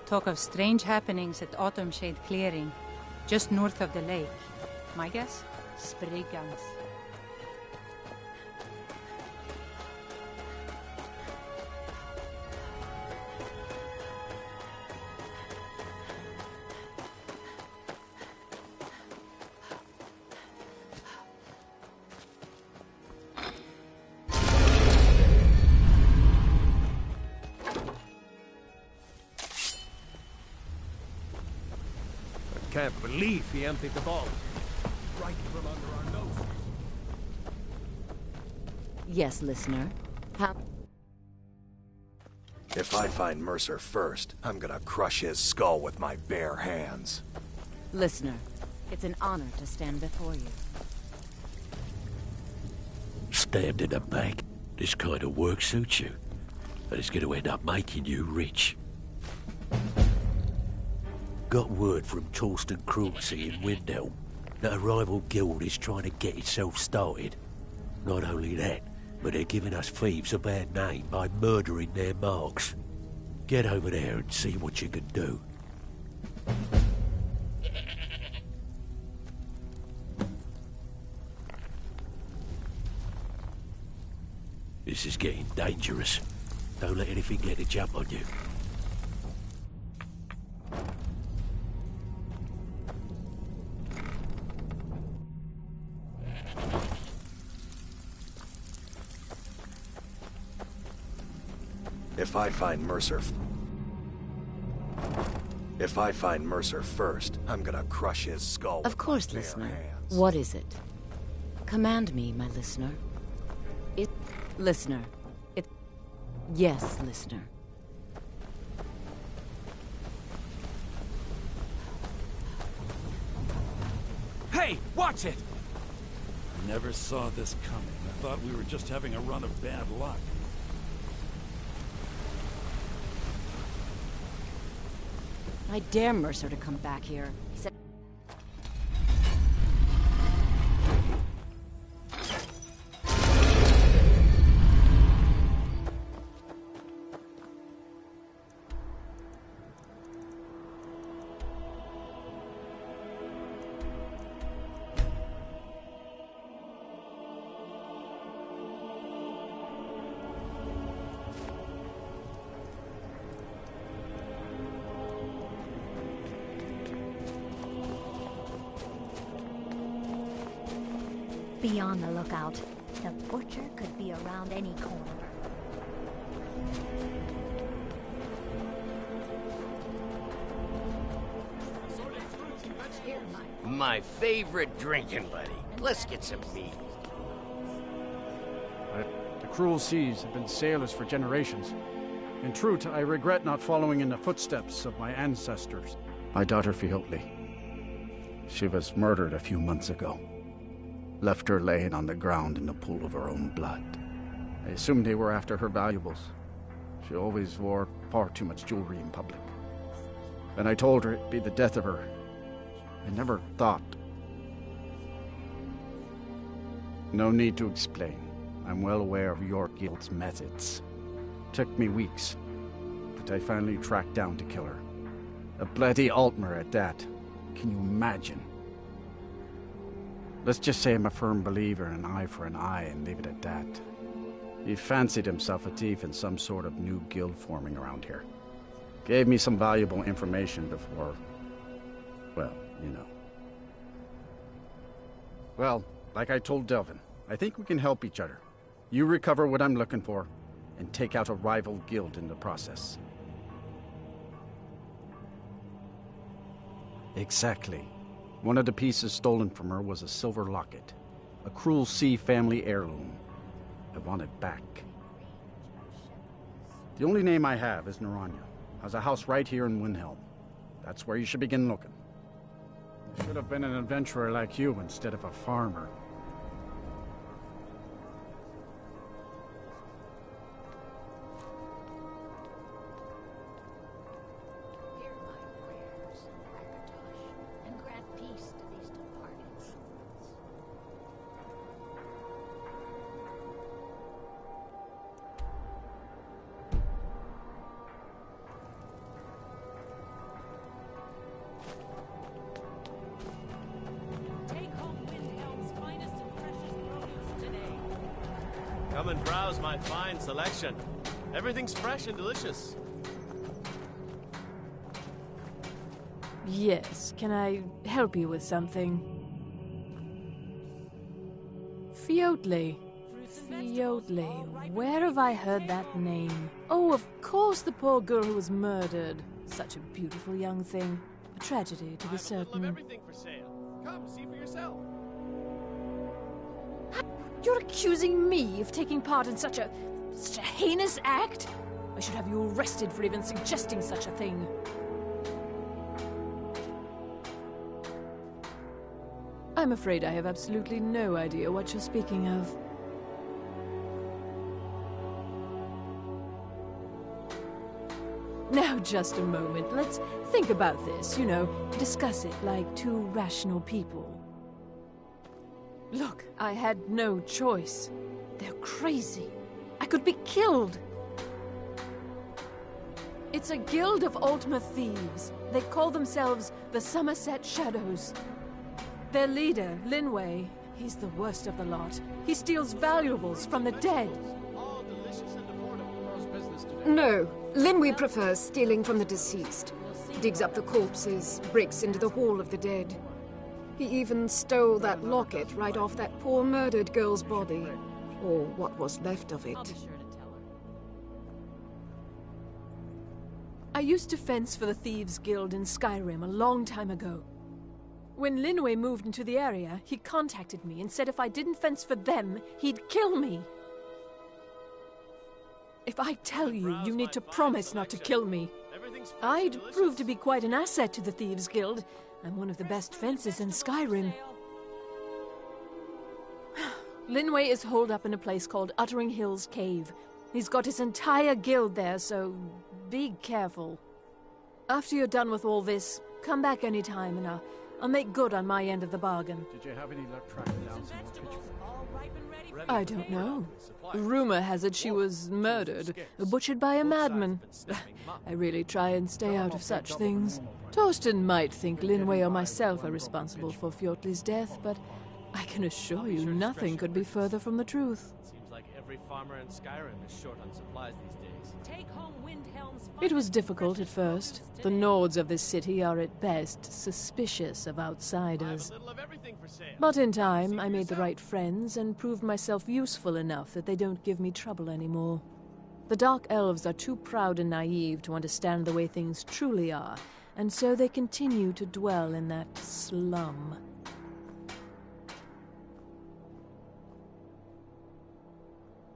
Talk of strange happenings at Autumnshade Clearing, just north of the lake. My guess? Spray guns. Can't believe he emptied the vault. Right from under our noses. Yes, listener. How? If I find Mercer first, I'm gonna crush his skull with my bare hands. Listener, it's an honor to stand before you. Stabbed in the back. This kind of work suits you. And it's going to end up making you rich. Got word from Torsten Cruelty in Windhelm that a rival guild is trying to get itself started. Not only that, but they're giving us thieves a bad name by murdering their marks. Get over there and see what you can do. This is getting dangerous. Don't let anything get a jump on you. If I find Mercer first, I'm gonna crush his skull. Of course, listener. What is it? Command me, my listener. Listener. Yes, listener. Hey, watch it! I never saw this coming. I thought we were just having a run of bad luck. I dare Mercer to come back here. He said... Be on the lookout. The butcher could be around any corner. My favorite drinking buddy. Let's get some meat. The cruel seas have been sailors for generations. In truth, I regret not following in the footsteps of my ancestors. My daughter Fiotli. She was murdered a few months ago. Left her laying on the ground in the pool of her own blood. I assumed they were after her valuables. She always wore far too much jewelry in public. And I told her it'd be the death of her. I never thought. No need to explain. I'm well aware of your guild's methods. Took me weeks, but I finally tracked down to kill her. A bloody Altmer at that. Can you imagine? Let's just say I'm a firm believer in an eye for an eye and leave it at that. He fancied himself a thief in some sort of new guild forming around here. Gave me some valuable information before... well, you know. Well, like I told Delvin, I think we can help each other. You recover what I'm looking for, and take out a rival guild in the process. Exactly. One of the pieces stolen from her was a silver locket. A Cruel Sea family heirloom. I want it back. The only name I have is Naranya. Has a house right here in Windhelm. That's where you should begin looking. I should have been an adventurer like you instead of a farmer. Come and browse my fine selection. Everything's fresh and delicious. Yes, can I help you with something? Fiotley. Fiotley. Where have I heard that name? Oh, of course, the poor girl who was murdered. Such a beautiful young thing. A tragedy, to be certain. Everything for sale. Come, see for yourself. You're accusing me of taking part in such a heinous act? I should have you arrested for even suggesting such a thing. I'm afraid I have absolutely no idea what you're speaking of. Now, just a moment. Let's think about this, discuss it like two rational people. Look, I had no choice. They're crazy. I could be killed. It's a guild of Ultima Thieves. They call themselves the Somerset Shadows. Their leader, Linway, he's the worst of the lot. He steals valuables from the dead. No, Linway prefers stealing from the deceased. Digs up the corpses, breaks into the Hall of the Dead. He even stole that locket right off that poor murdered girl's body. Or what was left of it. I used to fence for the Thieves Guild in Skyrim a long time ago. When Linway moved into the area, he contacted me and said if I didn't fence for them, he'd kill me. If I tell you, you need to promise not to kill me. I'd prove to be quite an asset to the Thieves Guild. I'm one of the best fencers in Skyrim. Linway is holed up in a place called Uttering Hills Cave. He's got his entire guild there, so be careful. After you're done with all this, come back anytime and I'll make good on my end of the bargain. Did you have any luck tracking down some more pitchforks? I don't know. Rumor has it she was murdered, butchered by a madman. I really try and stay out of such things. Torsten might think Linway or myself are responsible for Fjotley's death, but I can assure you nothing could be further from the truth. Seems like every farmer in Skyrim is short on supplies these days. Take home Windhelm's. It was difficult at first. The Nords of this city are at best suspicious of outsiders. But in time, I made the right friends and proved myself useful enough that they don't give me trouble anymore. The Dark Elves are too proud and naive to understand the way things truly are, and so they continue to dwell in that slum.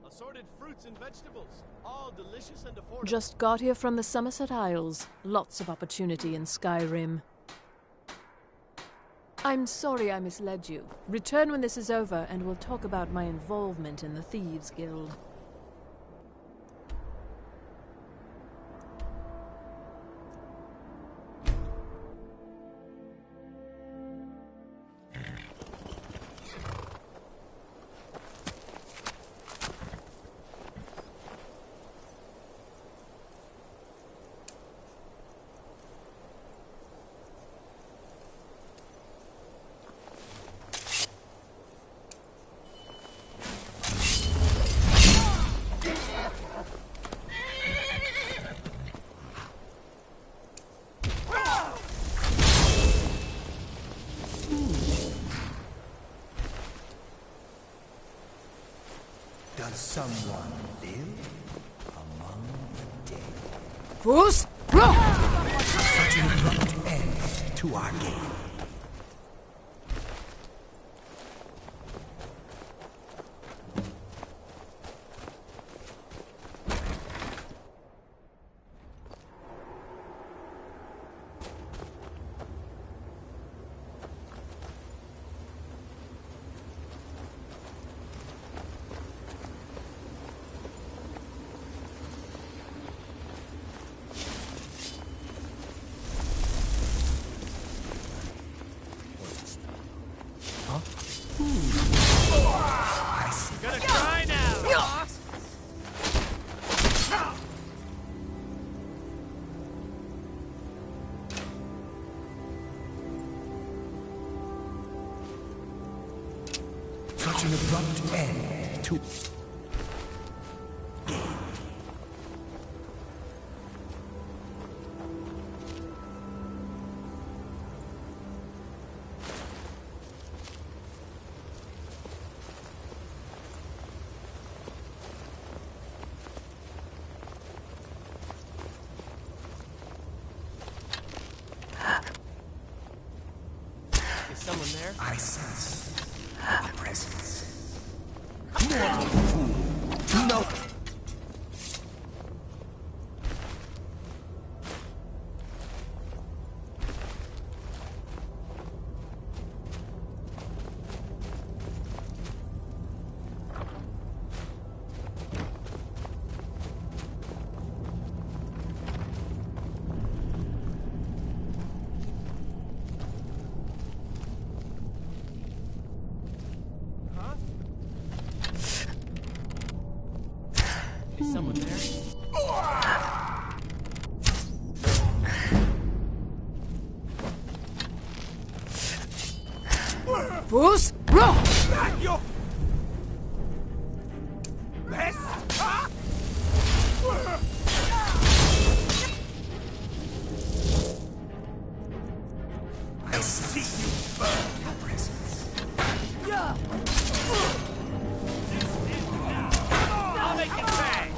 Assorted fruits and vegetables, all delicious and affordable. Just got here from the Somerset Isles. Lots of opportunity in Skyrim. I'm sorry I misled you. Return when this is over, and we'll talk about my involvement in the Thieves Guild. Does someone live among the dead? Fools! Such an abrupt end to our game. Such an abrupt end to... Someone there? I sense a presence. Mortal fool. No. Is someone there? Fools, roll! I see you burn your presence. I'll make it bang!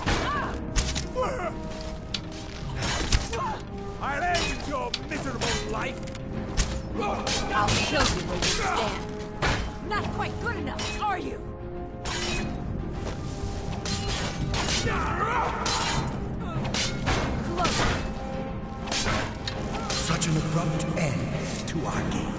I'll end your miserable life! I'll kill you where you stand. Not quite good enough, are you? Such an abrupt end to our game.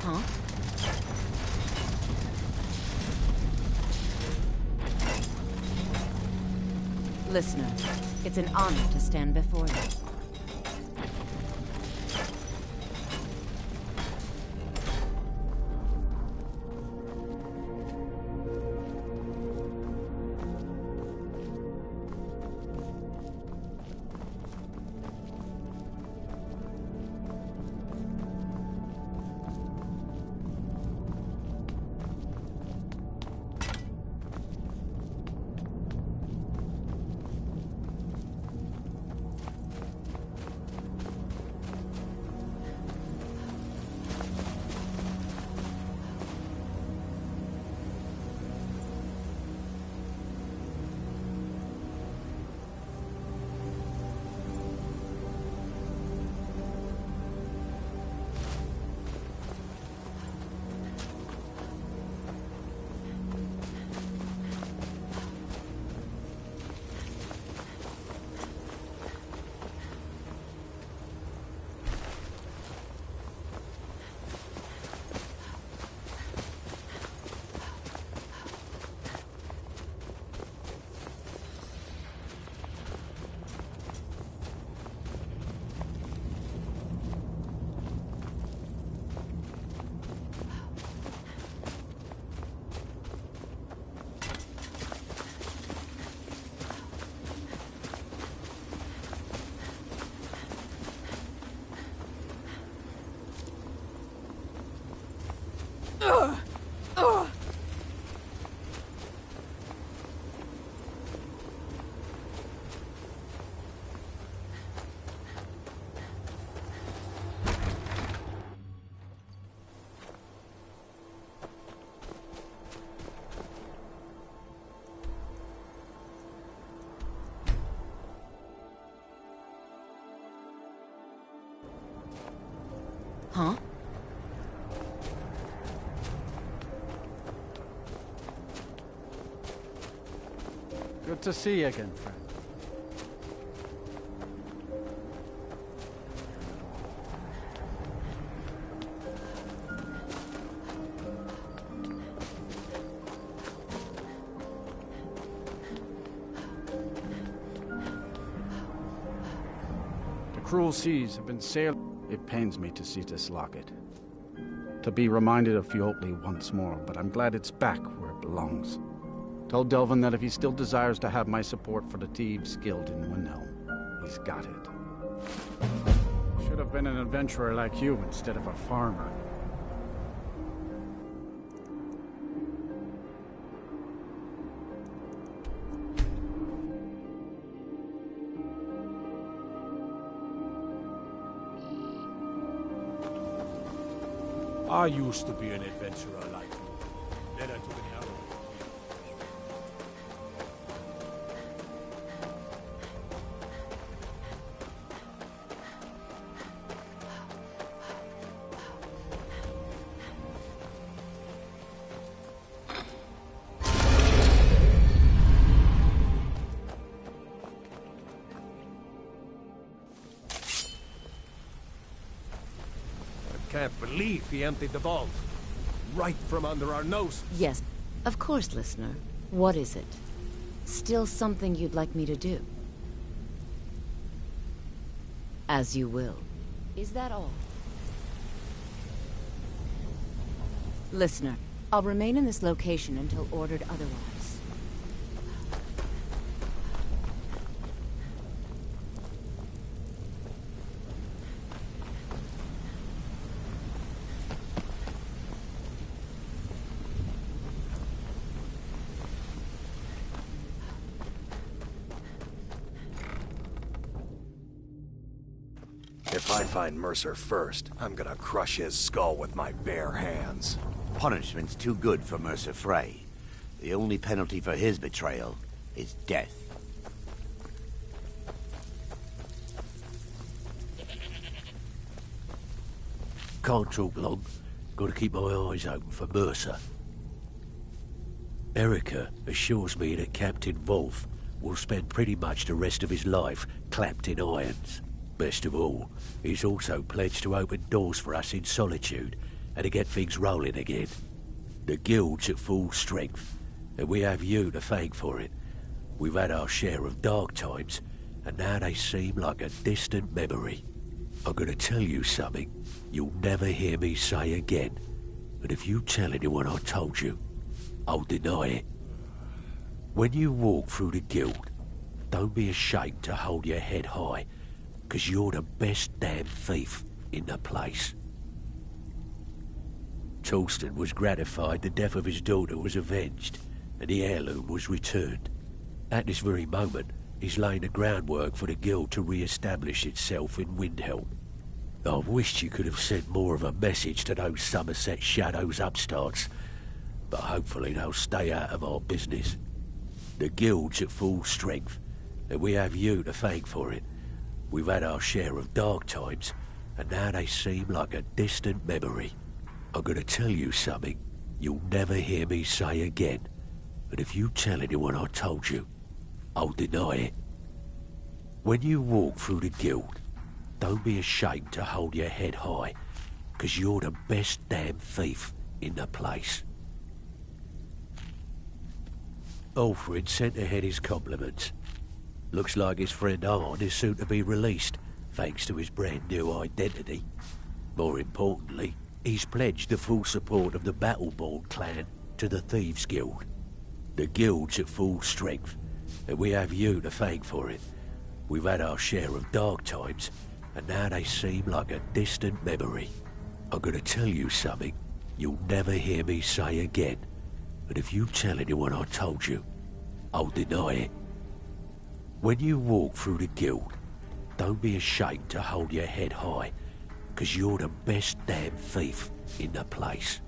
Huh? Listener, it's an honor to stand before you. Huh? Good to see you again, friend. The cruel seas have been sailed. It pains me to see this locket. To be reminded of Fiotli once more, but I'm glad it's back where it belongs. Tell Delvin that if he still desires to have my support for the Thieves Guild in Windhelm, he's got it. Should have been an adventurer like you instead of a farmer. I used to be an adventurer like you. Then I took it out of it. Can't believe he emptied the vault. Right from under our noses. Yes, of course, listener. What is it? Still something you'd like me to do? As you will. Is that all? Listener, I'll remain in this location until ordered otherwise. If I find Mercer first, I'm gonna crush his skull with my bare hands. Punishment's too good for Mercer Frey. The only penalty for his betrayal is death. Can't talk long. Gotta keep my eyes open for Mercer. Erica assures me that Captain Wolf will spend pretty much the rest of his life clapped in irons. Best of all, he's also pledged to open doors for us in Solitude and to get things rolling again. The guild's at full strength, and we have you to thank for it. We've had our share of dark times, and now they seem like a distant memory. I'm gonna tell you something you'll never hear me say again, but if you tell anyone I told you, I'll deny it. When you walk through the guild, don't be ashamed to hold your head high, 'cause you're the best damn thief in the place. Torsten was gratified the death of his daughter was avenged, and the heirloom was returned. At this very moment, he's laying the groundwork for the guild to re-establish itself in Windhelm. I wished you could have sent more of a message to those Somerset Shadows upstarts, but hopefully they'll stay out of our business. The guild's at full strength, and we have you to thank for it. We've had our share of dark times, and now they seem like a distant memory. I'm gonna tell you something you'll never hear me say again, but if you tell anyone I told you, I'll deny it. When you walk through the guild, don't be ashamed to hold your head high, 'cause you're the best damn thief in the place. Alfred sent ahead his compliments. Looks like his friend Arn is soon to be released, thanks to his brand new identity. More importantly, he's pledged the full support of the Battleborn clan to the Thieves Guild. The guild's at full strength, and we have you to thank for it. We've had our share of dark times, and now they seem like a distant memory. I'm gonna tell you something you'll never hear me say again, but if you tell anyone I told you, I'll deny it. When you walk through the guild, don't be ashamed to hold your head high, 'cause you're the best damn thief in the place.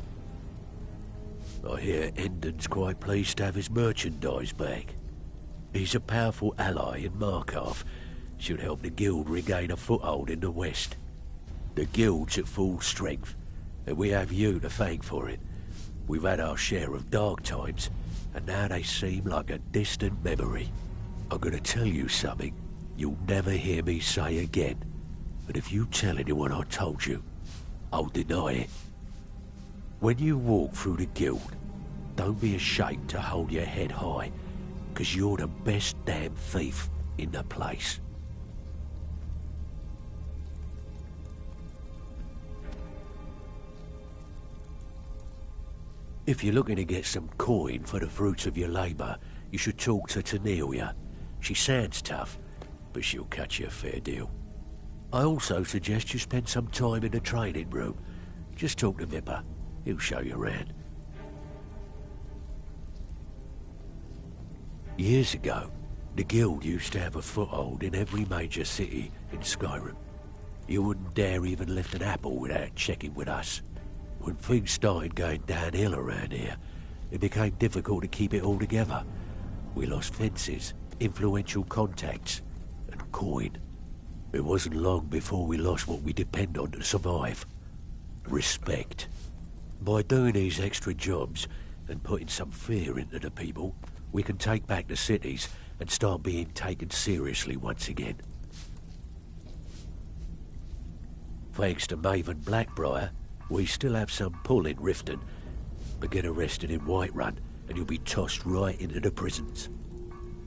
I hear Endon's quite pleased to have his merchandise back. He's a powerful ally in Markarth, should help the guild regain a foothold in the west. The guild's at full strength, and we have you to thank for it. We've had our share of dark times, and now they seem like a distant memory. I'm gonna tell you something you'll never hear me say again, but if you tell anyone I told you, I'll deny it. When you walk through the guild, don't be ashamed to hold your head high, 'cause you're the best damn thief in the place. If you're looking to get some coin for the fruits of your labour, you should talk to Tanelia. She sounds tough, but she'll cut you a fair deal. I also suggest you spend some time in the training room. Just talk to Vipper. He'll show you around. Years ago, the guild used to have a foothold in every major city in Skyrim. You wouldn't dare even lift an apple without checking with us. When things started going downhill around here, it became difficult to keep it all together. We lost fences, influential contacts, and coin. It wasn't long before we lost what we depend on to survive. Respect. By doing these extra jobs and putting some fear into the people, we can take back the cities and start being taken seriously once again. Thanks to Maven Blackbriar, we still have some pull in Riften, but get arrested in Whiterun and you'll be tossed right into the prisons.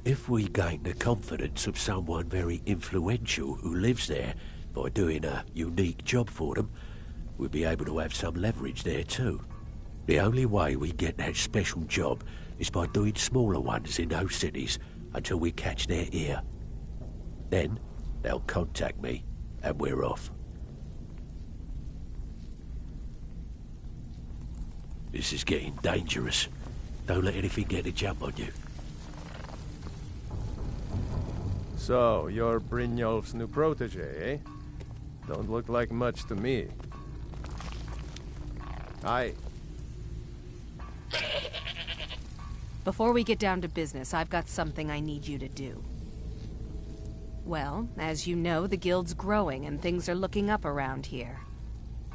If we gain the confidence of someone very influential who lives there by doing a unique job for them, we'll be able to have some leverage there too. The only way we get that special job is by doing smaller ones in those cities until we catch their ear. Then they'll contact me and we're off. This is getting dangerous. Don't let anything get a jump on you. So, you're Brynjolf's new protege, eh? Don't look like much to me. Hi. Before we get down to business, I've got something I need you to do. Well, as you know, the guild's growing and things are looking up around here.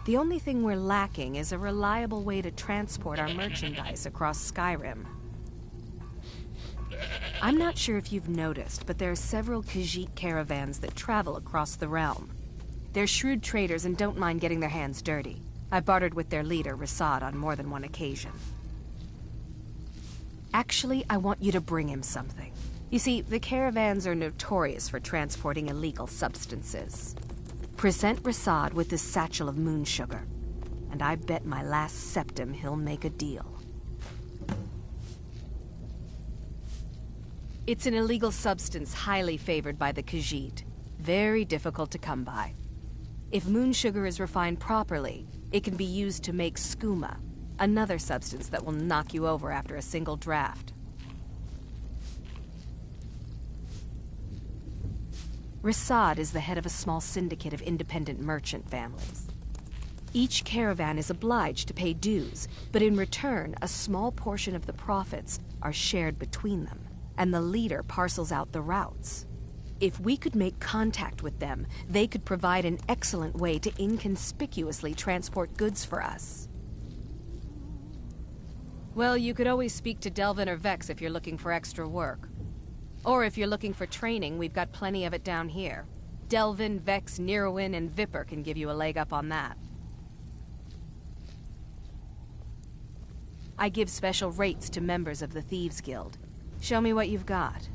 The only thing we're lacking is a reliable way to transport our merchandise across Skyrim. I'm not sure if you've noticed, but there are several Khajiit caravans that travel across the realm. They're shrewd traders and don't mind getting their hands dirty. I've bartered with their leader, Rasad, on more than one occasion. Actually, I want you to bring him something. You see, the caravans are notorious for transporting illegal substances. Present Rasad with this satchel of moon sugar, and I bet my last septim he'll make a deal. It's an illegal substance highly favored by the Khajiit. Very difficult to come by. If moon sugar is refined properly, it can be used to make skooma, another substance that will knock you over after a single draft. Rasad is the head of a small syndicate of independent merchant families. Each caravan is obliged to pay dues, but in return, a small portion of the profits are shared between them, and the leader parcels out the routes. If we could make contact with them, they could provide an excellent way to inconspicuously transport goods for us. Well, you could always speak to Delvin or Vex if you're looking for extra work. Or if you're looking for training, we've got plenty of it down here. Delvin, Vex, Nirwin, and Vipper can give you a leg up on that. I give special rates to members of the Thieves Guild. Show me what you've got.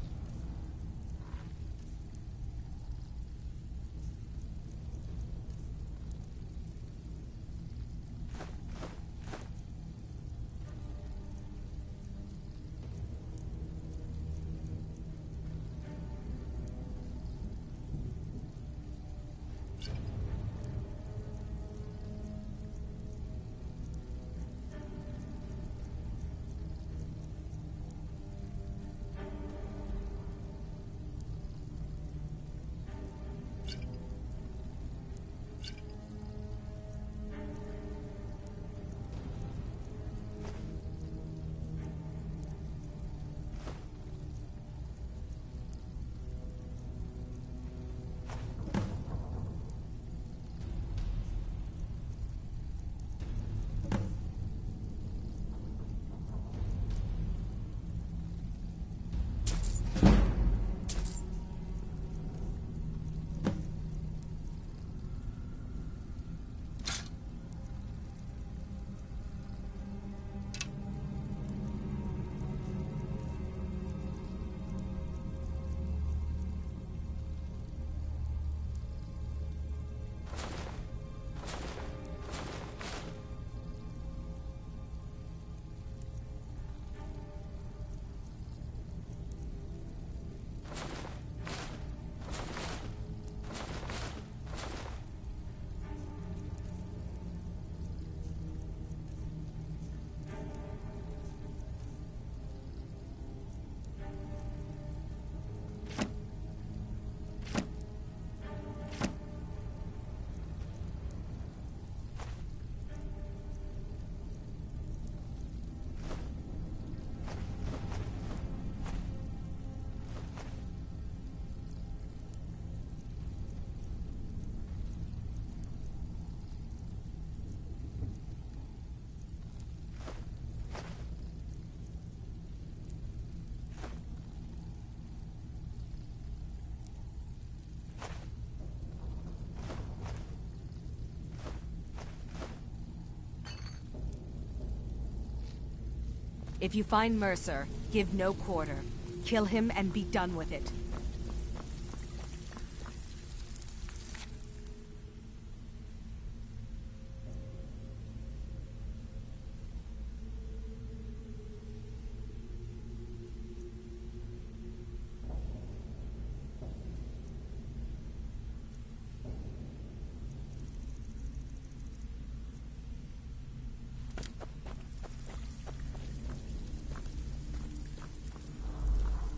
If you find Mercer, give no quarter. Kill him and be done with it.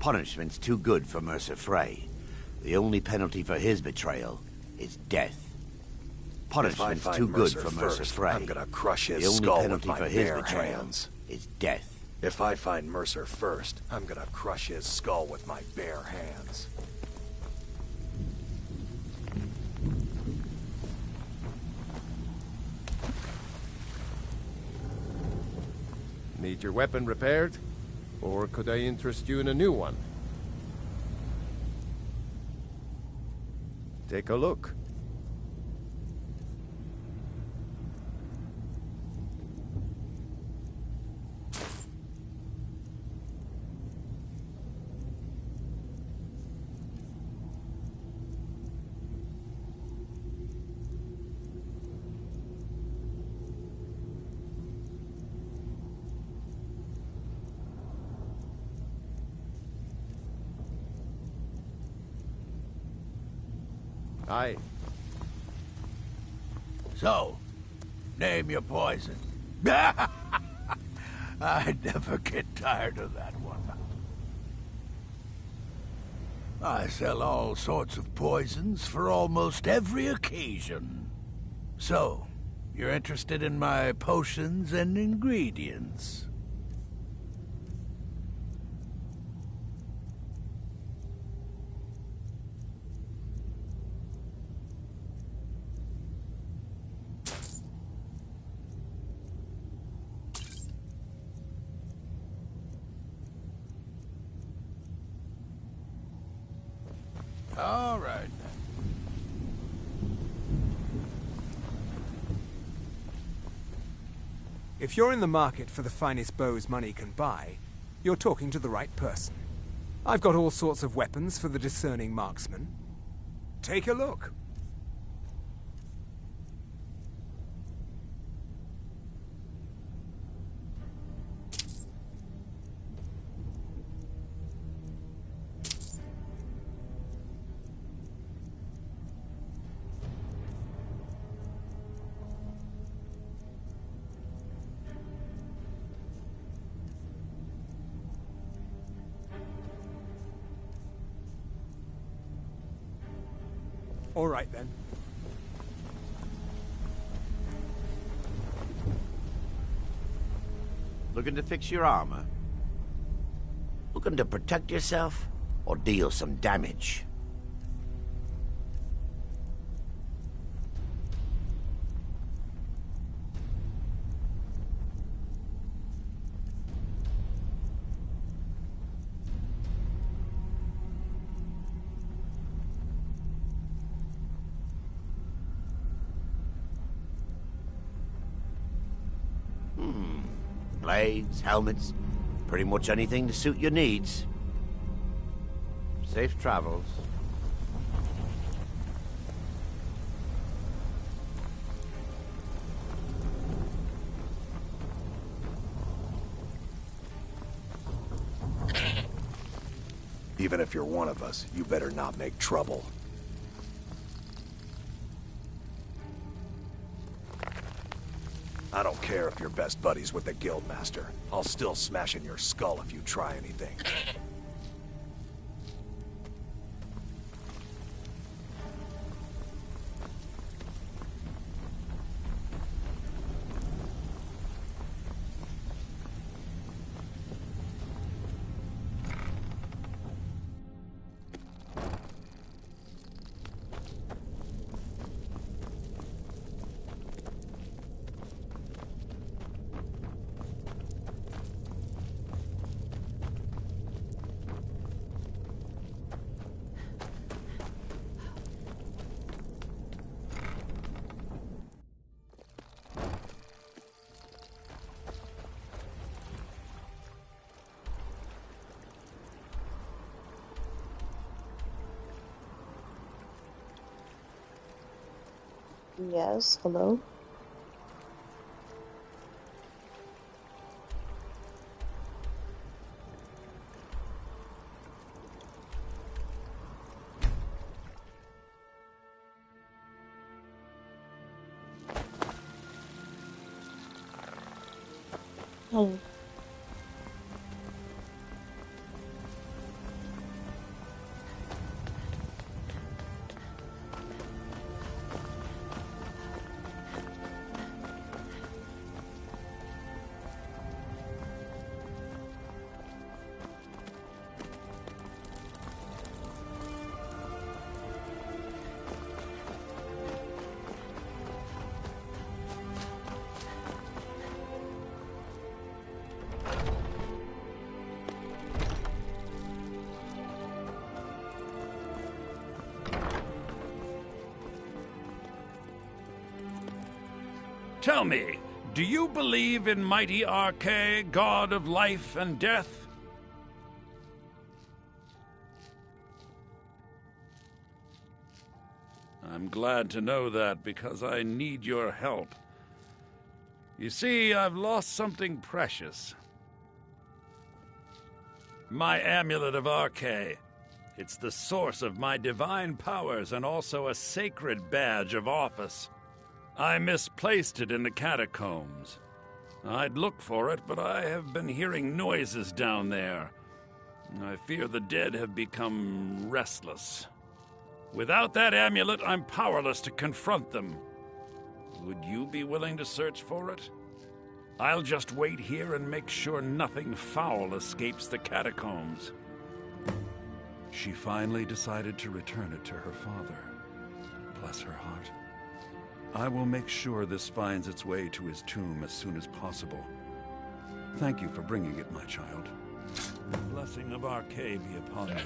Punishment's too good for Mercer Frey. The only penalty for his betrayal is death. Punishment's too good for Mercer Frey. I'm gonna crush his the only skull penalty with my for his bare betrayal hands. is death. If I find Mercer first, I'm gonna crush his skull with my bare hands. Need your weapon repaired? Or could I interest you in a new one? Take a look. Aye. So, name your poison. I never get tired of that one. I sell all sorts of poisons for almost every occasion. So, you're interested in my potions and ingredients? All right, then. If you're in the market for the finest bows money can buy, you're talking to the right person. I've got all sorts of weapons for the discerning marksman. Take a look. All right, then. Looking to fix your armor? Looking to protect yourself or deal some damage? Blades, helmets, pretty much anything to suit your needs. Safe travels. Even if you're one of us, you better not make trouble. I don't care if you're best buddies with the Guildmaster. I'll still smash in your skull if you try anything. Yes, hello? Oh. Tell me, do you believe in mighty Arche, god of life and death? I'm glad to know that, because I need your help. You see, I've lost something precious. My amulet of Arche. It's the source of my divine powers and also a sacred badge of office. I misplaced it in the catacombs. I'd look for it, but I have been hearing noises down there. I fear the dead have become restless. Without that amulet, I'm powerless to confront them. Would you be willing to search for it? I'll just wait here and make sure nothing foul escapes the catacombs. She finally decided to return it to her father. Bless her heart. I will make sure this finds its way to his tomb as soon as possible. Thank you for bringing it, my child. The blessing of Arche be upon you.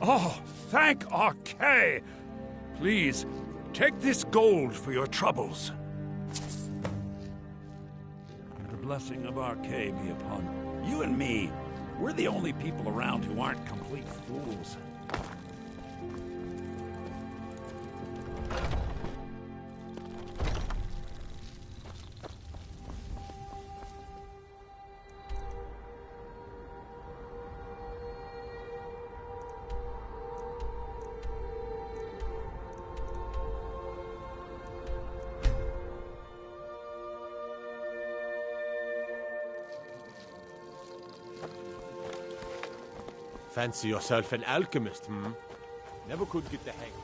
Oh, thank Arche! Please, take this gold for your troubles. The blessing of Arche be upon you and me. We're the only people around who aren't complete fools. Fancy yourself an alchemist, hmm? Never could get the hang of it.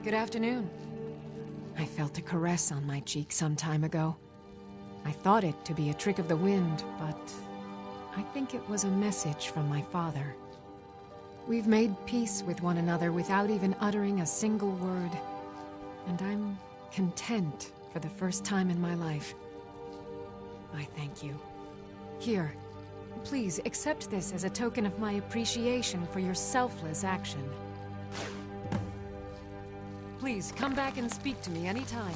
Good afternoon. I felt a caress on my cheek some time ago. I thought it to be a trick of the wind, but I think it was a message from my father. We've made peace with one another without even uttering a single word, and I'm content for the first time in my life. I thank you. Here, please accept this as a token of my appreciation for your selfless action. Please, come back and speak to me anytime.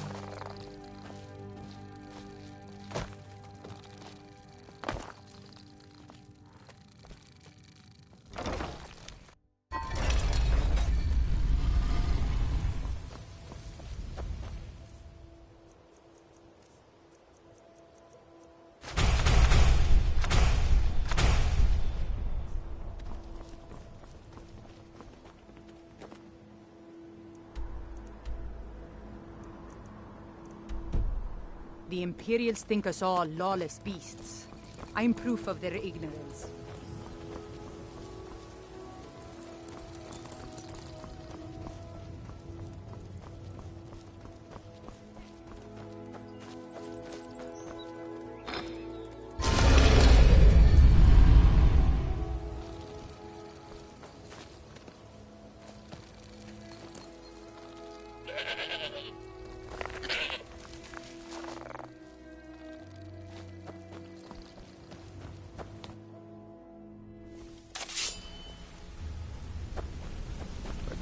The Imperials think us all lawless beasts. I'm proof of their ignorance.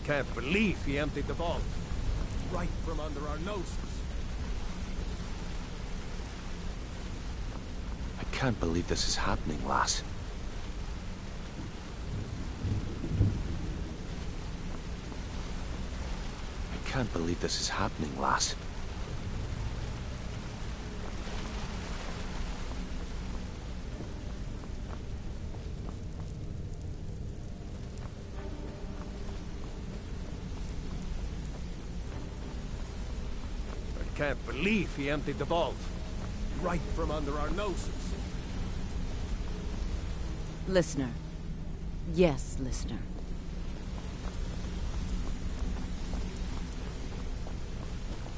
Can't believe he emptied the vault. Right from under our noses. I can't believe this is happening, lass. I can't believe this is happening, lass. Can't believe he emptied the vault. Right from under our noses. Listener. Yes, listener.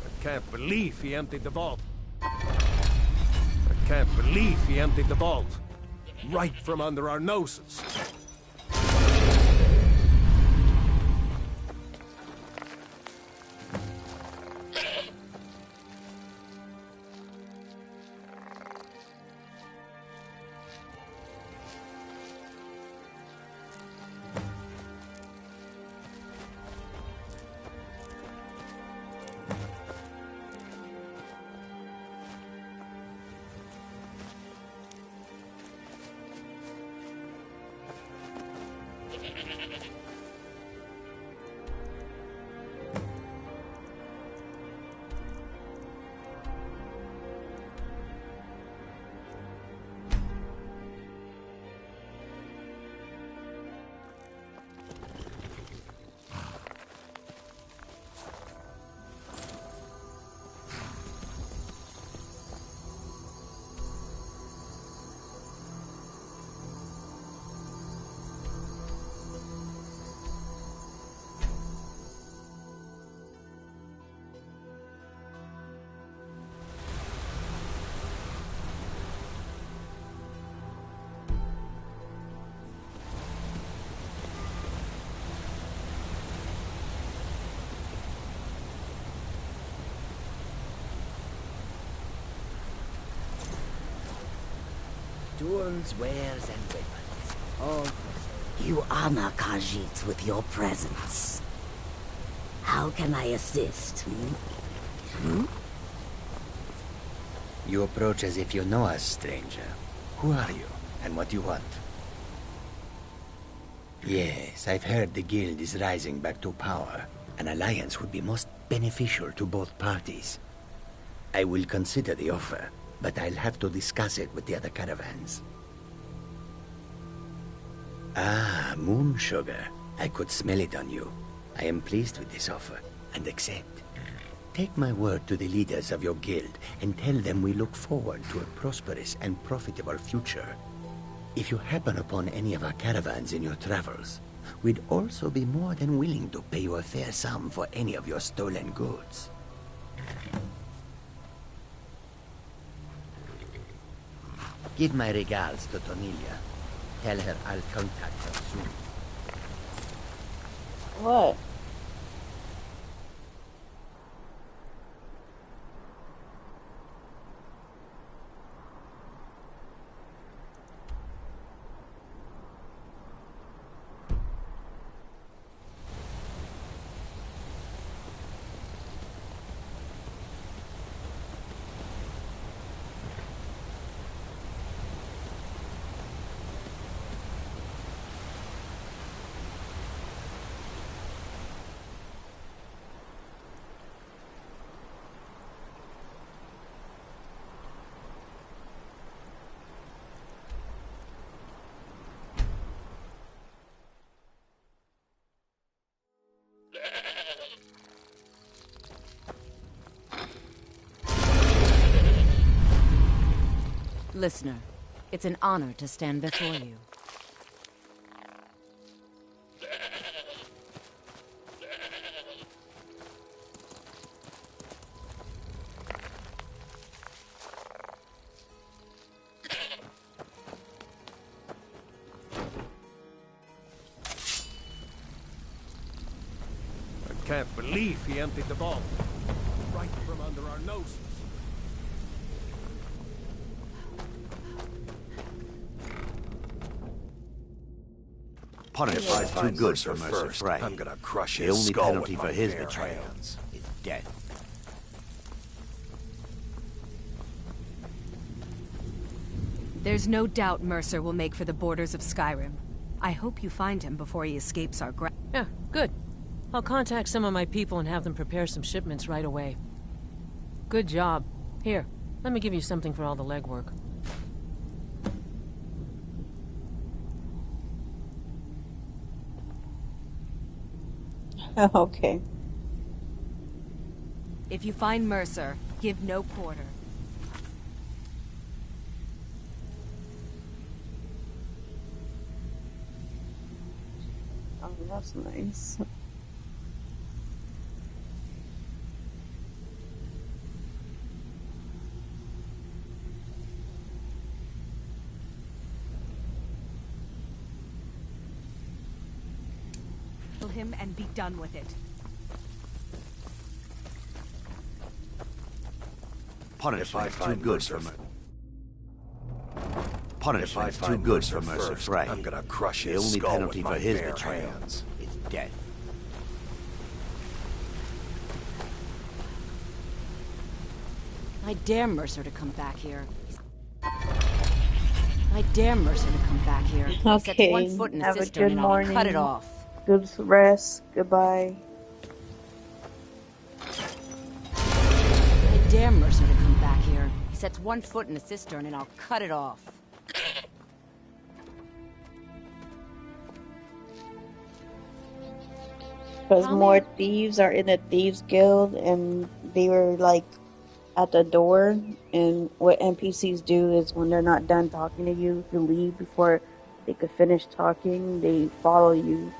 I can't believe he emptied the vault. I can't believe he emptied the vault. Right from under our noses. Tools, wares, and weapons. All you honor Khajiits with your presence. How can I assist? You approach as if you know us, stranger. Who are you, and what do you want? Yes, I've heard the guild is rising back to power. An alliance would be most beneficial to both parties. I will consider the offer, but I'll have to discuss it with the other caravans. Ah, moon sugar. I could smell it on you. I am pleased with this offer, and accept. Take my word to the leaders of your guild, and tell them we look forward to a prosperous and profitable future. If you happen upon any of our caravans in your travels, we'd also be more than willing to pay you a fair sum for any of your stolen goods. Give my regards to Tonilia. Tell her I'll contact her soon. What? Listener, it's an honor to stand before you. I can't believe he emptied the vault. Right from under our noses. Pardon if I find good for Mercer Frey. I'm gonna crush his skull. The only penalty for his betrayal is death. There's no doubt Mercer will make for the borders of Skyrim. I hope you find him before he escapes our grasp. Yeah, good. I'll contact some of my people and have them prepare some shipments right away. Good job. Here, let me give you something for all the legwork. Okay. If you find Mercer, give no quarter. Oh, that's nice. Kill him and be done with it. Pardon if I find good for Pardon if I find too good for Mercer Frey. I'm gonna crush his skull. The only penalty for his betrayal is death. I dare Mercer to come back here. I dare Mercer to come back here. He sets one foot in a Have a cistern good and morning. I'll cut it off. Good rest. Goodbye. I dare Mercer to come back here. He sets one foot in a cistern and I'll cut it off. Because more thieves are in the Thieves Guild, and they were like at the door. And what NPCs do is when they're not done talking to you, if you leave before they could finish talking, they follow you,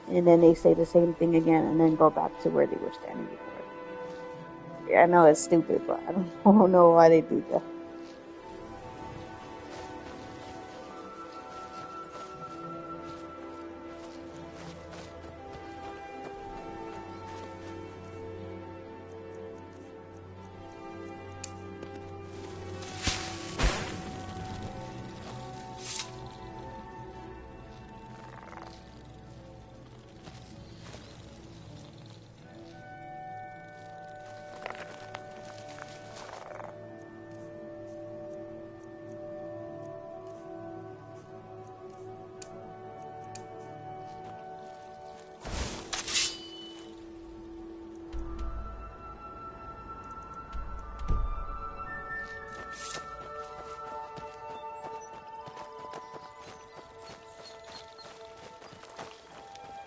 and then they say the same thing again, and then go back to where they were standing before. Yeah, I know it's stupid, but I don't know why they do that.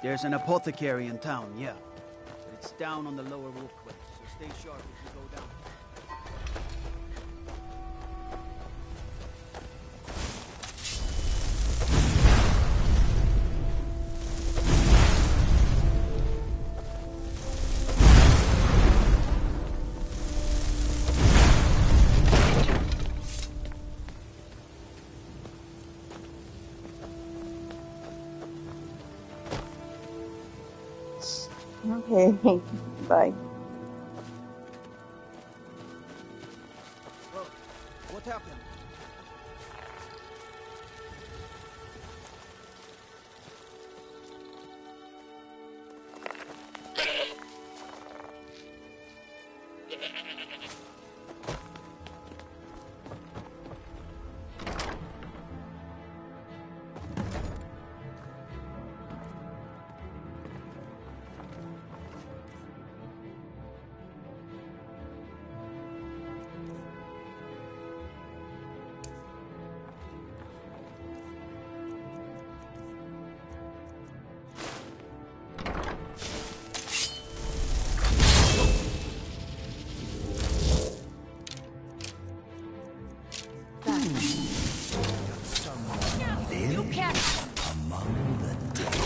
There's an apothecary in town, yeah. But it's down on the lower walkway, so stay sharp as you go down. Okay, bye. Well, what happened? You can't. Among the dead.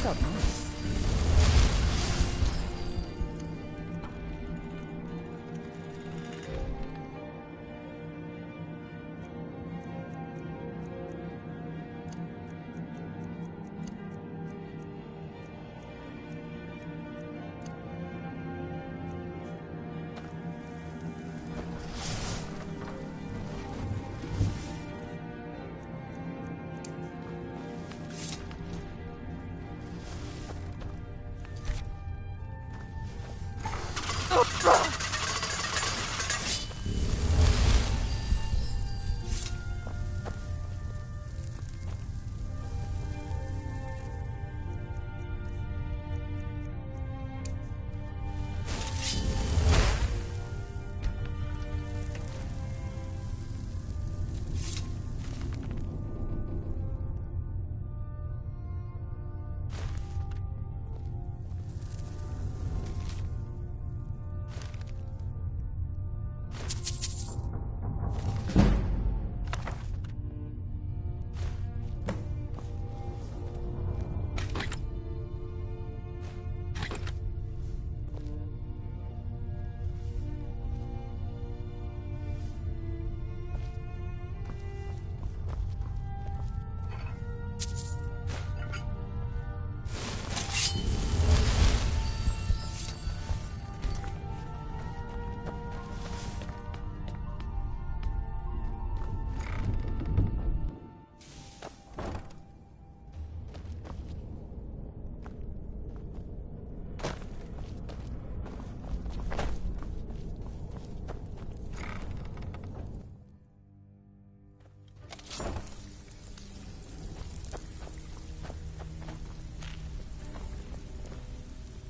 felt nice.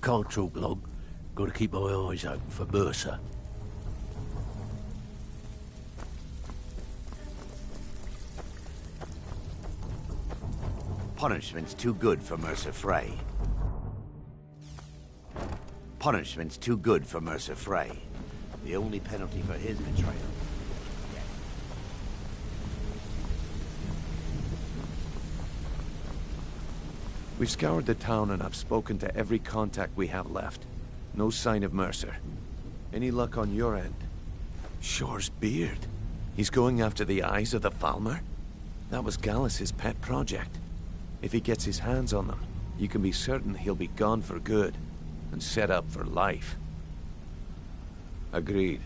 Can't talk long. Gotta keep my eyes open for Mercer. Punishment's too good for Mercer Frey. Punishment's too good for Mercer Frey. The only penalty for his betrayal. We've scoured the town and I've spoken to every contact we have left. No sign of Mercer. Any luck on your end? Shore's beard. He's going after the eyes of the Falmer? That was Gallus's pet project. If he gets his hands on them, you can be certain he'll be gone for good, and set up for life. Agreed.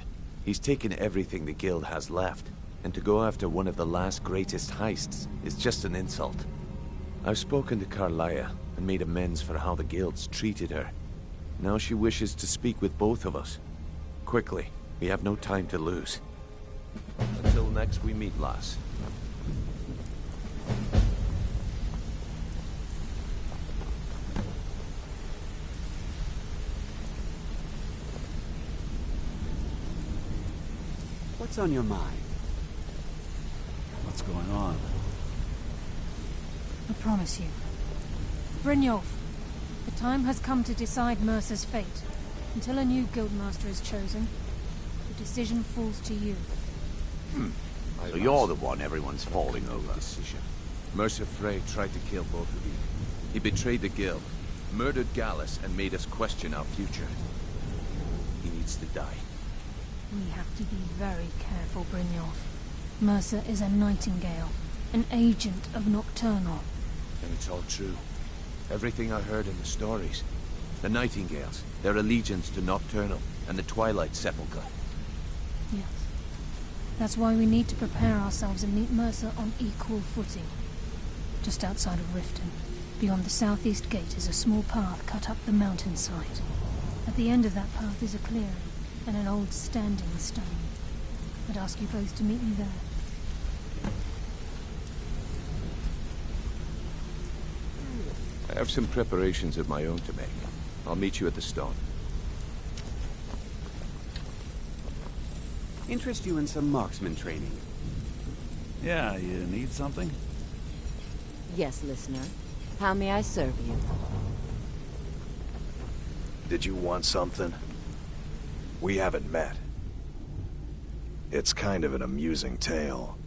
He's taken everything the guild has left, and to go after one of the last greatest heists is just an insult. I've spoken to Carlia and made amends for how the guilds treated her. Now she wishes to speak with both of us. Quickly, we have no time to lose. Until next we meet, lass. What's on your mind? What's going on? I promise you. Brynjolf, the time has come to decide Mercer's fate. Until a new guildmaster is chosen, the decision falls to you. So you're the one everyone's falling over. Decision. Mercer Frey tried to kill both of you. He betrayed the guild, murdered Gallus, and made us question our future. He needs to die. We have to be very careful, Brynjolf. Mercer is a Nightingale, an agent of Nocturnal. And it's all true. Everything I heard in the stories. The Nightingales, their allegiance to Nocturnal, and the Twilight Sepulchre. Yes. That's why we need to prepare ourselves and meet Mercer on equal footing. Just outside of Riften, beyond the southeast gate, is a small path cut up the mountainside. At the end of that path is a clearing, and an old standing stone. I'd ask you both to meet me there. I have some preparations of my own to make. I'll meet you at the stone. Interest you in some marksman training? Yeah, you need something? Yes, listener. How may I serve you? Did you want something? We haven't met. It's kind of an amusing tale.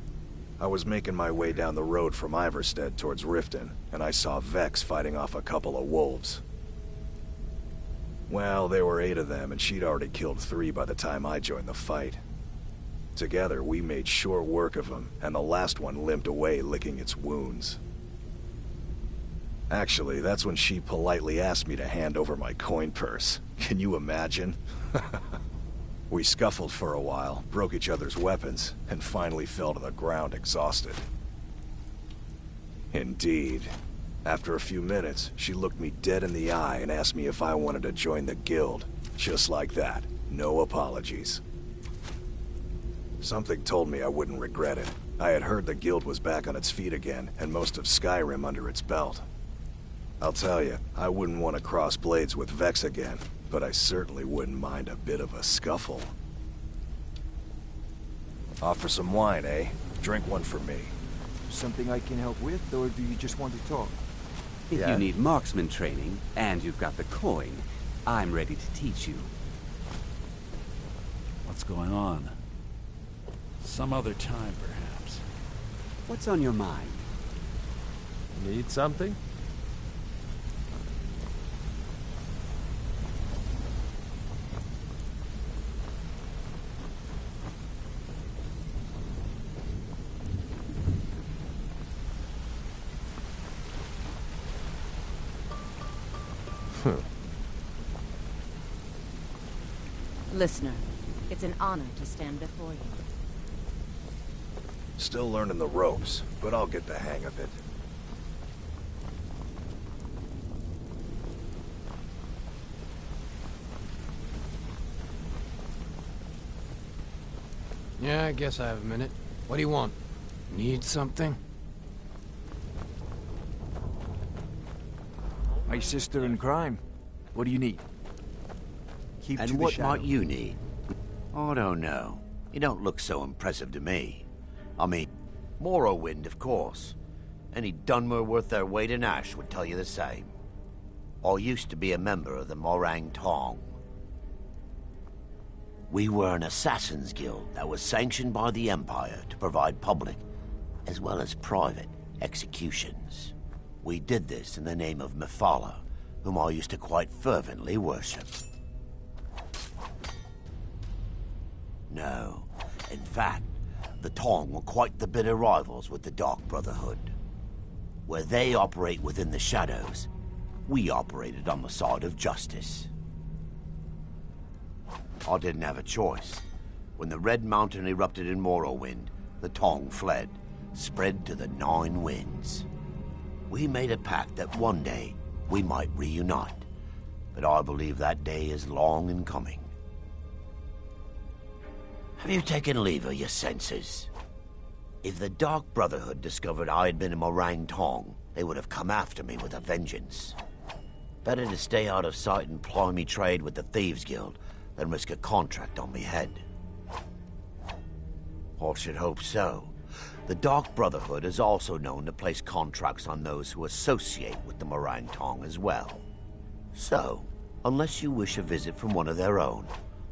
I was making my way down the road from Iverstead towards Riften, and I saw Vex fighting off a couple of wolves. Well, there were 8 of them, and she'd already killed 3 by the time I joined the fight. Together, we made short work of them, and the last one limped away licking its wounds. Actually, that's when she politely asked me to hand over my coin purse. Can you imagine? We scuffled for a while, broke each other's weapons, and finally fell to the ground exhausted. Indeed. After a few minutes, she looked me dead in the eye and asked me if I wanted to join the guild. Just like that. No apologies. Something told me I wouldn't regret it. I had heard the guild was back on its feet again, and most of Skyrim under its belt. I'll tell you, I wouldn't want to cross blades with Vex again, but I certainly wouldn't mind a bit of a scuffle. Offer some wine, eh? Drink one for me. Something I can help with, or do you just want to talk? If you need marksman training, and you've got the coin, I'm ready to teach you. What's going on? Some other time, perhaps. What's on your mind? Need something? Listener, it's an honor to stand before you. Still learning the ropes, but I'll get the hang of it. Yeah, I guess I have a minute. What do you want? Need something? My sister in crime. What do you need? Keep And what might you need? I don't know. You don't look so impressive to me. I mean, Morrowind, of course. Any Dunmer worth their weight in ash would tell you the same. I used to be a member of the Morang Tong. We were an assassin's guild that was sanctioned by the Empire to provide public, as well as private, executions. We did this in the name of Mephala, whom I used to quite fervently worship. No. In fact, the Tong were quite the bitter rivals with the Dark Brotherhood. Where they operate within the shadows, we operated on the side of justice. I didn't have a choice. When the Red Mountain erupted in Morrowind, the Tong fled, spread to the 9 winds. We made a pact that one day we might reunite, but I believe that day is long in coming. Have you taken leave of your senses? If the Dark Brotherhood discovered I had been in Morang Tong, they would have come after me with a vengeance. Better to stay out of sight and ply me trade with the Thieves Guild than risk a contract on me head. I should hope so. The Dark Brotherhood is also known to place contracts on those who associate with the Morang Tong as well. So, unless you wish a visit from one of their own,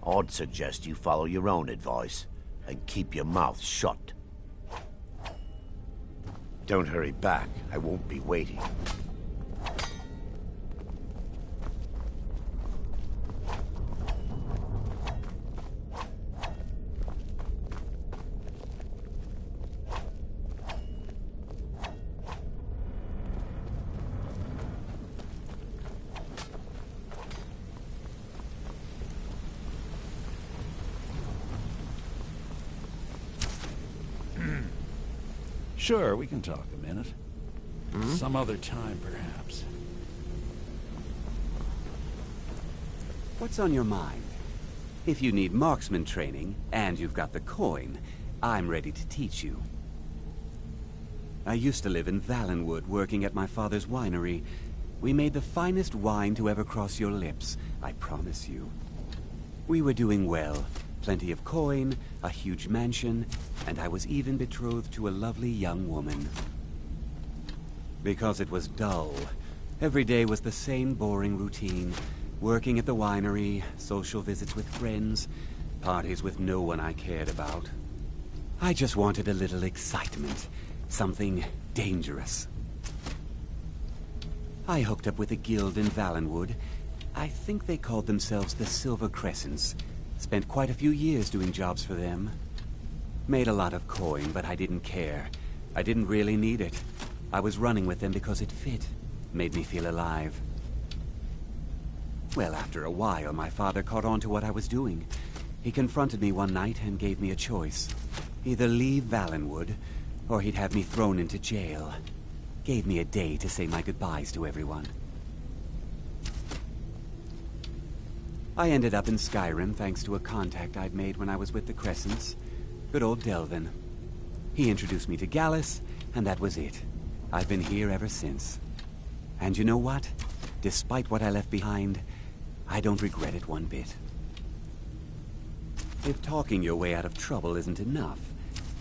I'd suggest you follow your own advice and keep your mouth shut. Don't hurry back. I won't be waiting. Sure, we can talk a minute. Some other time, perhaps. What's on your mind? If you need marksman training, and you've got the coin, I'm ready to teach you. I used to live in Valenwood, working at my father's winery. We made the finest wine to ever cross your lips, I promise you. We were doing well. Plenty of coin, a huge mansion, and I was even betrothed to a lovely young woman. Because it was dull. Every day was the same boring routine. Working at the winery, social visits with friends, parties with no one I cared about. I just wanted a little excitement. Something dangerous. I hooked up with a guild in Valenwood. I think they called themselves the Silver Crescents. Spent quite a few years doing jobs for them. Made a lot of coin, but I didn't care. I didn't really need it. I was running with them because it fit. Made me feel alive. Well, after a while, my father caught on to what I was doing. He confronted me one night and gave me a choice. Either leave Valenwood, or he'd have me thrown into jail. Gave me a day to say my goodbyes to everyone. I ended up in Skyrim thanks to a contact I'd made when I was with the Crescents. Good old Delvin. He introduced me to Gallus, and that was it. I've been here ever since. And you know what? Despite what I left behind, I don't regret it one bit. If talking your way out of trouble isn't enough,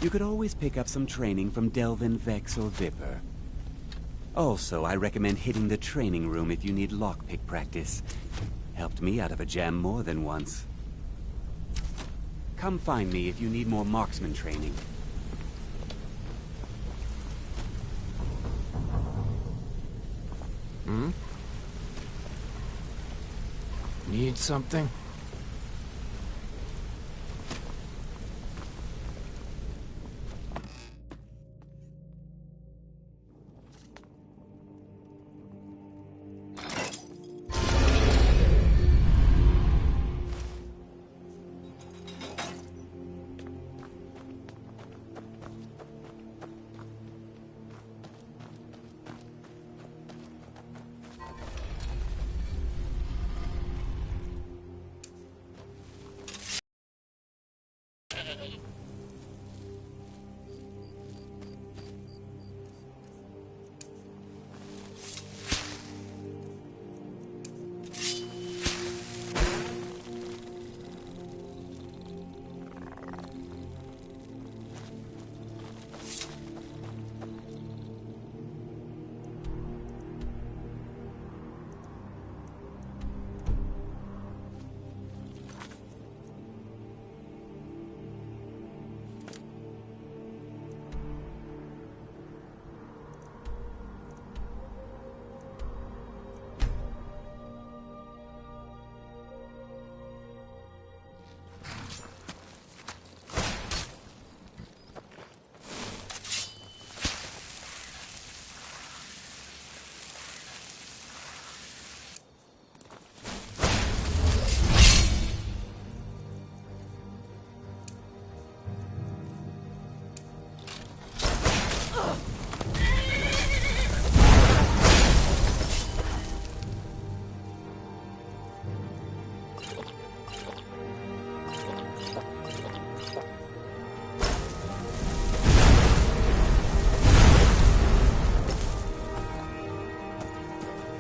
you could always pick up some training from Delvin, Vex, or Viper. Also, I recommend hitting the training room if you need lockpick practice. Helped me out of a jam more than once. Come find me if you need more marksman training. Hmm? Need something?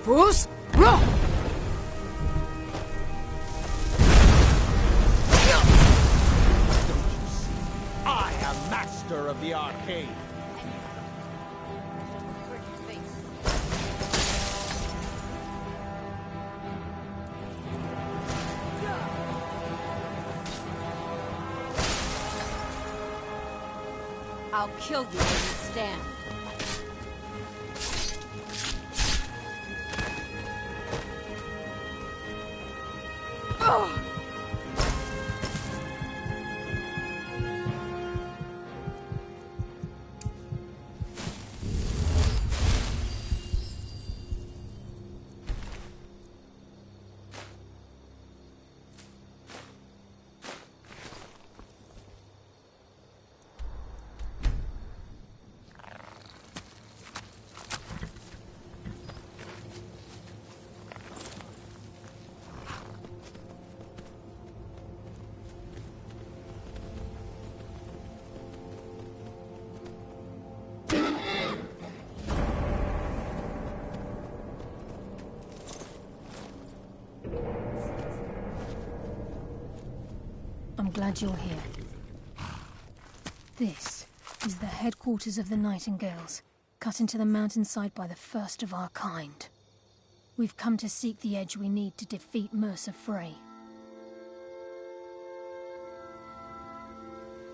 Bruce, run! I am master of the arcade. I'll kill you where you stand. I'm glad you're here. This is the headquarters of the Nightingales, cut into the mountainside by the first of our kind. We've come to seek the edge we need to defeat Mercer Frey.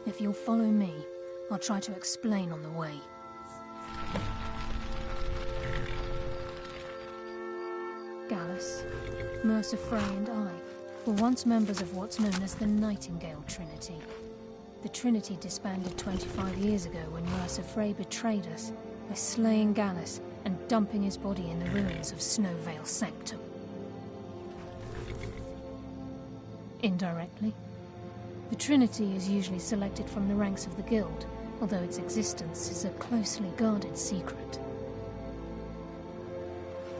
If you'll follow me, I'll try to explain on the way. Gallus, Mercer Frey and I were once members of what's known as the Nightingale Trinity. The Trinity disbanded 25 years ago when Mercer Frey betrayed us by slaying Gallus and dumping his body in the ruins of Snowvale Sanctum. Indirectly, the Trinity is usually selected from the ranks of the Guild, although its existence is a closely guarded secret.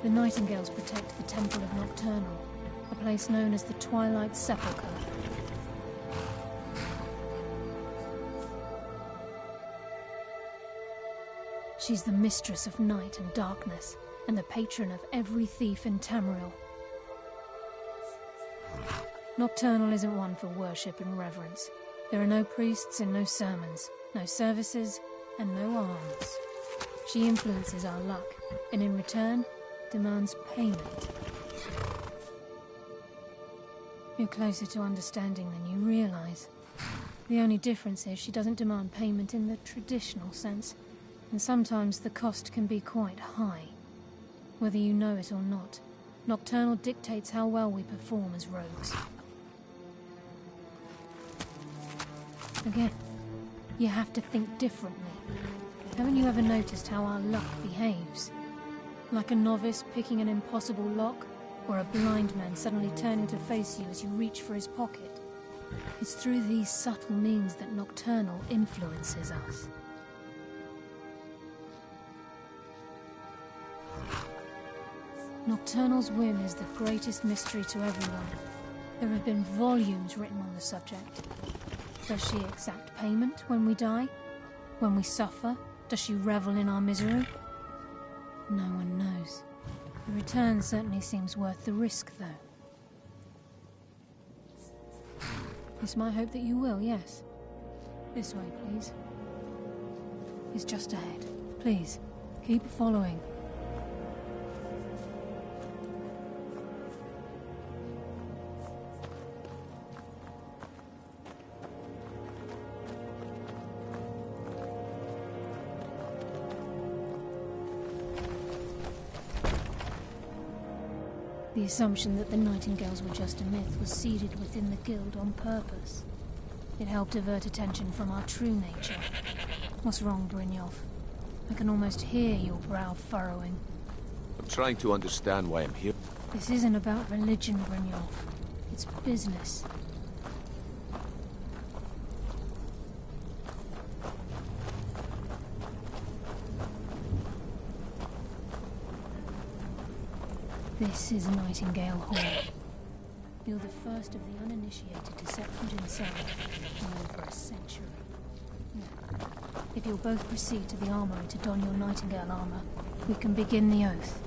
The Nightingales protect the Temple of Nocturnal, a place known as the Twilight Sepulchre. She's the mistress of night and darkness, and the patron of every thief in Tamriel. Nocturnal isn't one for worship and reverence. There are no priests and no sermons, no services, and no alms. She influences our luck, and in return, demands payment. You're closer to understanding than you realize. The only difference is she doesn't demand payment in the traditional sense, and sometimes the cost can be quite high. Whether you know it or not, Nocturnal dictates how well we perform as rogues. Again, you have to think differently. Haven't you ever noticed how our luck behaves? Like a novice picking an impossible lock, or a blind man suddenly turning to face you as you reach for his pocket. It's through these subtle means that Nocturnal influences us. Nocturnal's whim is the greatest mystery to everyone. There have been volumes written on the subject. Does she exact payment when we die? When we suffer, does she revel in our misery? No one knows. The return certainly seems worth the risk, though. It's my hope that you will, yes. This way, please. It's just ahead. Please, keep following. The assumption that the Nightingales were just a myth was seeded within the Guild on purpose. It helped divert attention from our true nature. What's wrong, Brynjolf? I can almost hear your brow furrowing. I'm trying to understand why I'm here. This isn't about religion, Brynjolf. It's business. This is Nightingale Hall. You're the first of the uninitiated to set foot inside in over a century. Now, if you'll both proceed to the armory to don your Nightingale armor, we can begin the oath.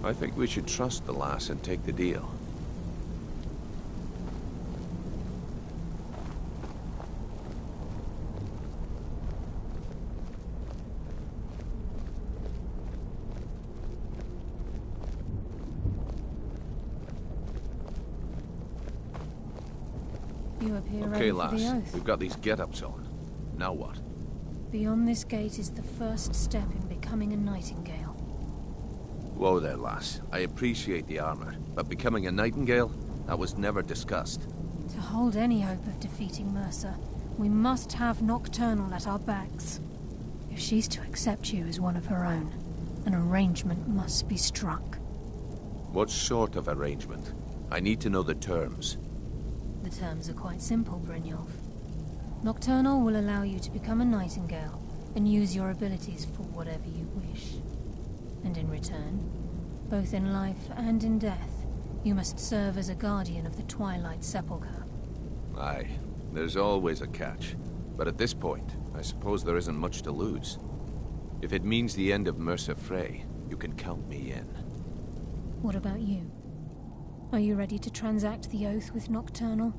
I think we should trust the lass and take the deal. You appear ready Okay, for lass. the oath. We've got these get-ups on. Now what? Beyond this gate is the first step in becoming a nightingale. Whoa there, lass. I appreciate the armor, but becoming a nightingale? That was never discussed. To hold any hope of defeating Mercer, we must have Nocturnal at our backs. If she's to accept you as one of her own, an arrangement must be struck. What sort of arrangement? I need to know the terms. The terms are quite simple, Brynjolf. Nocturnal will allow you to become a nightingale and use your abilities for whatever you wish. And in return, both in life and in death, you must serve as a guardian of the Twilight Sepulchre. Aye, there's always a catch. But at this point, I suppose there isn't much to lose. If it means the end of Mercer Frey, you can count me in. What about you? Are you ready to transact the oath with Nocturnal?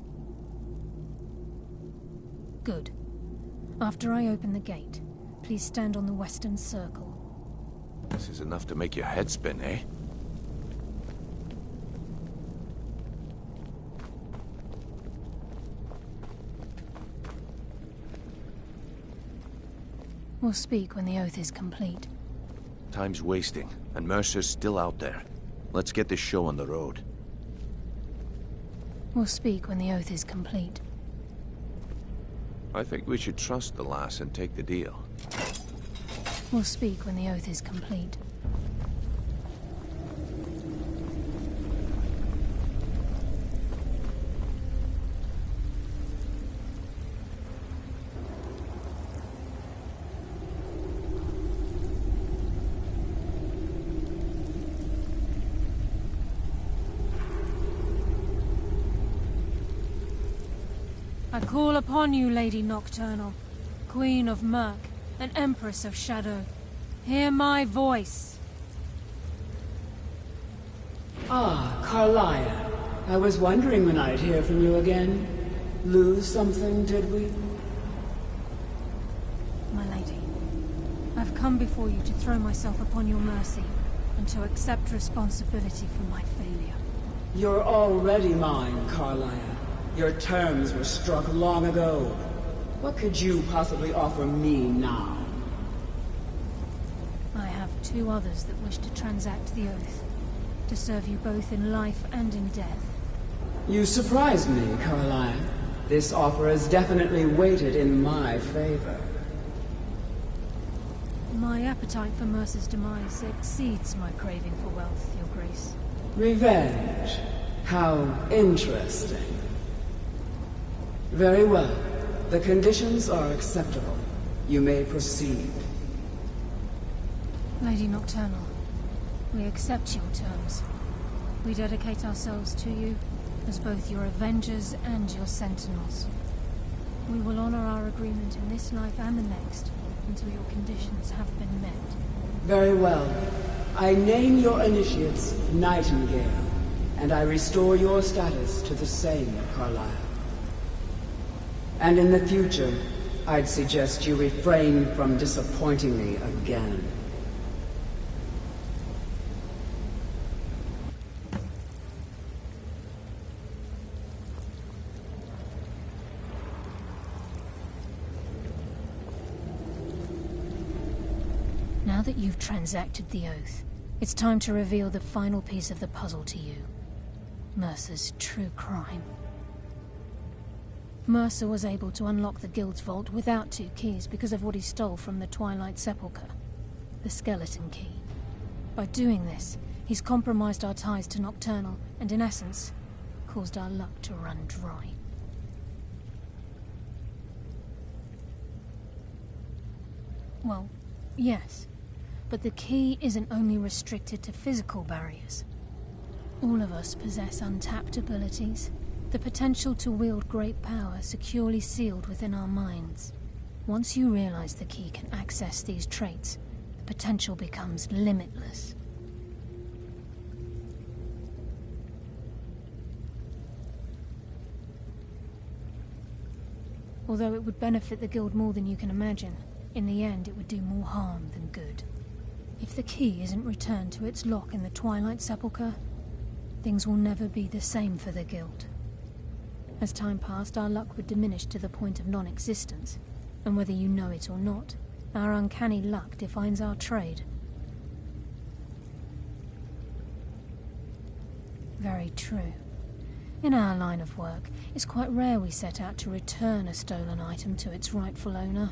Good. After I open the gate, please stand on the western circle. This is enough to make your head spin, eh? We'll speak when the oath is complete. Time's wasting, and Mercer's still out there. Let's get this show on the road. We'll speak when the oath is complete. I think we should trust the lass and take the deal. We'll speak when the oath is complete. I call upon you, Lady Nocturnal, Queen of Murk, and Empress of Shadow. Hear my voice. Ah, Carlia. I was wondering when I'd hear from you again. Lose something, did we? My lady, I've come before you to throw myself upon your mercy, and to accept responsibility for my failure. You're already mine, Carlia. Your terms were struck long ago. What could you possibly offer me now? I have two others that wish to transact the oath, to serve you both in life and in death. You surprise me, Carlia. This offer is definitely weighted in my favor. My appetite for Mercer's demise exceeds my craving for wealth, Your Grace. Revenge. How interesting. Very well. The conditions are acceptable. You may proceed. Lady Nocturnal, we accept your terms. We dedicate ourselves to you as both your avengers and your sentinels. We will honor our agreement in this life and the next until your conditions have been met. Very well. I name your initiates Nightingale, and I restore your status to the same, Carlisle. And in the future, I'd suggest you refrain from disappointing me again. Now that you've transacted the oath, it's time to reveal the final piece of the puzzle to you. Mercer's true crime. Mercer was able to unlock the Guild's vault without 2 keys because of what he stole from the Twilight Sepulchre, the skeleton key. By doing this, he's compromised our ties to Nocturnal and, in essence, caused our luck to run dry. Well, yes, but the key isn't only restricted to physical barriers. All of us possess untapped abilities, the potential to wield great power securely sealed within our minds. Once you realize the key can access these traits, the potential becomes limitless. Although it would benefit the guild more than you can imagine, in the end it would do more harm than good. If the key isn't returned to its lock in the Twilight Sepulchre, things will never be the same for the guild. As time passed, our luck would diminish to the point of non-existence, and whether you know it or not, our uncanny luck defines our trade. Very true. In our line of work, it's quite rare we set out to return a stolen item to its rightful owner.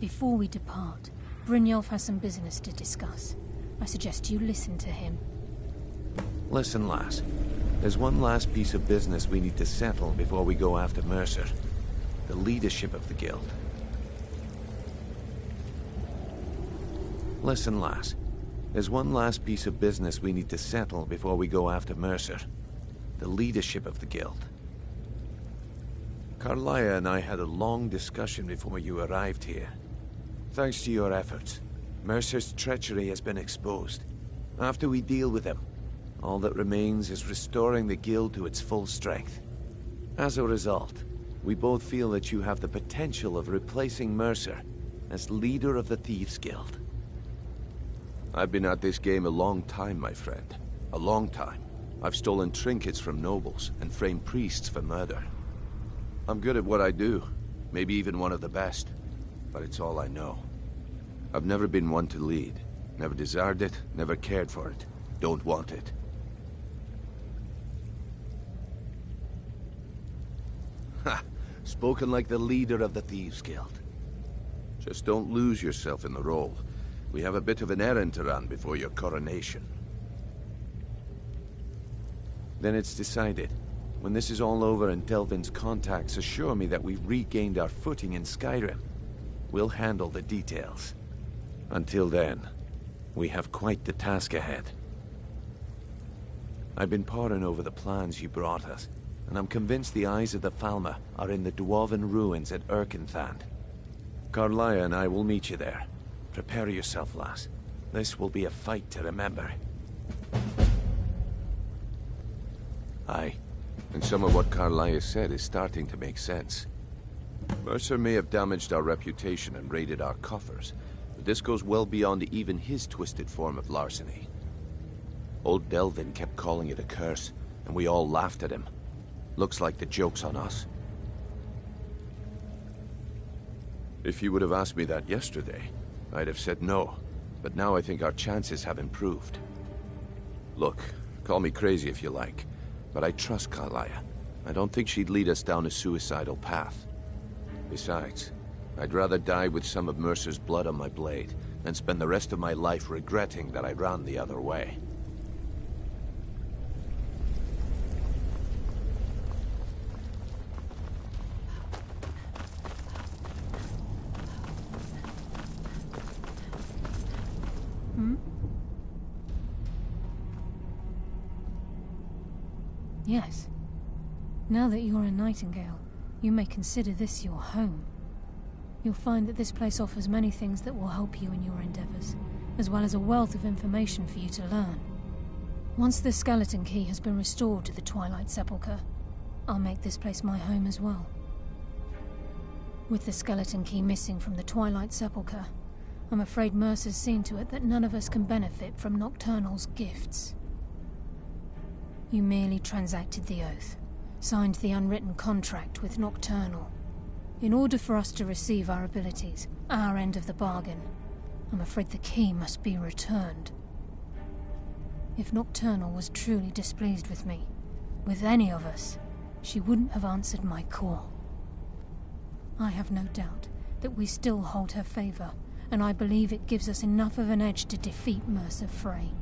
Before we depart, Brynjolf has some business to discuss. I suggest you listen to him. Listen, lass. There's one last piece of business we need to settle before we go after Mercer. The leadership of the guild. Listen, lass. There's one last piece of business we need to settle before we go after Mercer. The leadership of the guild. Carlia and I had a long discussion before you arrived here. Thanks to your efforts, Mercer's treachery has been exposed. After we deal with him, all that remains is restoring the guild to its full strength. As a result, we both feel that you have the potential of replacing Mercer as leader of the Thieves' Guild. I've been at this game a long time, my friend. A long time. I've stolen trinkets from nobles and framed priests for murder. I'm good at what I do, maybe even one of the best, but it's all I know. I've never been one to lead. Never desired it, never cared for it. Don't want it. Ha! Spoken like the leader of the Thieves' Guild. Just don't lose yourself in the role. We have a bit of an errand to run before your coronation. Then it's decided. When this is all over and Delvin's contacts assure me that we've regained our footing in Skyrim, we'll handle the details. Until then, we have quite the task ahead. I've been poring over the plans you brought us, and I'm convinced the eyes of the Falmer are in the Dwarven ruins at Erkenthand. Carlia and I will meet you there. Prepare yourself, lass. This will be a fight to remember. Aye, and some of what Carlia said is starting to make sense. Mercer may have damaged our reputation and raided our coffers, but this goes well beyond even his twisted form of larceny. Old Delvin kept calling it a curse, and we all laughed at him. Looks like the joke's on us. If you would have asked me that yesterday, I'd have said no, but now I think our chances have improved. Look, call me crazy if you like, but I trust Carlia. I don't think she'd lead us down a suicidal path. Besides, I'd rather die with some of Mercer's blood on my blade than spend the rest of my life regretting that I ran the other way. Yes. Now that you're a Nightingale, you may consider this your home. You'll find that this place offers many things that will help you in your endeavors, as well as a wealth of information for you to learn. Once the skeleton key has been restored to the Twilight Sepulchre, I'll make this place my home as well. With the skeleton key missing from the Twilight Sepulchre, I'm afraid Mercer's seen to it that none of us can benefit from Nocturnal's gifts. You merely transacted the oath, signed the unwritten contract with Nocturnal. In order for us to receive our abilities, our end of the bargain, I'm afraid the key must be returned. If Nocturnal was truly displeased with me, with any of us, she wouldn't have answered my call. I have no doubt that we still hold her favor, and I believe it gives us enough of an edge to defeat Mercer Frey.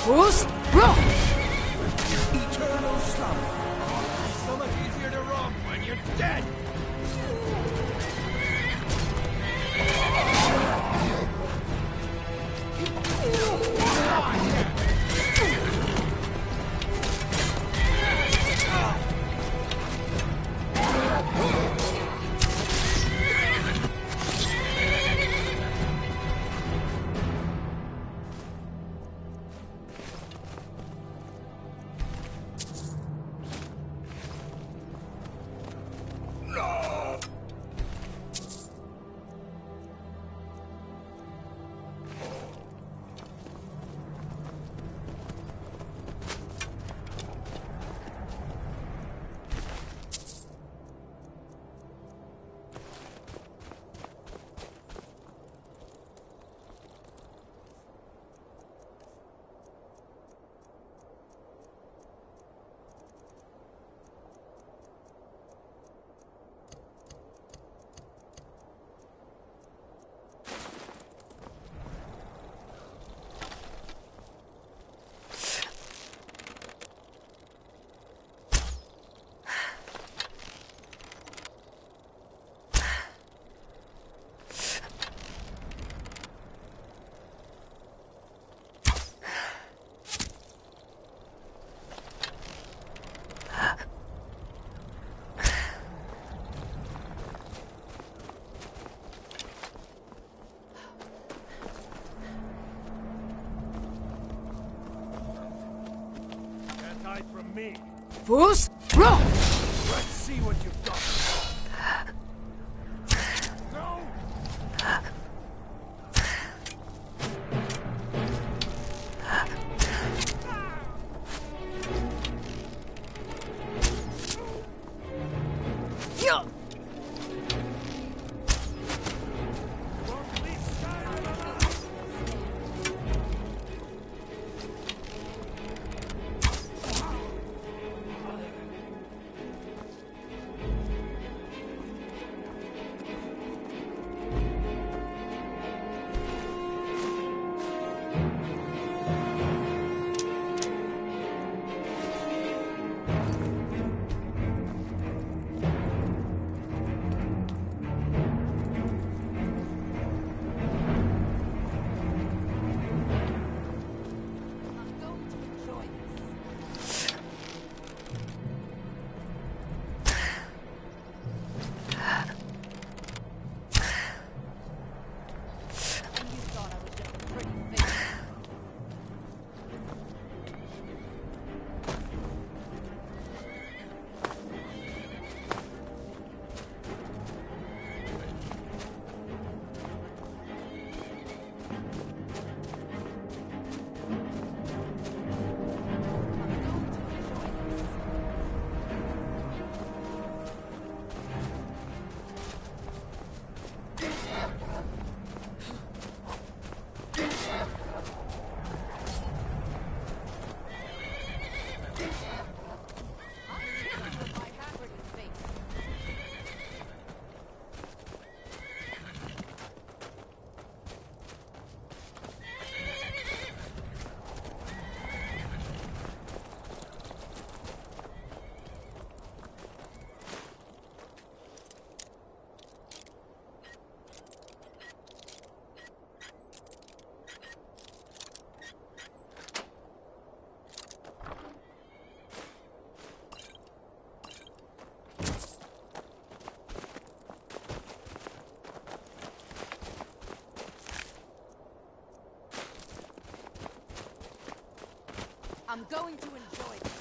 Bruce, bro! Eternal slumber. So much easier to rob when you're dead. From me. Bruce, bro! Let's see what you've got. No! Yeah. I'm going to enjoy this.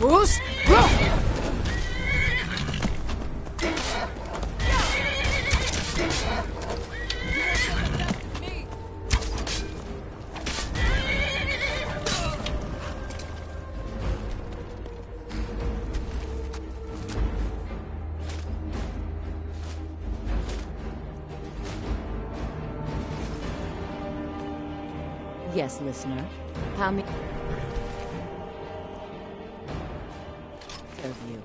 Bruce? Yes, listener. How many of you?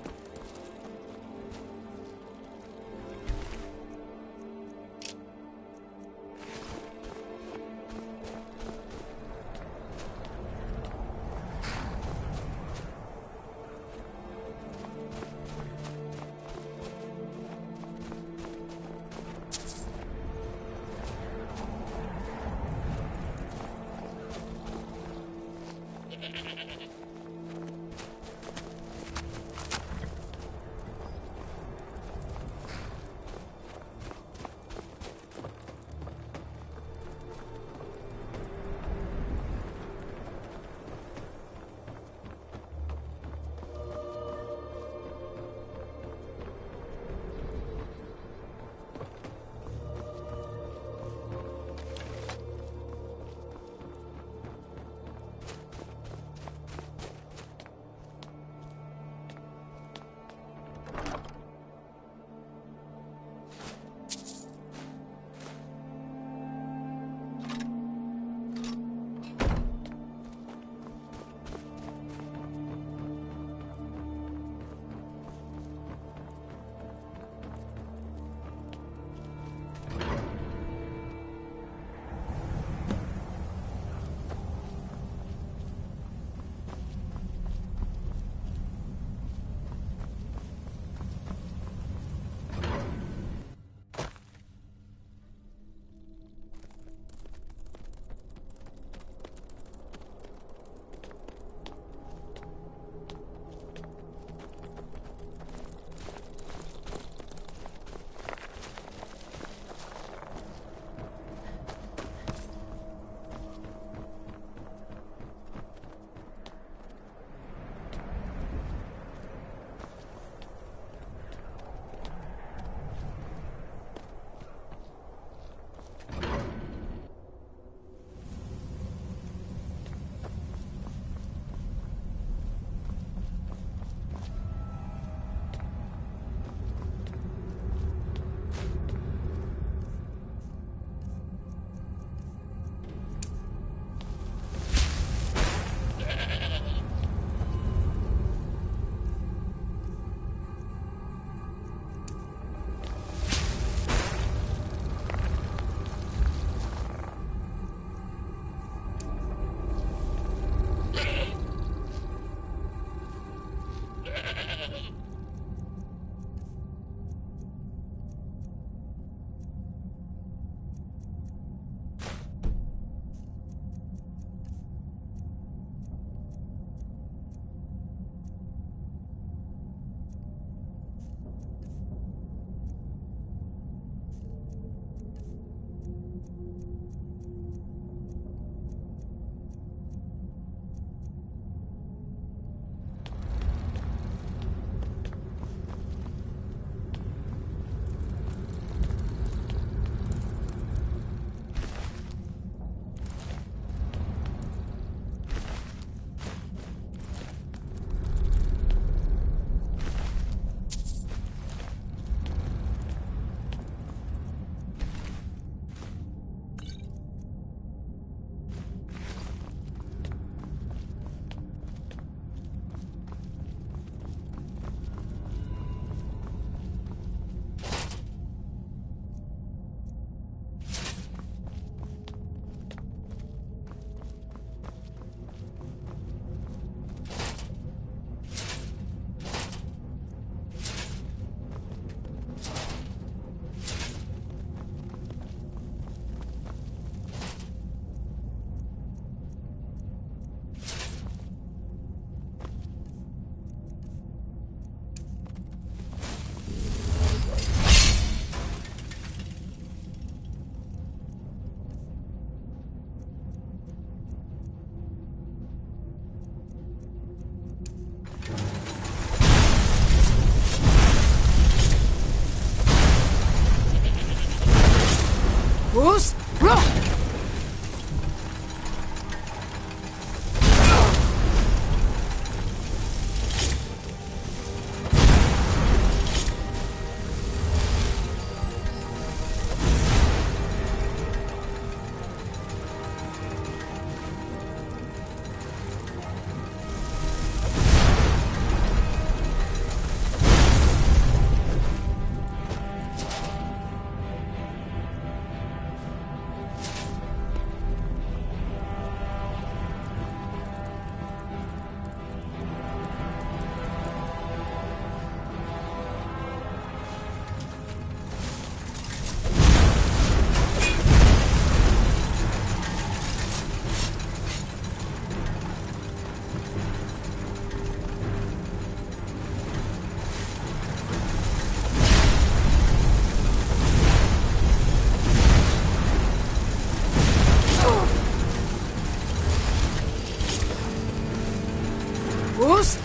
Who's?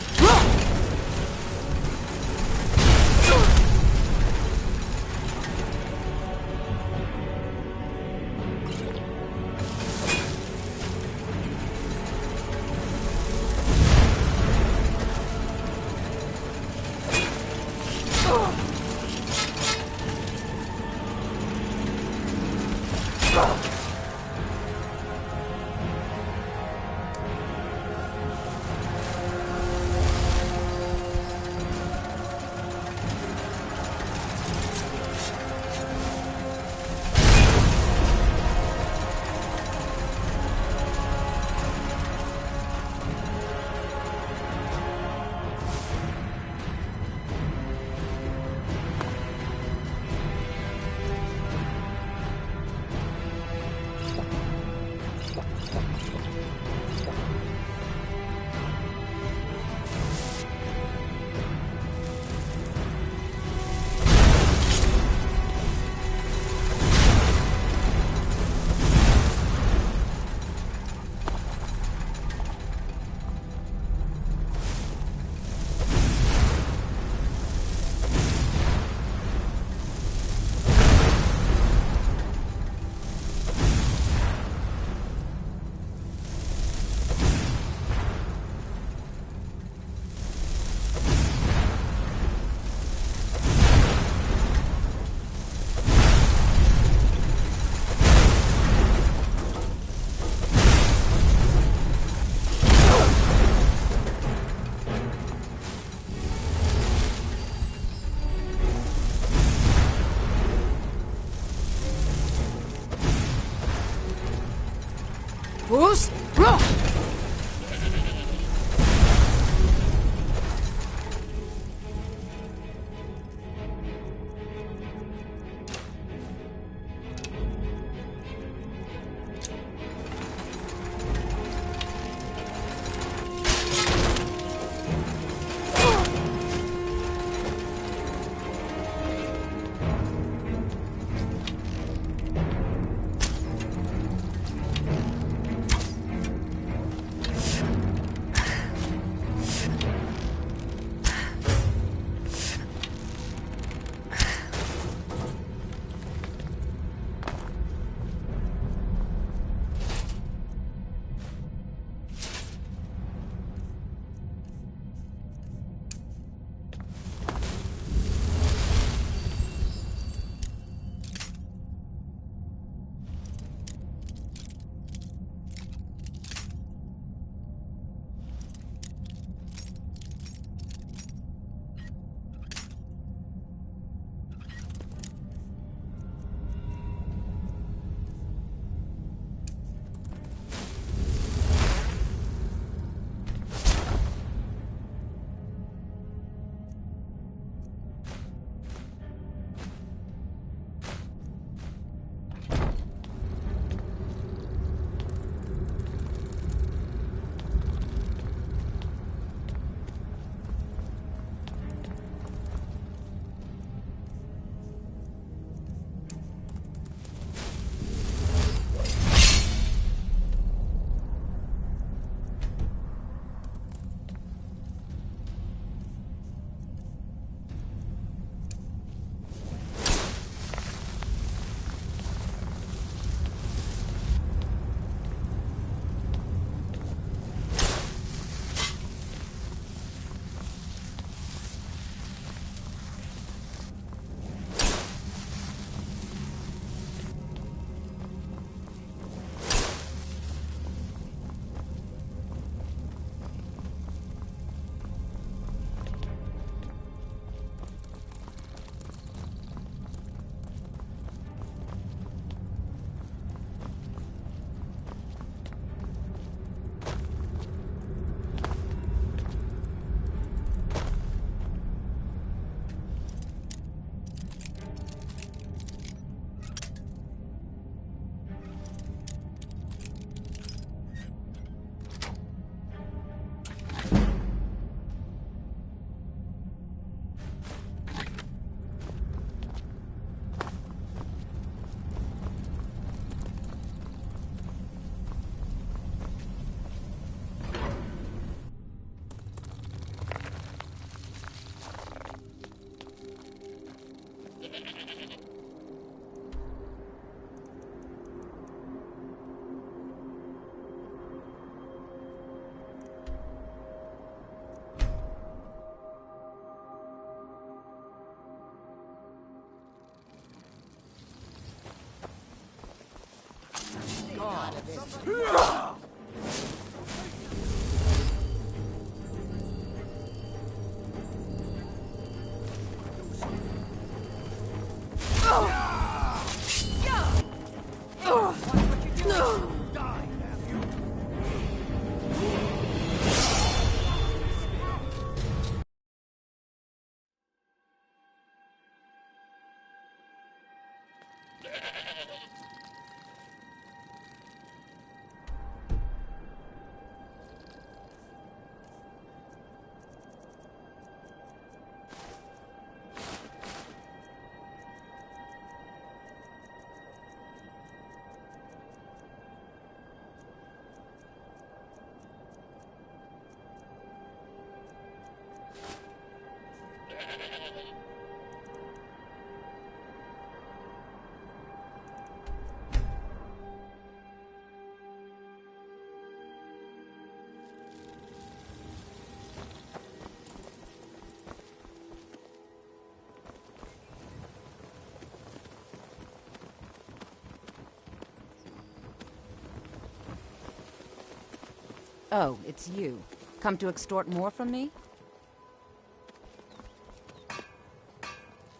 Oh, it's you. Come to extort more from me?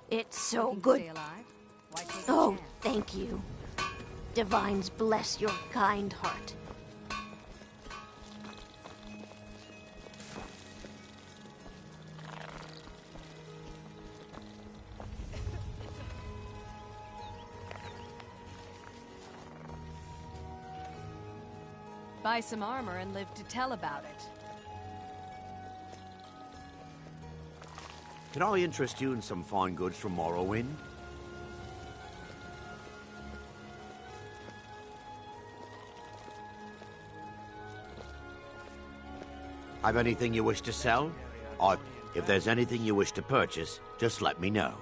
It's so good. Oh, thank you. Divines bless your kind heart. Buy some armor and live to tell about it. Can I interest you in some fine goods from Morrowind? Have anything you wish to sell? If there's anything you wish to purchase, just let me know.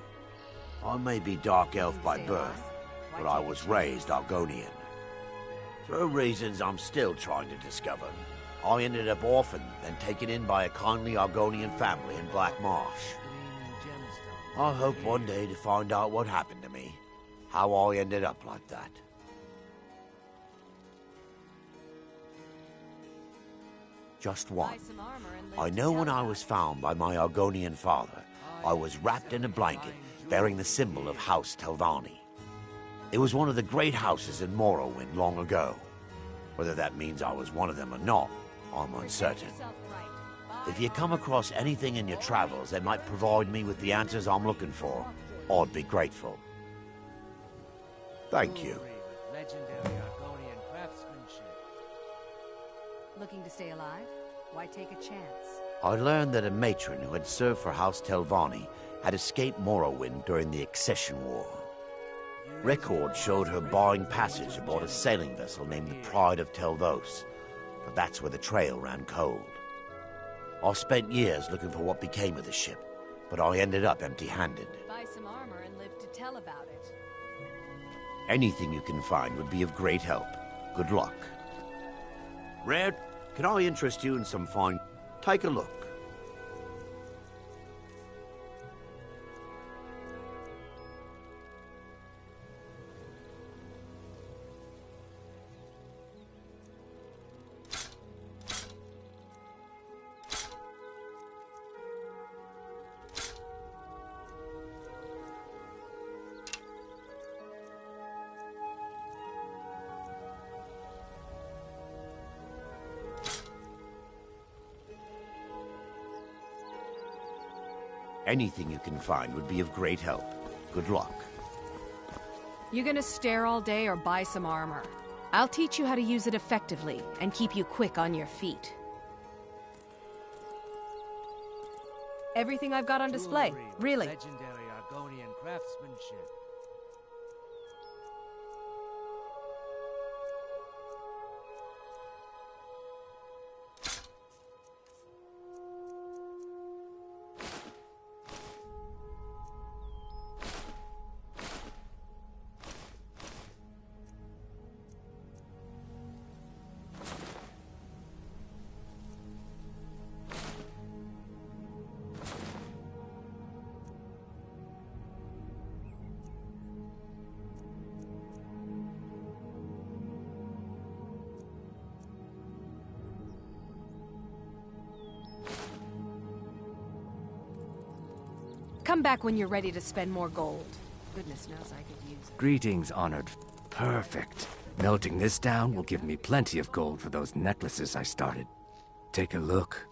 I may be Dark Elf by birth, but I was raised Argonian. For reasons I'm still trying to discover, I ended up orphaned, then taken in by a kindly Argonian family in Black Marsh. I hope one day to find out what happened to me, how I ended up like that. Just one. I know when I was found by my Argonian father, I was wrapped in a blanket bearing the symbol of House Telvanni. It was one of the great houses in Morrowind long ago. Whether that means I was one of them or not, I'm uncertain. If you come across anything in your travels that might provide me with the answers I'm looking for, I'd be grateful. Thank you. Legendary Argonian craftsmanship. Looking to stay alive? Why take a chance? I learned that a matron who had served for House Telvanni had escaped Morrowind during the Accession War. Records showed her barring passage aboard a sailing vessel named the Pride of Telvos, but that's where the trail ran cold. I spent years looking for what became of the ship, but I ended up empty-handed. Buy some armor and live to tell about it. Anything you can find would be of great help. Good luck. Red, can I interest you in some fine... Take a look. Anything you can find would be of great help. Good luck. You gonna stare all day or buy some armor? I'll teach you how to use it effectively and keep you quick on your feet. Everything I've got on display, really. Legendary Argonian craftsmanship. Come back when you're ready to spend more gold. Goodness knows I could use it. Greetings, honored. Perfect. Melting this down will give me plenty of gold for those necklaces I started. Take a look.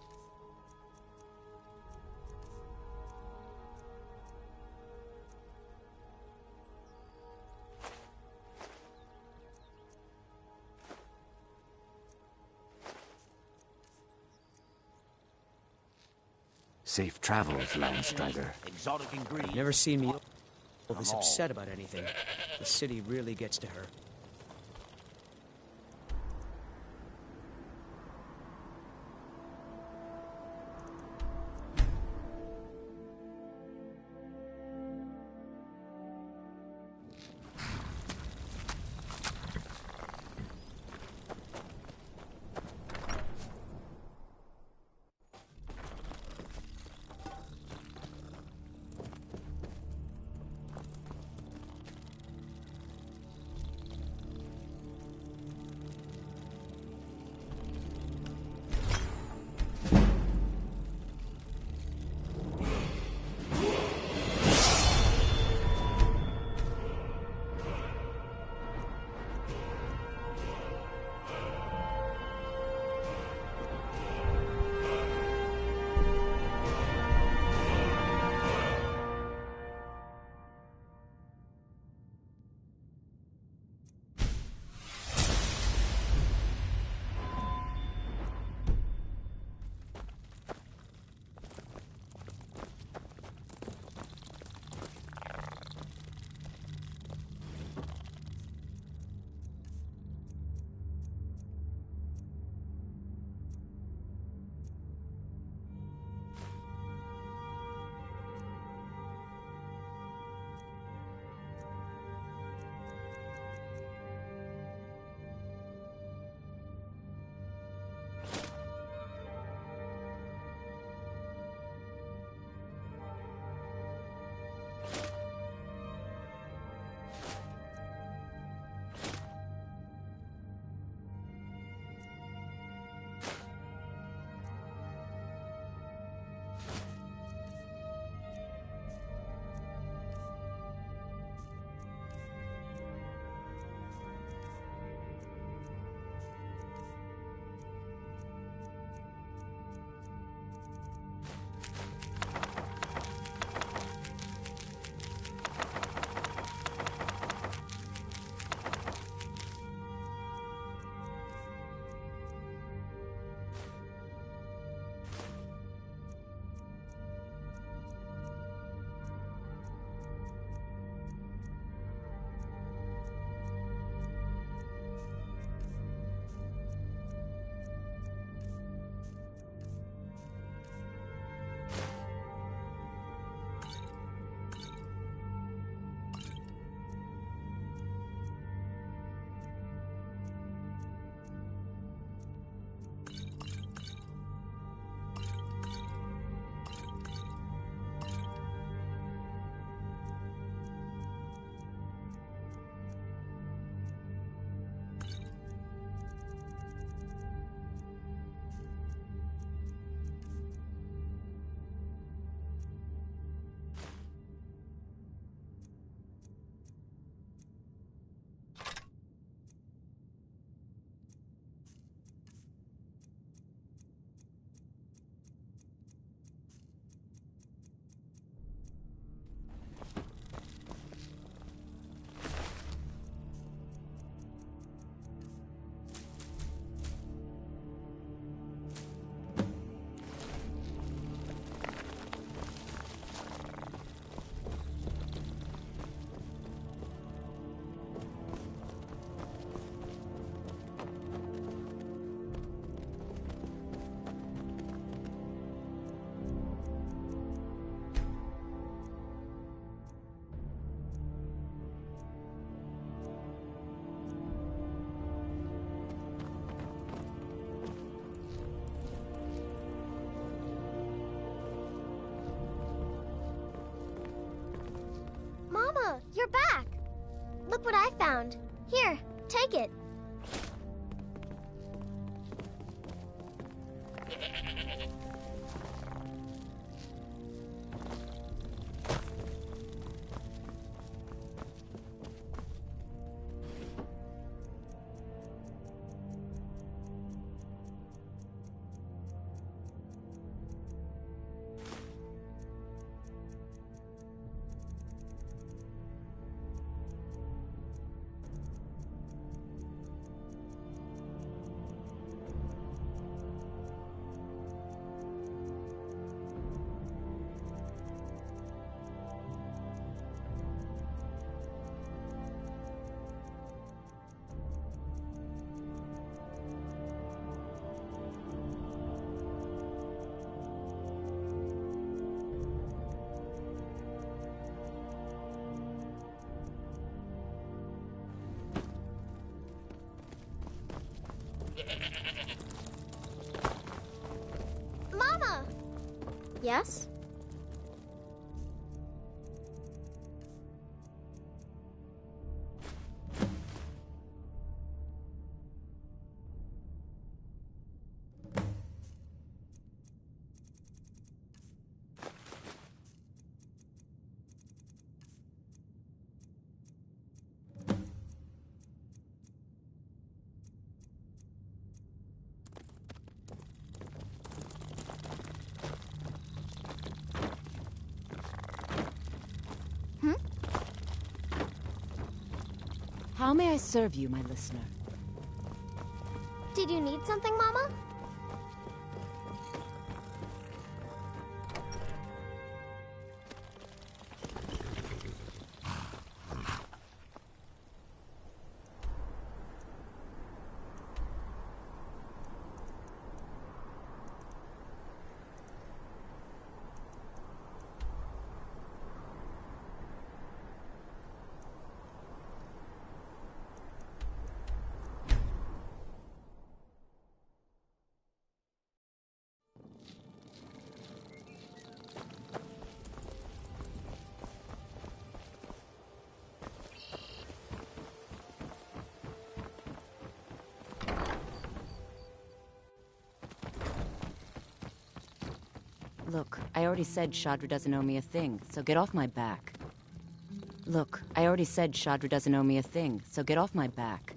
Safe travels, Landstrider. Exotic ingredients. Never seen me this upset about anything. The city really gets to her. You're back! Look what I found. Here, take it. Yes? How may I serve you, my listener? Did you need something, Mama? Look, I already said Shadra doesn't owe me a thing, so get off my back. Look, I already said Shadra doesn't owe me a thing, so get off my back.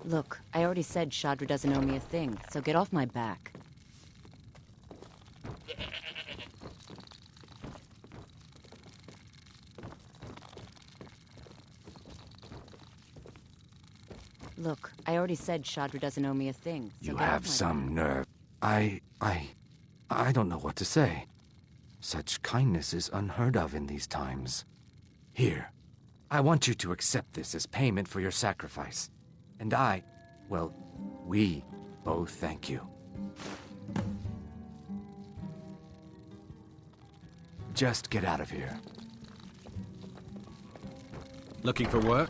Look, I already said Shadra doesn't owe me a thing, so get off my back. Look, I already said Shadra doesn't owe me a thing, so You get off have my some nerve. I don't know what to say. Such kindness is unheard of in these times. Here, I want you to accept this as payment for your sacrifice. And we both thank you. Just get out of here. Looking for work?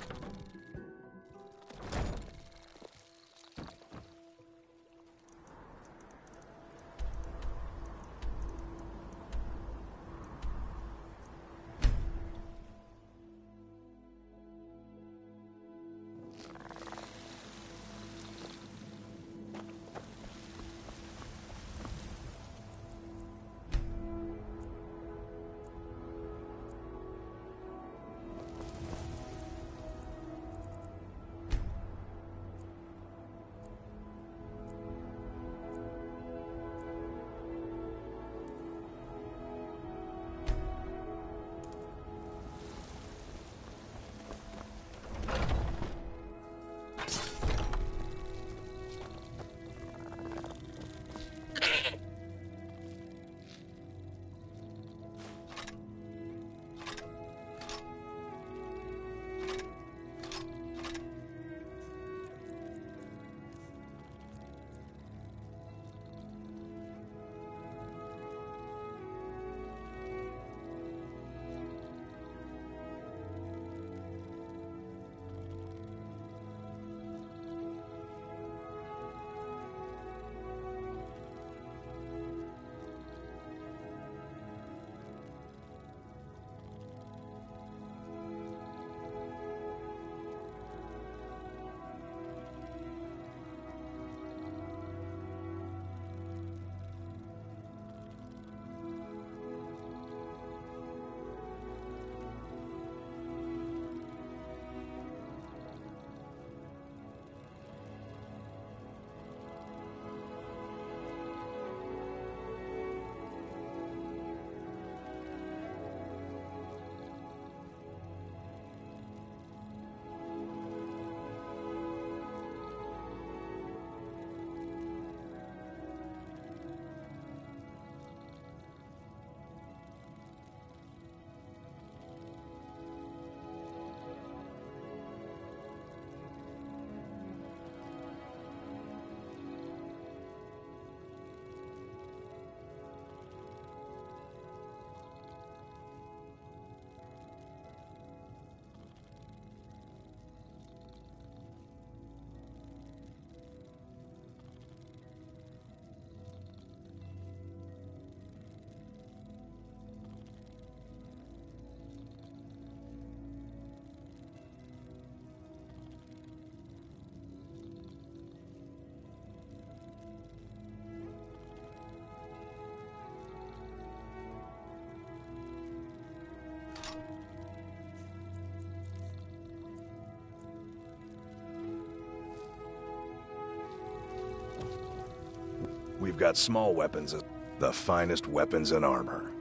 We've got small weapons, the finest weapons and armor.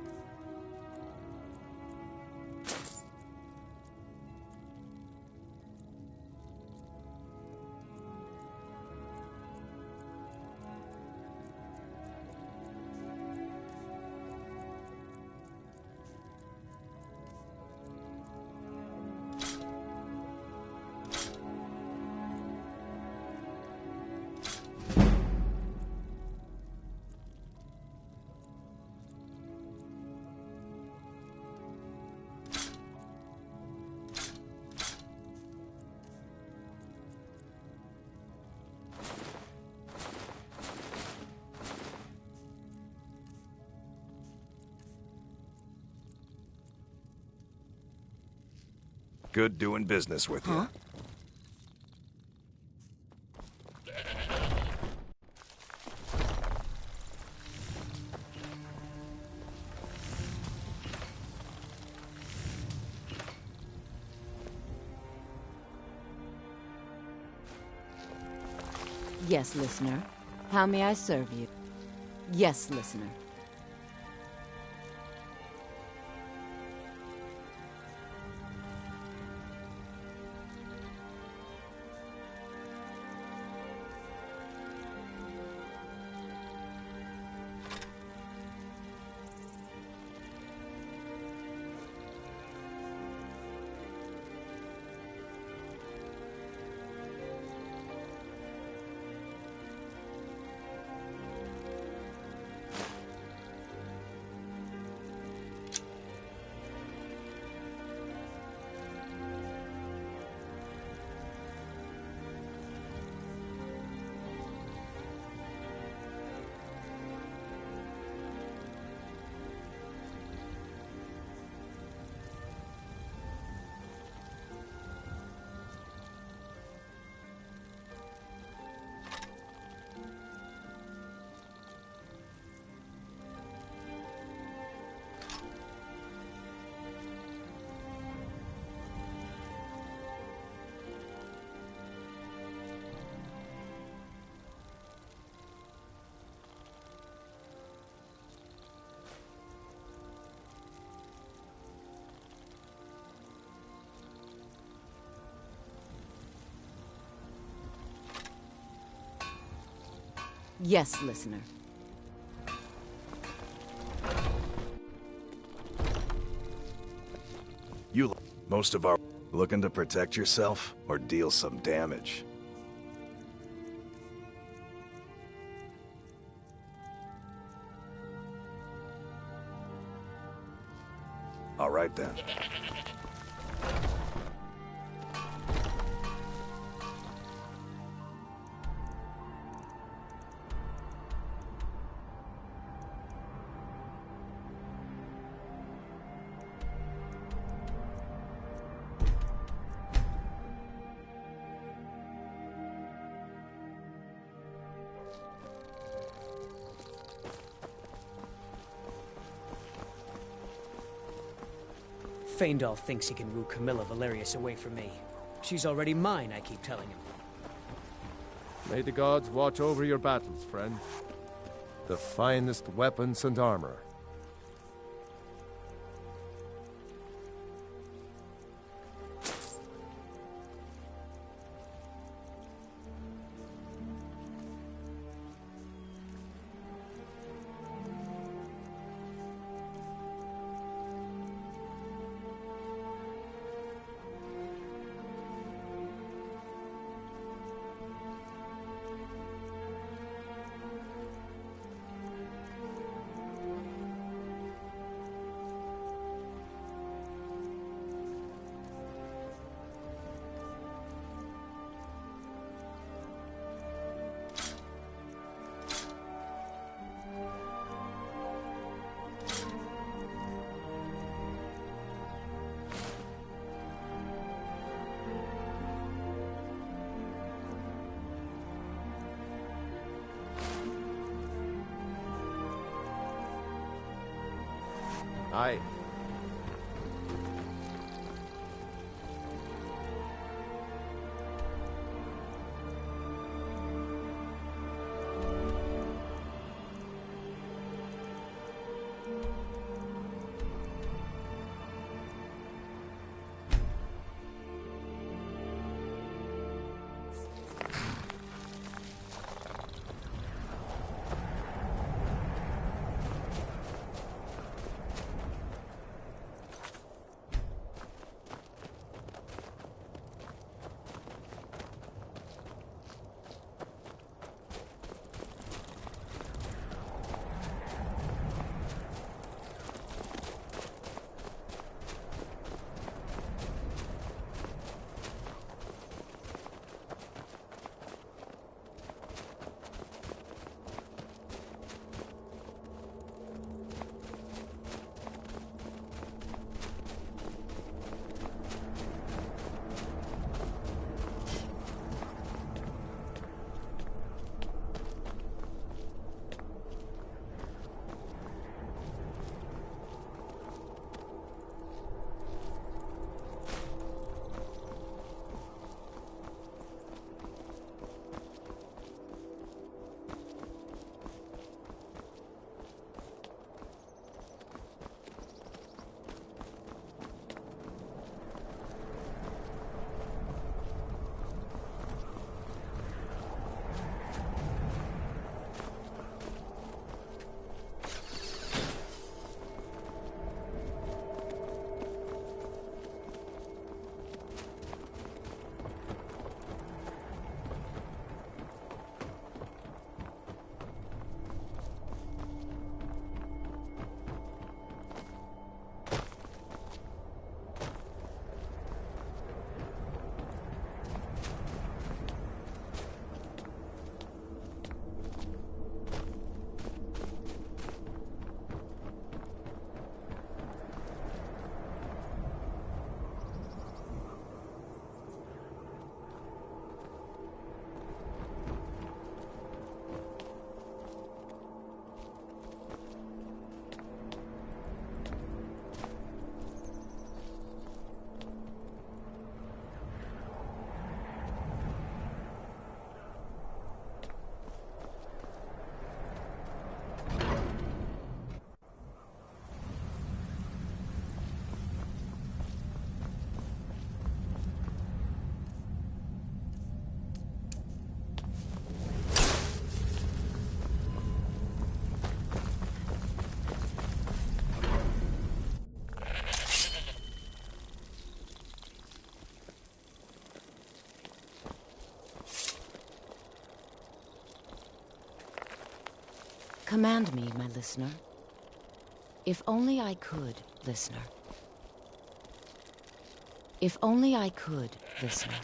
Good doing business with you. Yes, listener. How may I serve you? Yes, listener. Yes, listener. Most of our looking to protect yourself or deal some damage. All right then. Faendal thinks he can woo Camilla Valerius away from me. She's already mine, I keep telling him. May the gods watch over your battles, friend. The finest weapons and armor. Aye. Command me, my listener. If only I could, listener. If only I could, listener.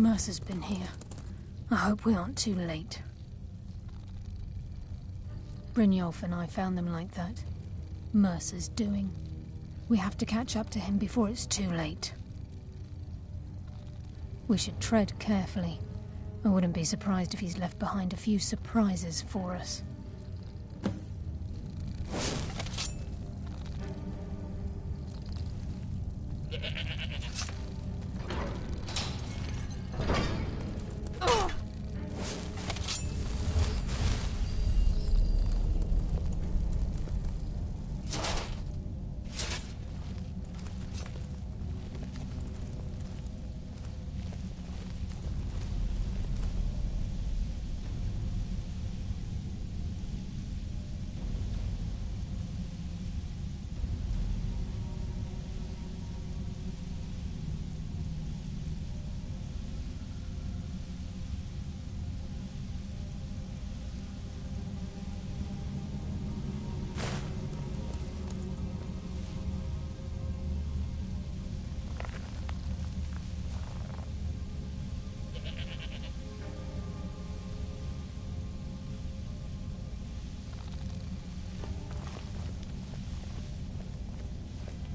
Mercer's been here. I hope we aren't too late. Brynjolf and I found them like that. Mercer's doing. We have to catch up to him before it's too late. We should tread carefully. I wouldn't be surprised if he's left behind a few surprises for us.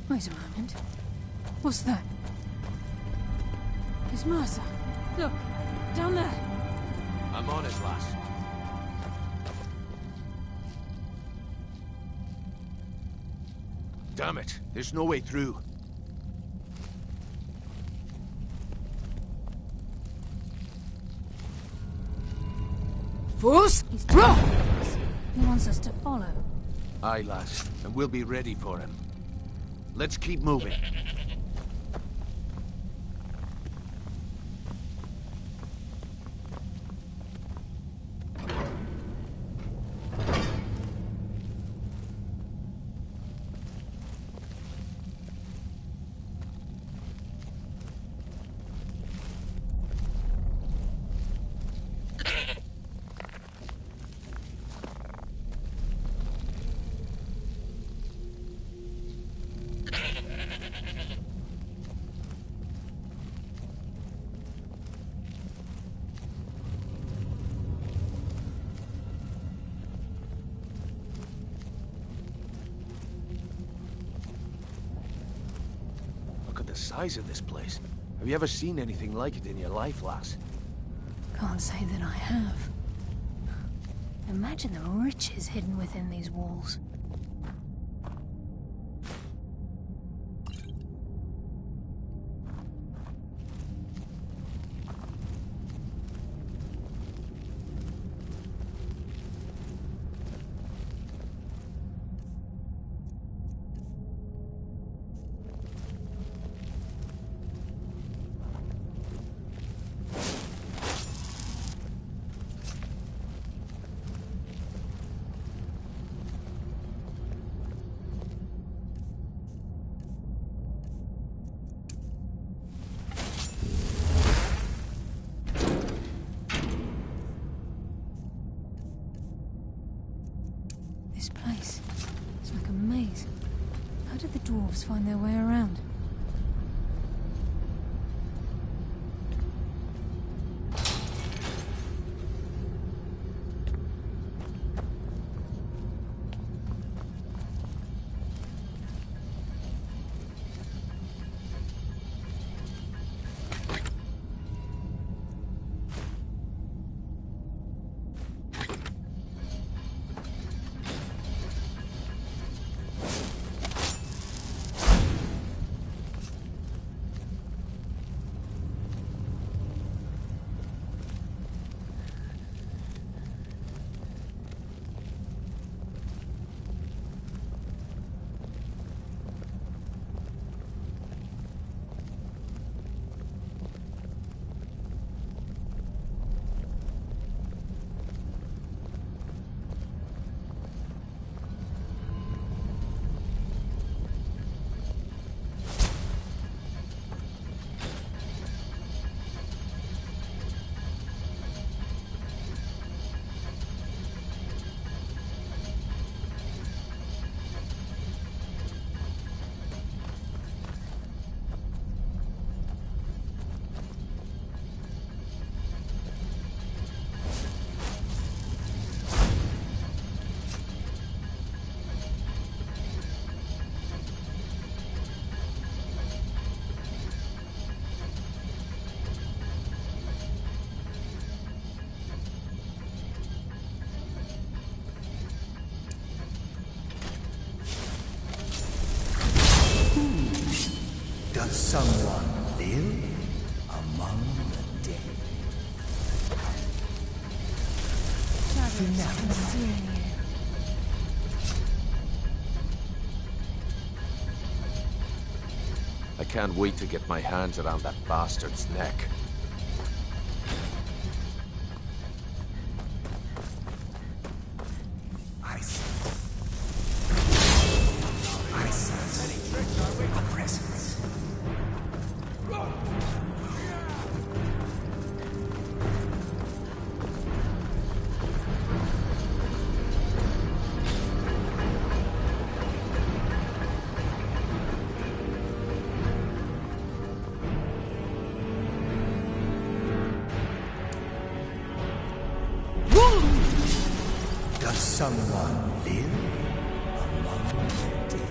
Wait a moment. What's that? It's Mercer. Look, down there. I'm on it, lass. Damn it, there's no way through. Fools! He's drunk! He wants us to follow. Aye, lass, and we'll be ready for him. Let's keep moving. The size of this place. Have you ever seen anything like it in your life, lass? Can't say that I have. Imagine the riches hidden within these walls. This place, it's like a maze. How did the dwarves find their way around? Does someone live among the dead? Shadows, I'm seeing you. I can't wait to get my hands around that bastard's neck. I sense a presence. Does someone live among the dead?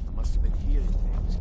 I must have been hearing things.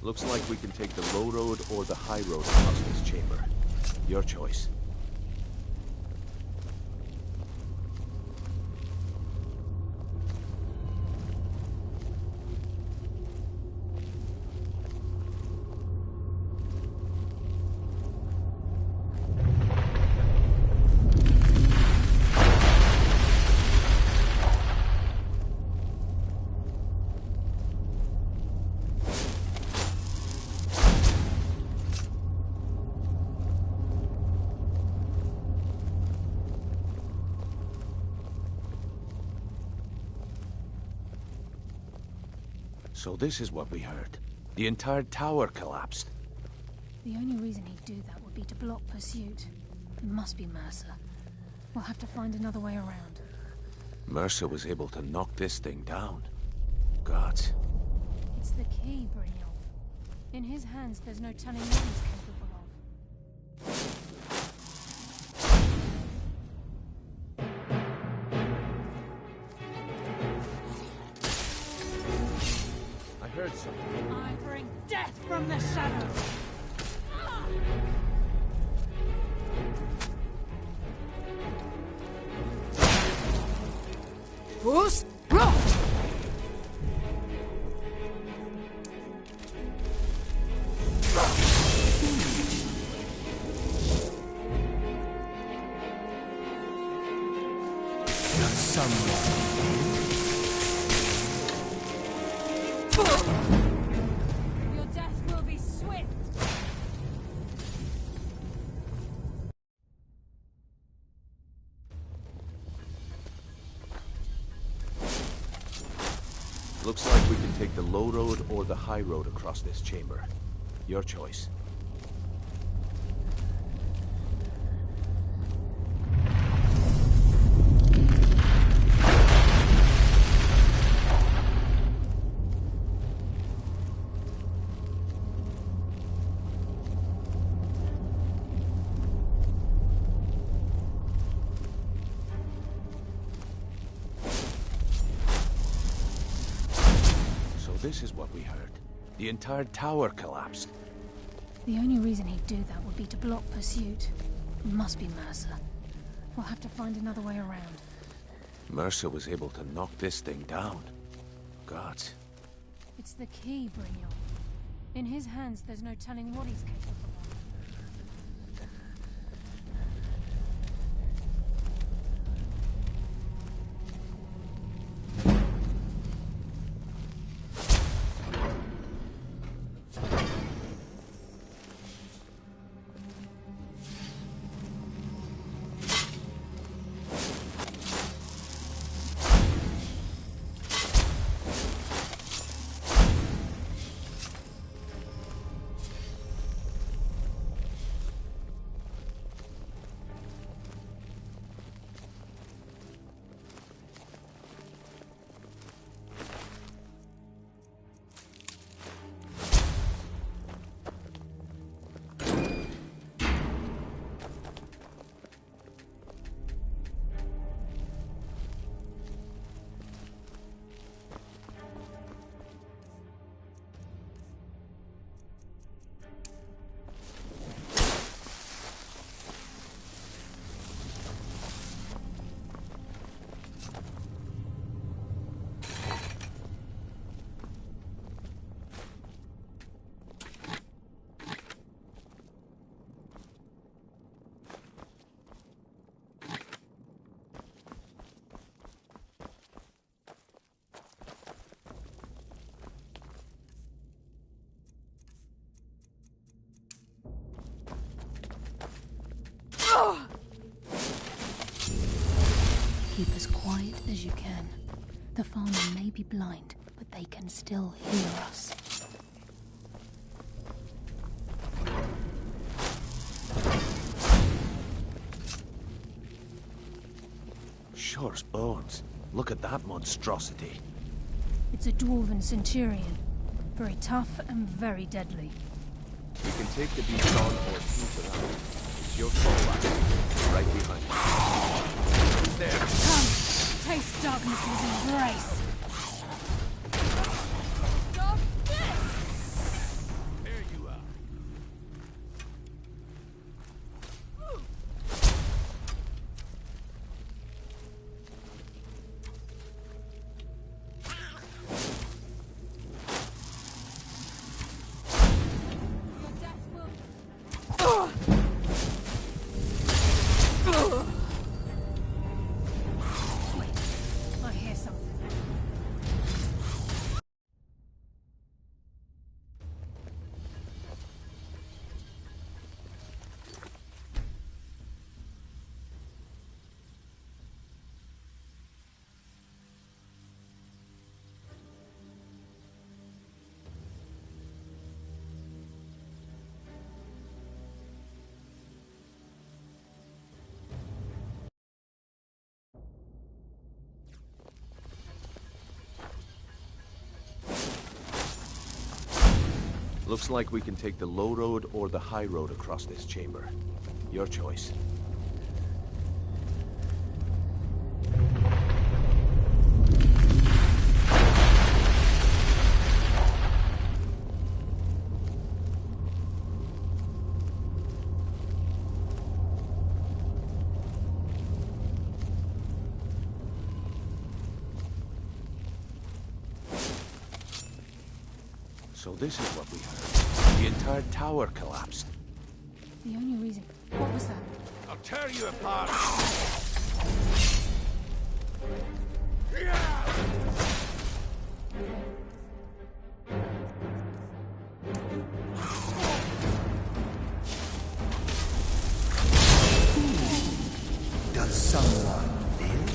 Looks like we can take the low road or the high road across this chamber. Your choice. So this is what we heard. The entire tower collapsed. The only reason he'd do that would be to block pursuit. It must be Mercer. We'll have to find another way around. Mercer was able to knock this thing down. Gods. It's the key, Brynjolf. In his hands, there's no telling what he's capable of. I heard something. I bring death from the shadows! Who's? Your death will be swift. Looks like we can take the low road or the high road across this chamber. Your choice. This is what we heard. The entire tower collapsed. The only reason he'd do that would be to block pursuit. It must be Mercer. We'll have to find another way around. Mercer was able to knock this thing down. Gods. It's the key, Brynjolf. In his hands, there's no telling what he's capable of. Keep as quiet as you can. The farmer may be blind, but they can still hear us. Shore's bones. Look at that monstrosity. It's a dwarven centurion. Very tough and very deadly. We can take the beast on or shoot it out. It's your call, lad. Right behind you. He's there. Come! Taste darkness's embrace! There you are. I hear something. Looks like we can take the low road or the high road across this chamber. Your choice. So this is what we heard. The entire tower collapsed. The only reason... What was that? I'll tear you apart! Does someone live?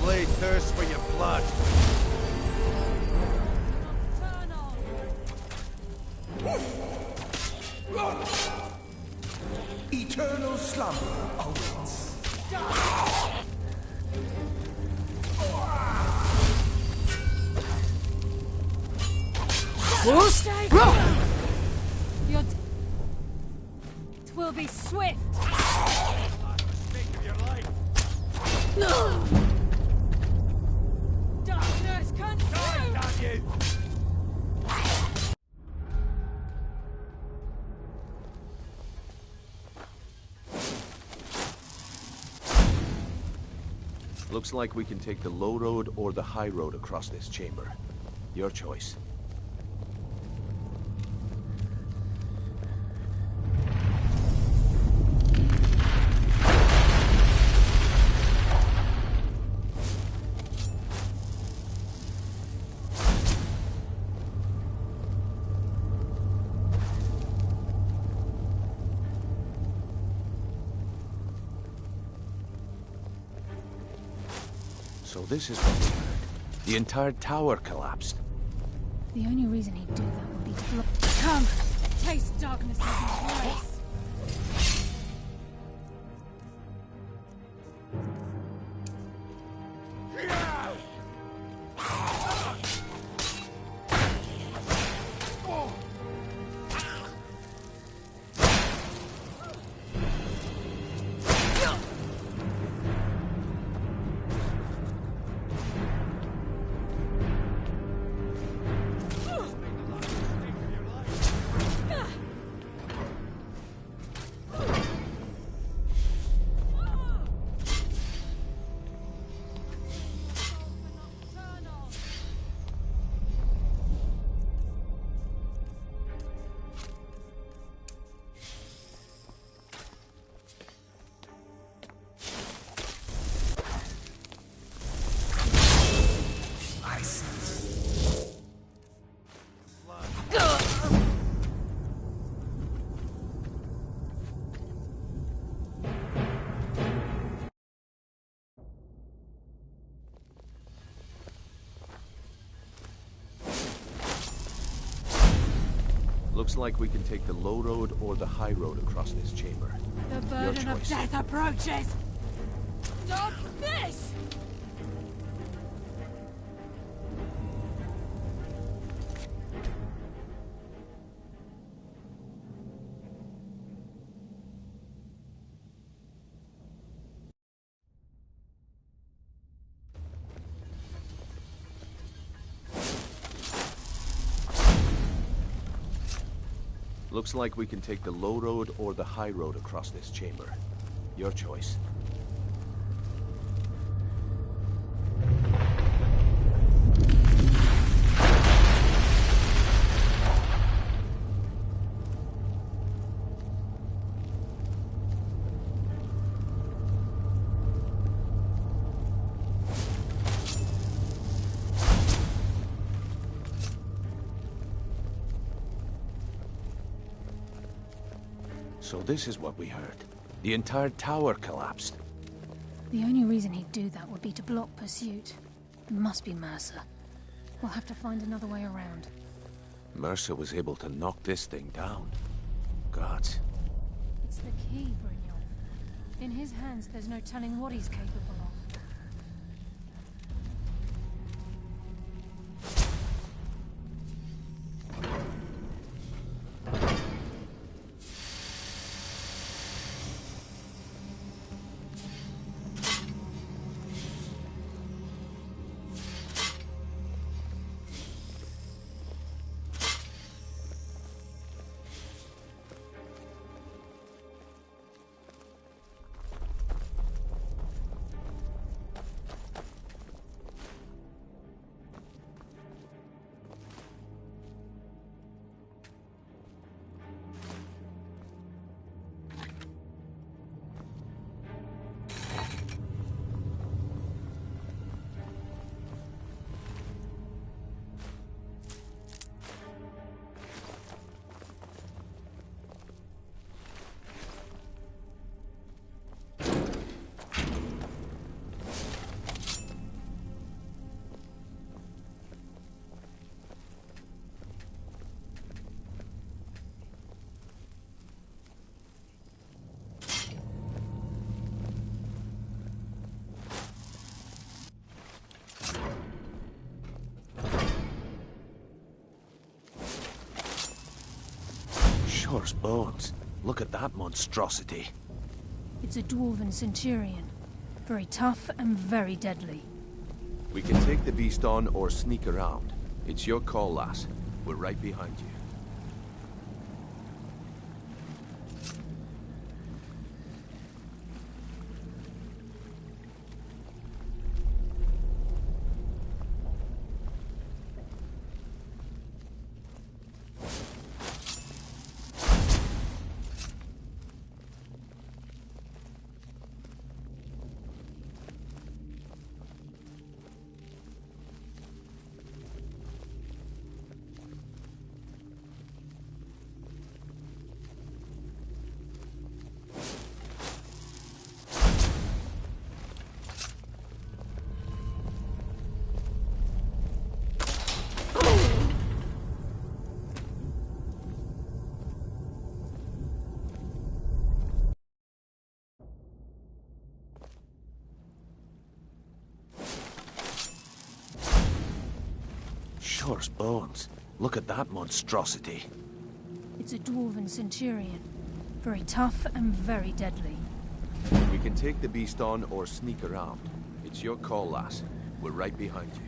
Blade thirsts for your blood. Eternal slumber awaits. It will be swift. Darkness consume! Looks like we can take the low road or the high road across this chamber. Your choice. So this is what we heard. The entire tower collapsed. The only reason he'd do that would be to block. Come! Taste darkness as embrace! Looks like we can take the low road or the high road across this chamber. The burden of death approaches! Stop this! Looks like we can take the low road or the high road across this chamber. Your choice. So this is what we heard. The entire tower collapsed. The only reason he'd do that would be to block pursuit. It must be Mercer. We'll have to find another way around. Mercer was able to knock this thing down. Gods. It's the key, Brynjolf. In his hands, there's no telling what he's capable of. Shore's bones. Look at that monstrosity. It's a dwarven centurion. Very tough and very deadly. We can take the beast on or sneak around. It's your call, lass. We're right behind you. Shore's bones. Look at that monstrosity. It's a dwarven centurion. Very tough and very deadly. We can take the beast on or sneak around. It's your call, lass. We're right behind you.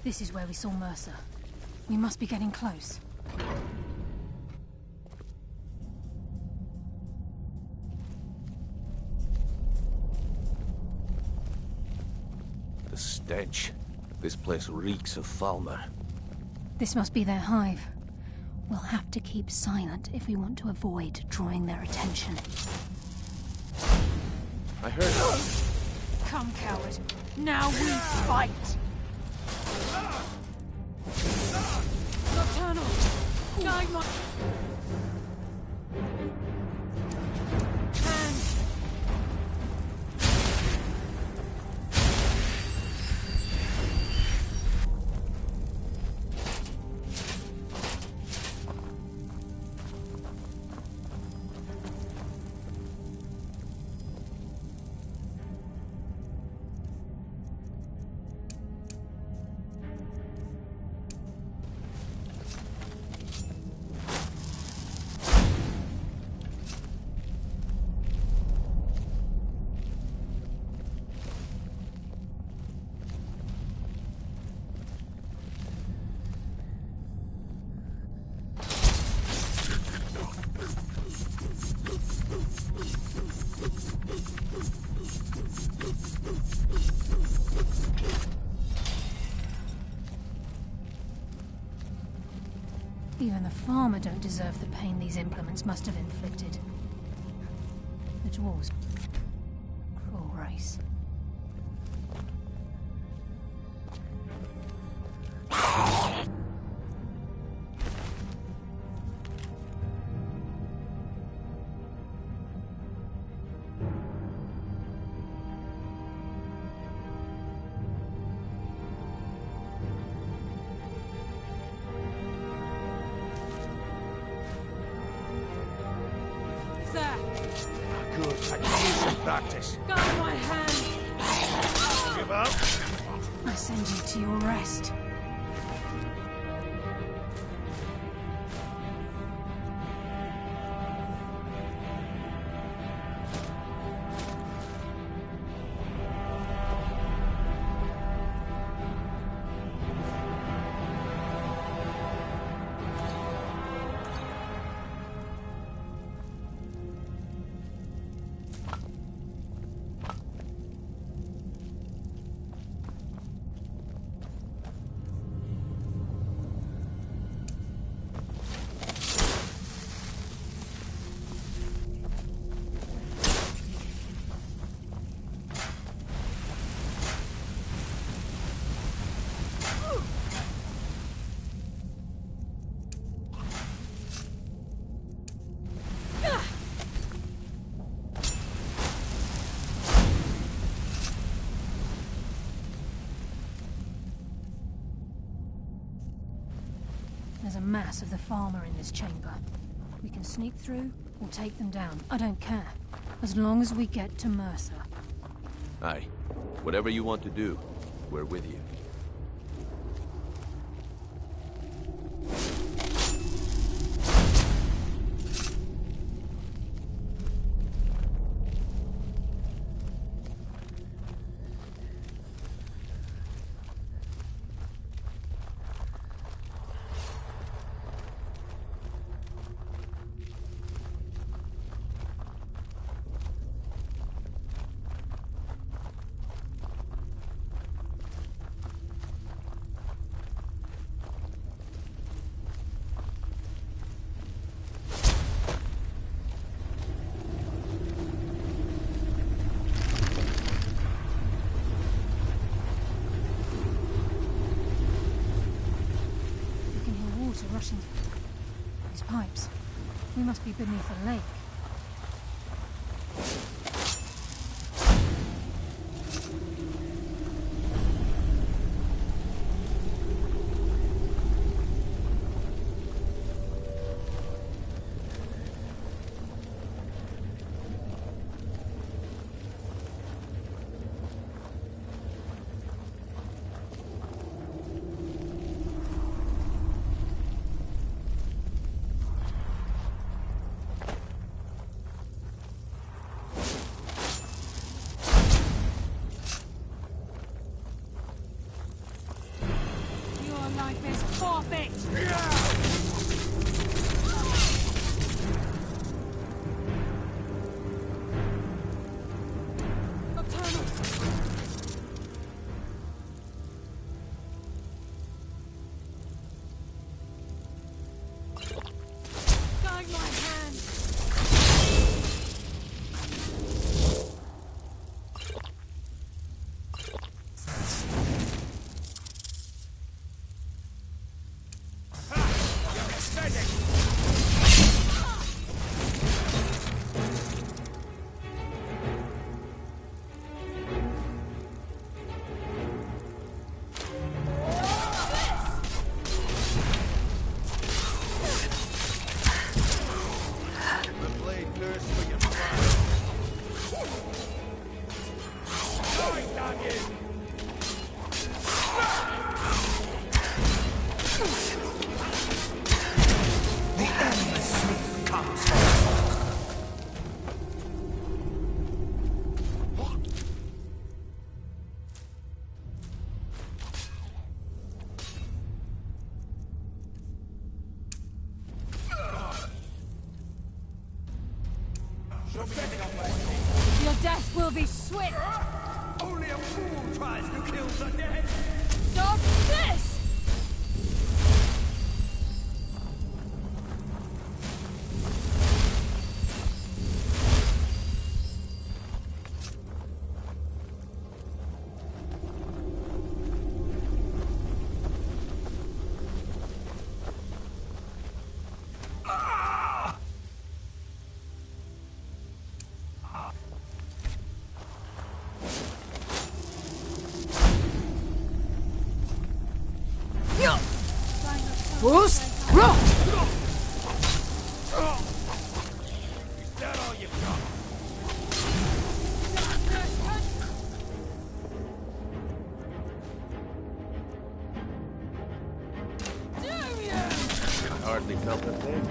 This is where we saw Mercer. We must be getting close. The stench. This place reeks of Falmer. This must be their hive. We'll have to keep silent if we want to avoid drawing their attention. I heard... Come, coward. Now we fight! Nocturnal! Guide my... Even the farmer don't deserve the pain these implements must have inflicted. dwarves. Cruel race. Good. I can use some practice. Guard my hand! Give up? I send you to your rest. There's a mass of the farmer in this chamber. We can sneak through or take them down. I don't care. As long as we get to Mercer. Aye. Whatever you want to do, we're with you. Rushing these pipes. We must be beneath a lake. Your death will be swift! Only a fool tries to kill the dead! Stop this! Boost! Rock! Is that all you've got? I hardly felt the pain.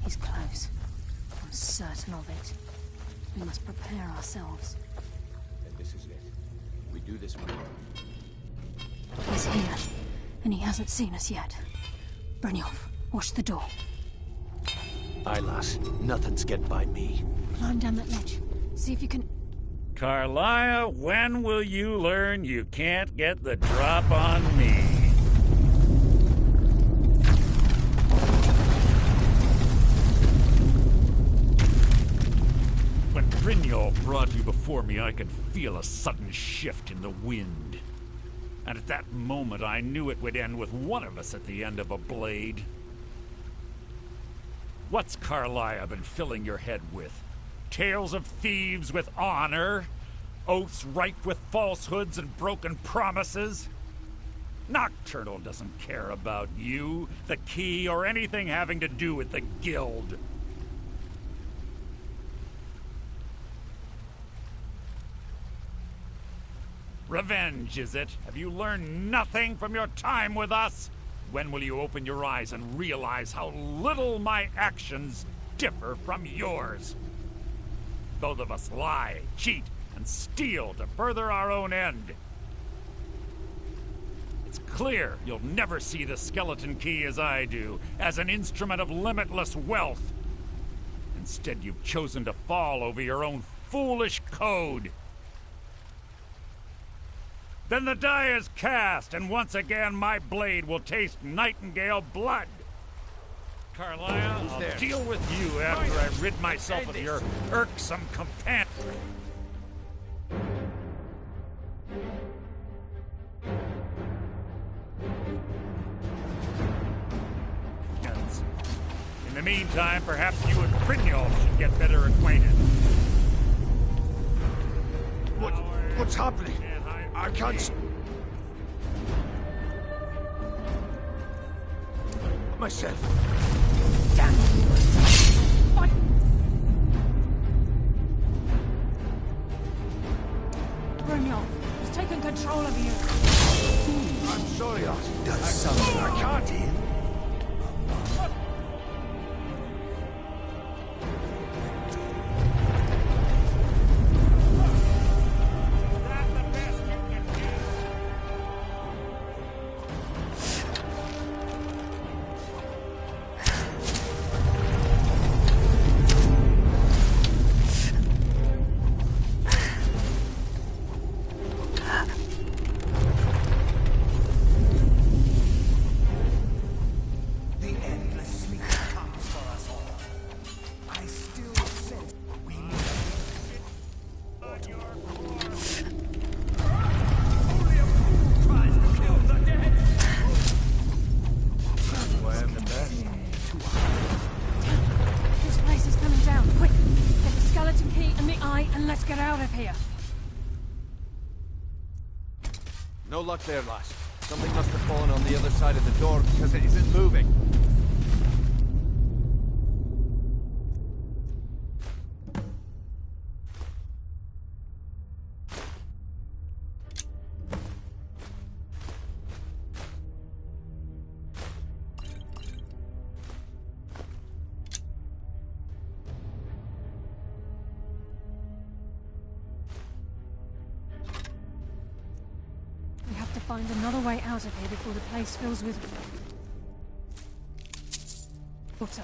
He's close. I'm certain of it. We must prepare ourselves. And this is it. We do this one. He's here, and he hasn't seen us yet. Brynjolf, watch the door. Aye, lass. Nothing's getting by me. Climb down that ledge. See if you can... Carlia, when will you learn you can't get the drop on me? When Brynjolf brought you before me, I could feel a sudden shift in the wind. And at that moment, I knew it would end with one of us at the end of a blade. What's Carlia been filling your head with? Tales of thieves with honor? Oaths rife with falsehoods and broken promises? Nocturnal doesn't care about you, the key, or anything having to do with the guild. Revenge, is it? Have you learned nothing from your time with us? When will you open your eyes and realize how little my actions differ from yours? Both of us lie, cheat, and steal to further our own end. It's clear you'll never see the skeleton key as I do, as an instrument of limitless wealth. Instead, you've chosen to fall over your own foolish code. Then the die is cast, and once again my blade will taste nightingale blood. Carlia, I'll deal with you after I rid myself of your irksome companion. In the meantime, perhaps you and Brynjolf should get better acquainted. What's happening? I can't... myself. Damn it! What? Brynjolf, he's taken control of you. I'm sorry, Art. Does something I can't. No luck there, lass. Something must have fallen on the other side of the door because it isn't moving. find another way out of here before the place fills with water.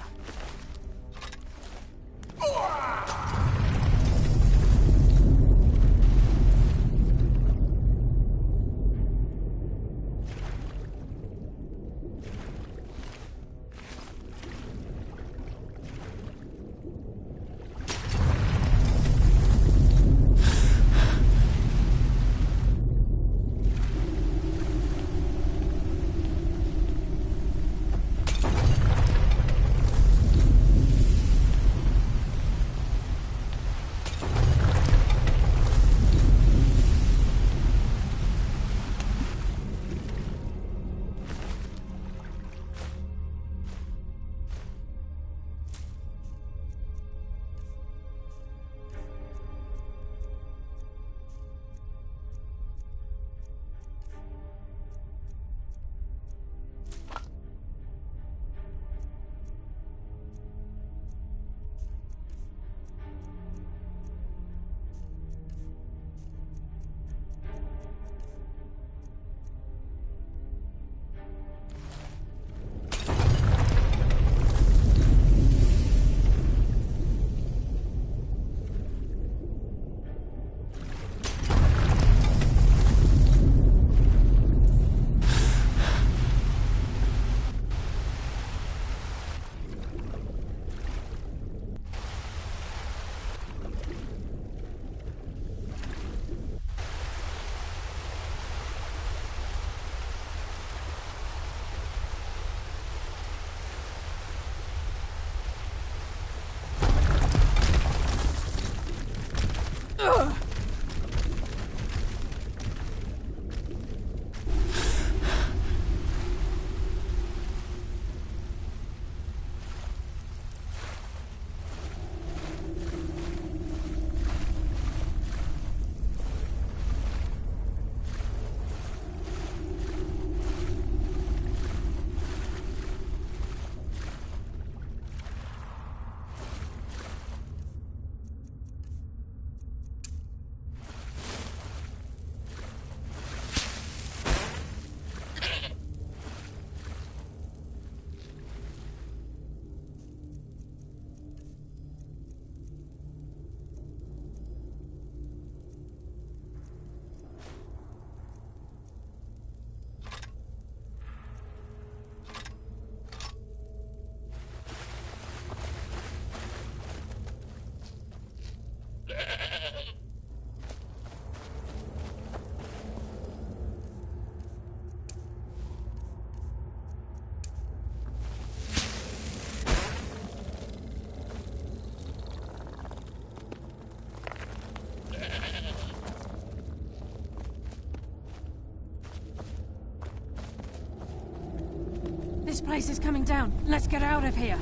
This place is coming down. Let's get out of here.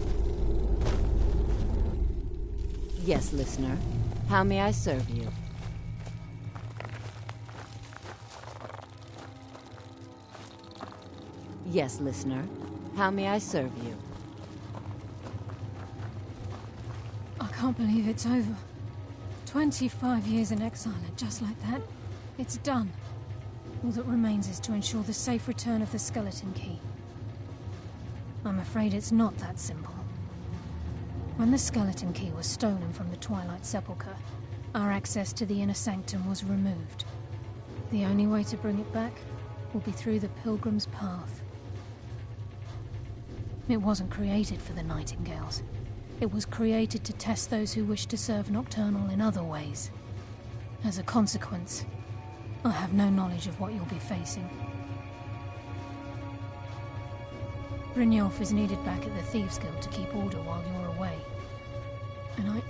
Yes, listener. How may I serve you? Yes, listener. How may I serve you? I can't believe it's over. 25 years in exile, and just like that, it's done. All that remains is to ensure the safe return of the skeleton key. I'm afraid it's not that simple. When the skeleton key was stolen from the Twilight Sepulchre, our access to the inner sanctum was removed. The only way to bring it back will be through the Pilgrim's Path. It wasn't created for the Nightingales. It was created to test those who wish to serve Nocturnal in other ways. As a consequence, I have no knowledge of what you'll be facing. Brynjolf is needed back at the Thieves' Guild to keep order while you're away. And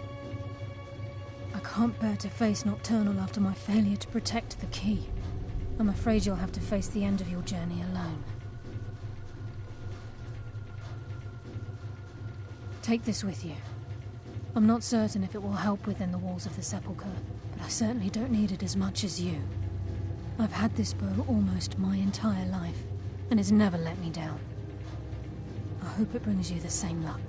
I can't bear to face Nocturnal after my failure to protect the key. I'm afraid you'll have to face the end of your journey alone. Take this with you. I'm not certain if it will help within the walls of the Sepulchre, but I certainly don't need it as much as you. I've had this bow almost my entire life, and it's never let me down. I hope it brings you the same luck.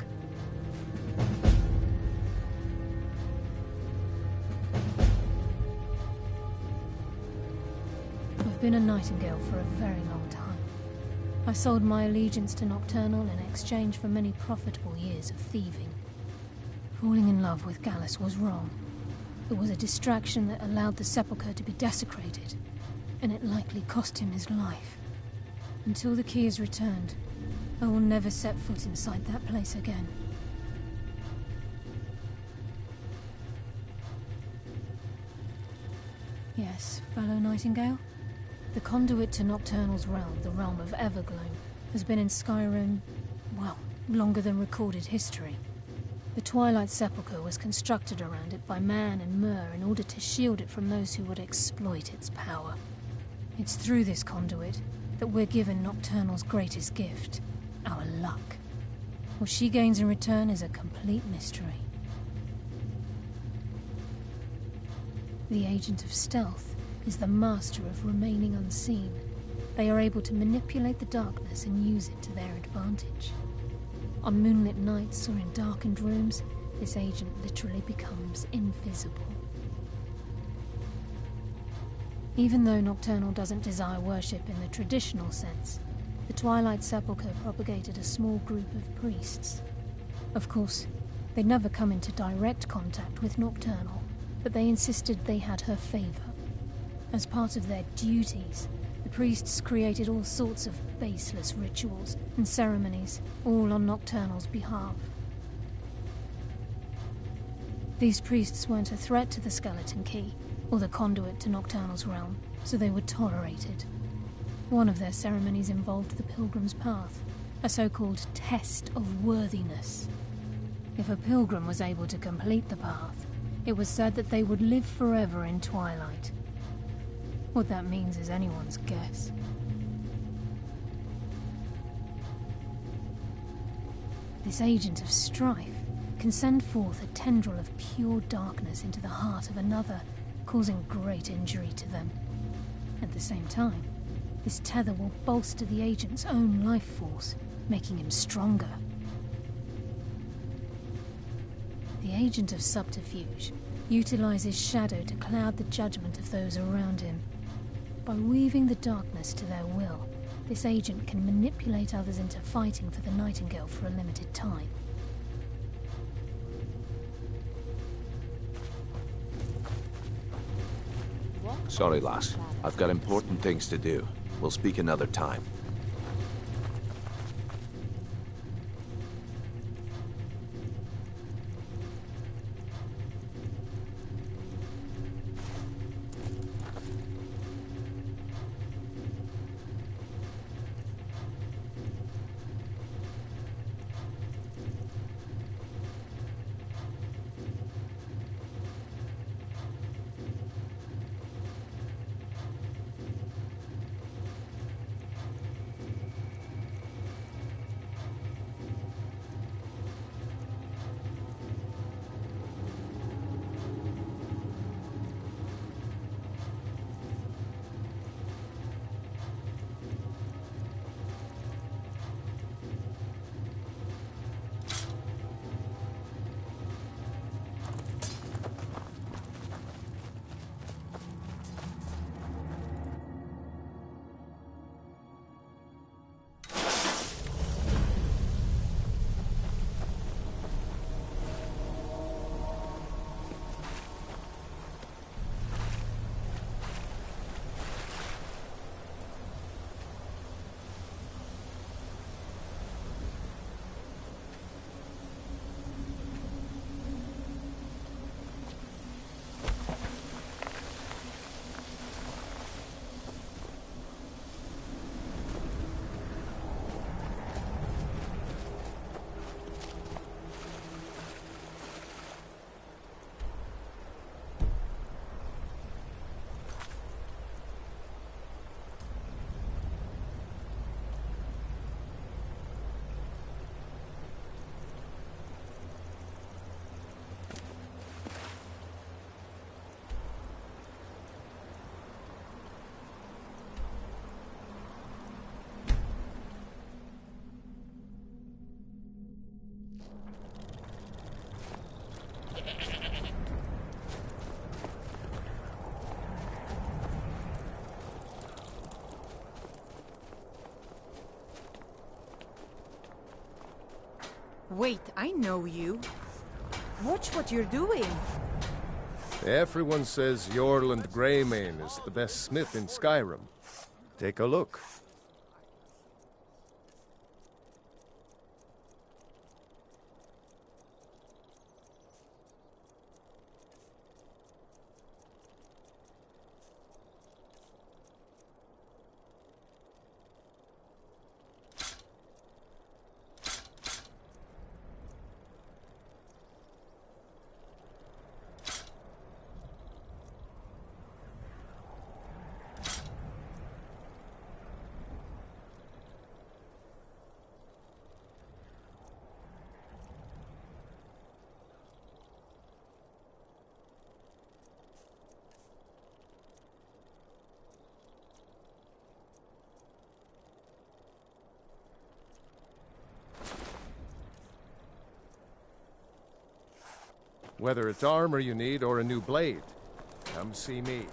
I've been a nightingale for a very long time. I sold my allegiance to Nocturnal in exchange for many profitable years of thieving. Falling in love with Gallus was wrong. It was a distraction that allowed the sepulchre to be desecrated, and it likely cost him his life. Until the key is returned, I will never set foot inside that place again. Yes, fellow Nightingale? The conduit to Nocturnal's realm, the realm of Everglow, has been in Skyrim, well, longer than recorded history. The Twilight Sepulchre was constructed around it by man and Myr in order to shield it from those who would exploit its power. It's through this conduit that we're given Nocturnal's greatest gift, our luck. What she gains in return is a complete mystery. The Agent of Stealth is the master of remaining unseen. They are able to manipulate the darkness and use it to their advantage. On moonlit nights or in darkened rooms, this agent literally becomes invisible. Even though Nocturnal doesn't desire worship in the traditional sense, the Twilight Sepulchre propagated a small group of priests. Of course, they'd never come into direct contact with Nocturnal, but they insisted they had her favor. As part of their duties, the priests created all sorts of baseless rituals and ceremonies, all on Nocturnal's behalf. These priests weren't a threat to the Skeleton Key, or the conduit to Nocturnal's realm, so they were tolerated. One of their ceremonies involved the Pilgrim's Path, a so-called test of worthiness. If a pilgrim was able to complete the path, it was said that they would live forever in Twilight. What that means is anyone's guess. This agent of strife can send forth a tendril of pure darkness into the heart of another, causing great injury to them. At the same time, this tether will bolster the agent's own life force, making him stronger. The agent of subterfuge utilizes shadow to cloud the judgment of those around him. By weaving the darkness to their will, this agent can manipulate others into fighting for the Nightingale for a limited time. Sorry, lass. I've got important things to do. We'll speak another time. Wait, I know you. Watch what you're doing. Everyone says Yorland Greymane is the best smith in Skyrim. Take a look. Whether it's armor you need or a new blade, come see me.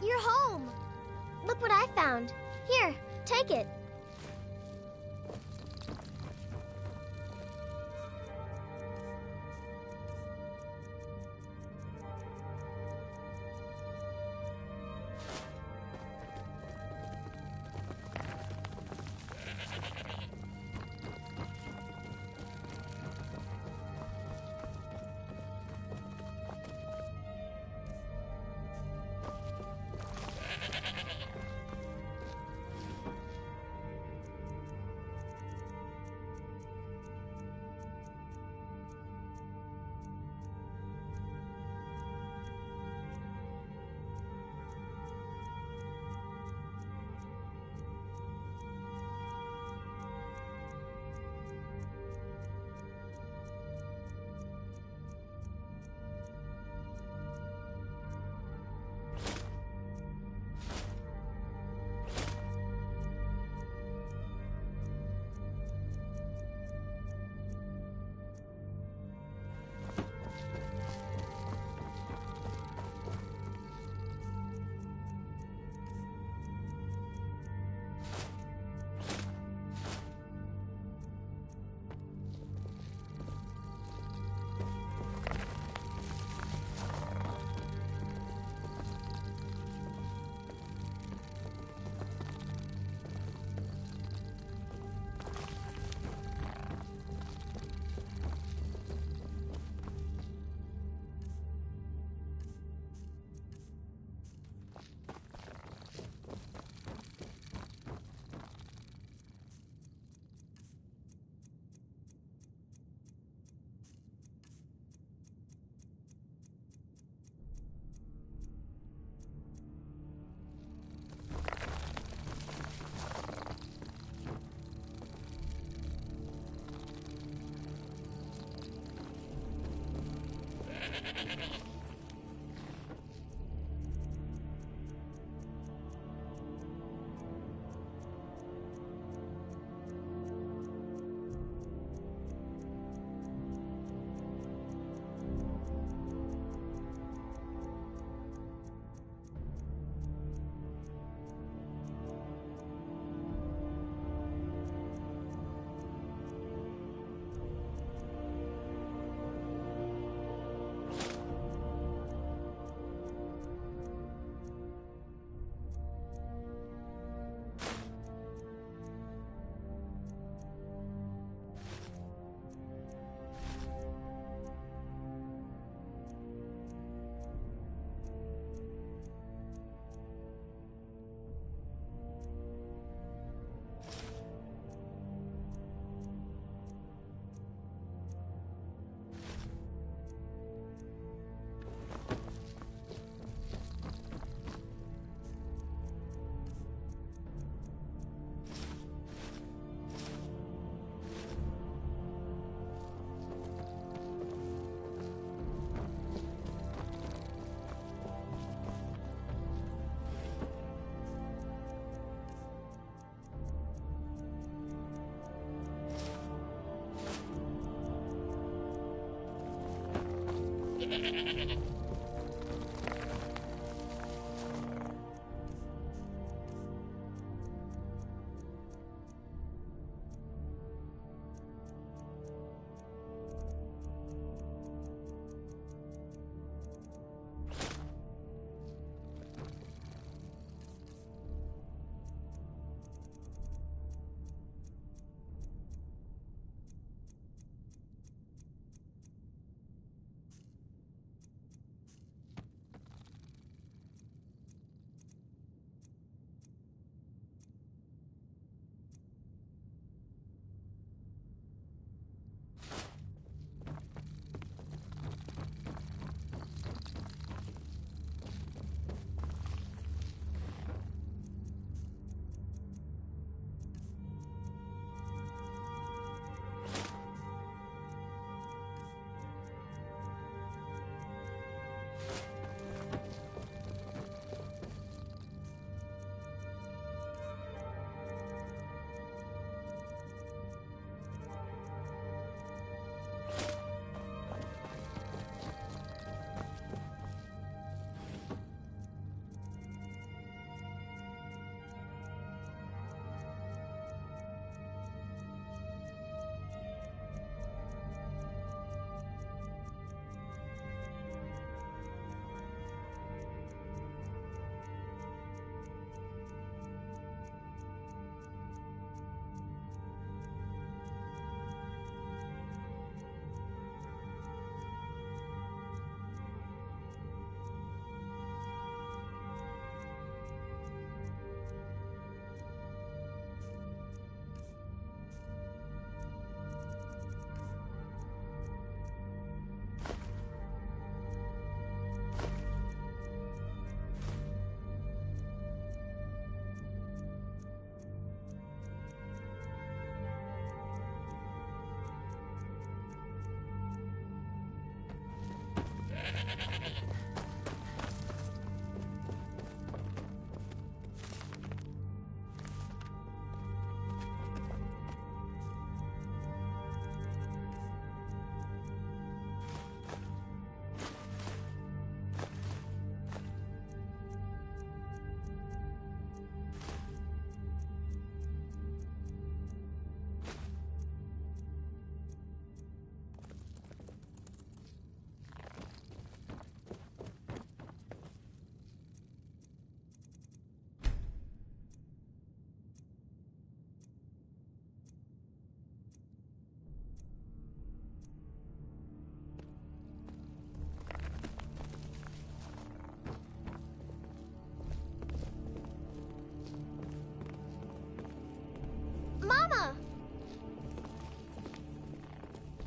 You're home! Look what I found. Here, take it.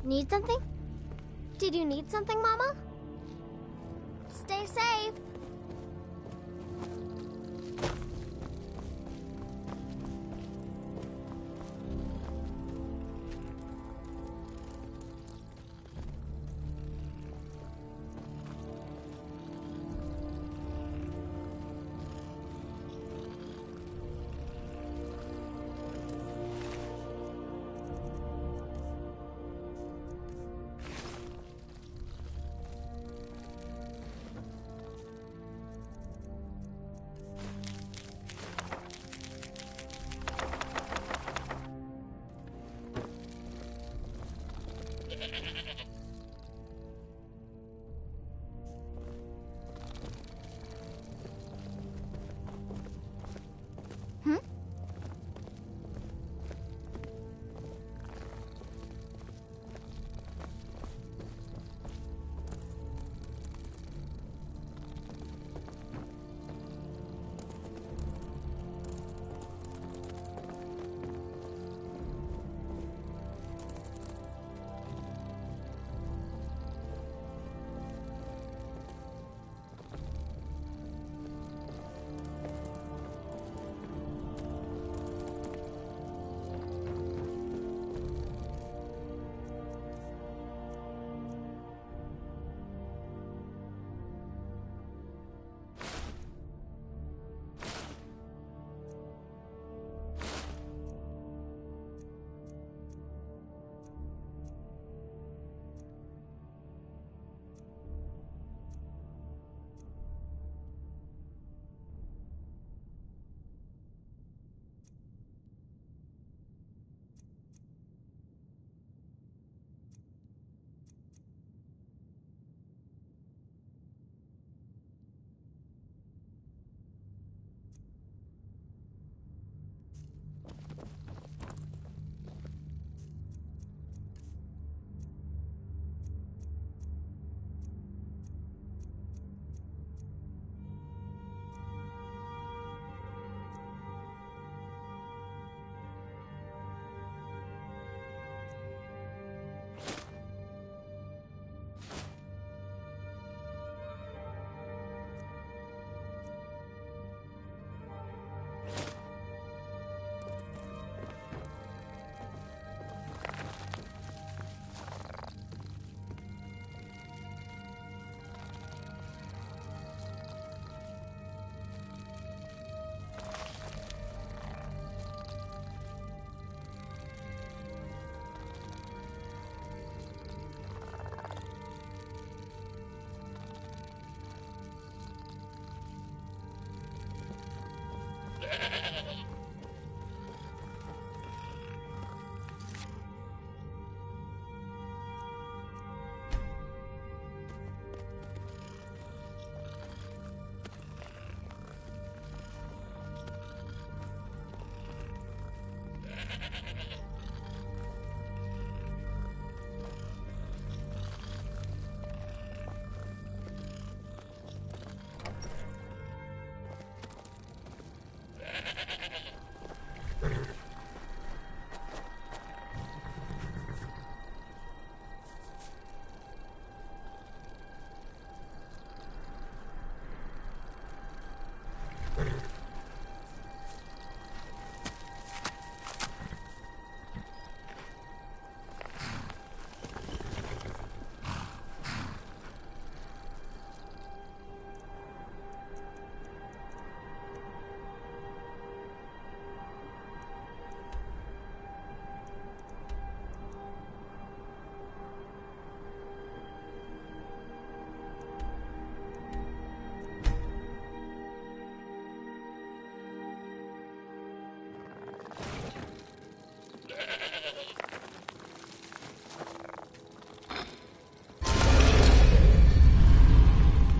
Need something? Did you need something, Mama? Stay safe.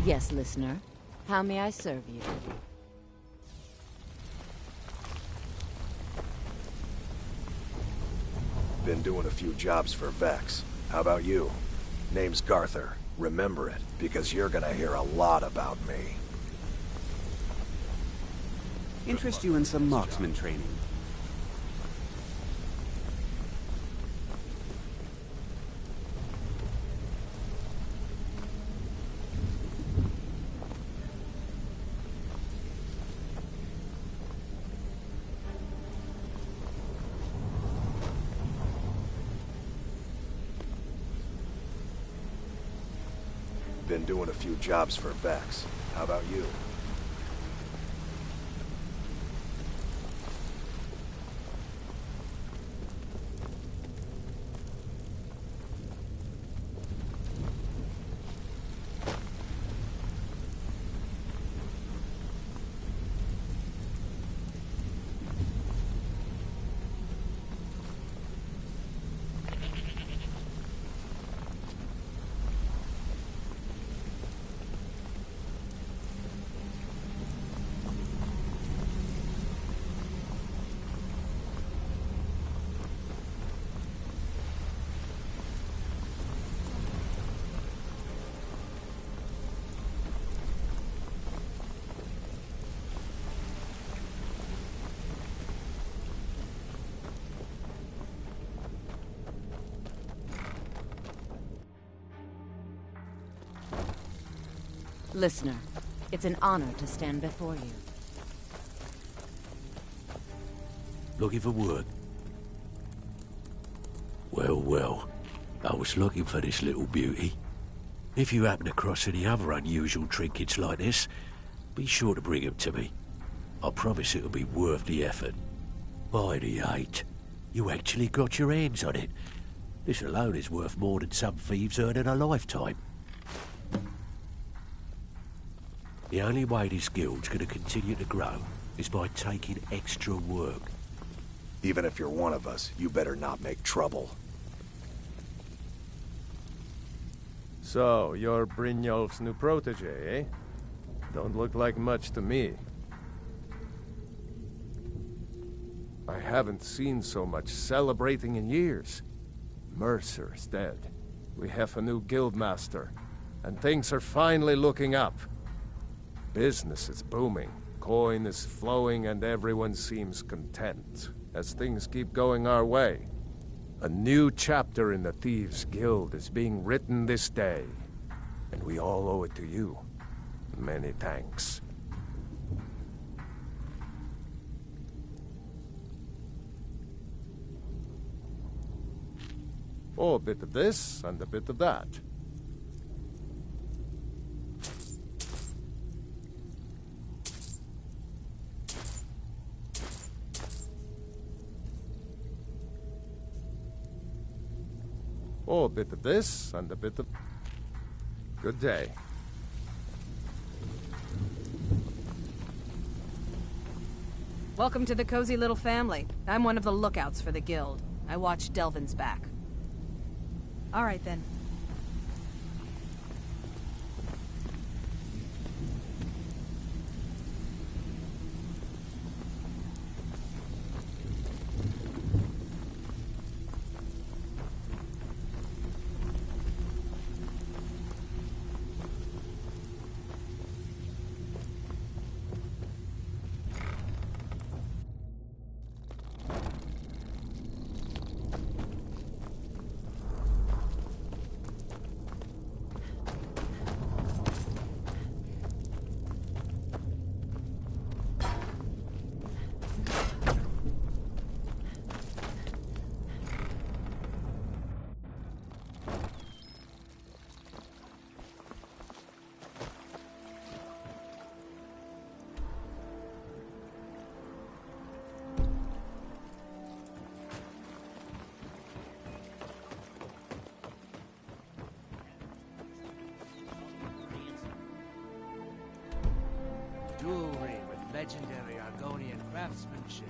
Yes, listener. How may I serve you? Been doing a few jobs for Vex. How about you? Name's Garther. Remember it, because you're gonna hear a lot about me. Interest you in some marksman training? Been doing a few jobs for Vex. How about you? Listener, it's an honor to stand before you. Looking for work? Well, well. I was looking for this little beauty. If you happen across any other unusual trinkets like this, be sure to bring them to me. I promise it'll be worth the effort. By the 8, you actually got your hands on it. This alone is worth more than some thieves earn in a lifetime. The only way this guild's going to continue to grow is by taking extra work. Even if you're one of us, you better not make trouble. So, you're Brynjolf's new protege, eh? Don't look like much to me. I haven't seen so much celebrating in years. Mercer is dead. We have a new guildmaster, and things are finally looking up. Business is booming, coin is flowing, and everyone seems content as things keep going our way. A new chapter in the Thieves' Guild is being written this day, and we all owe it to you. Many thanks. Oh, a bit of this and a bit of that. Oh, a bit of this and a bit of... Good day. Welcome to the cozy little family. I'm one of the lookouts for the guild. I watch Delvin's back. All right, then. Jewelry with legendary Argonian craftsmanship.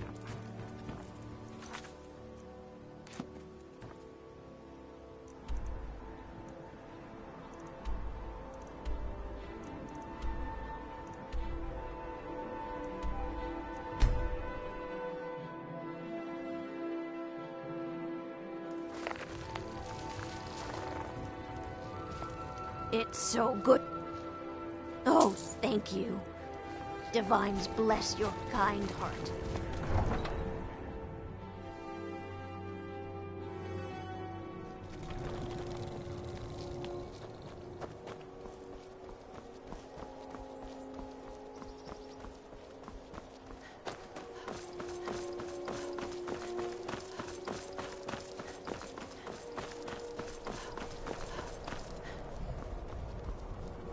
It's so good. Oh, thank you. Divines bless your kind heart.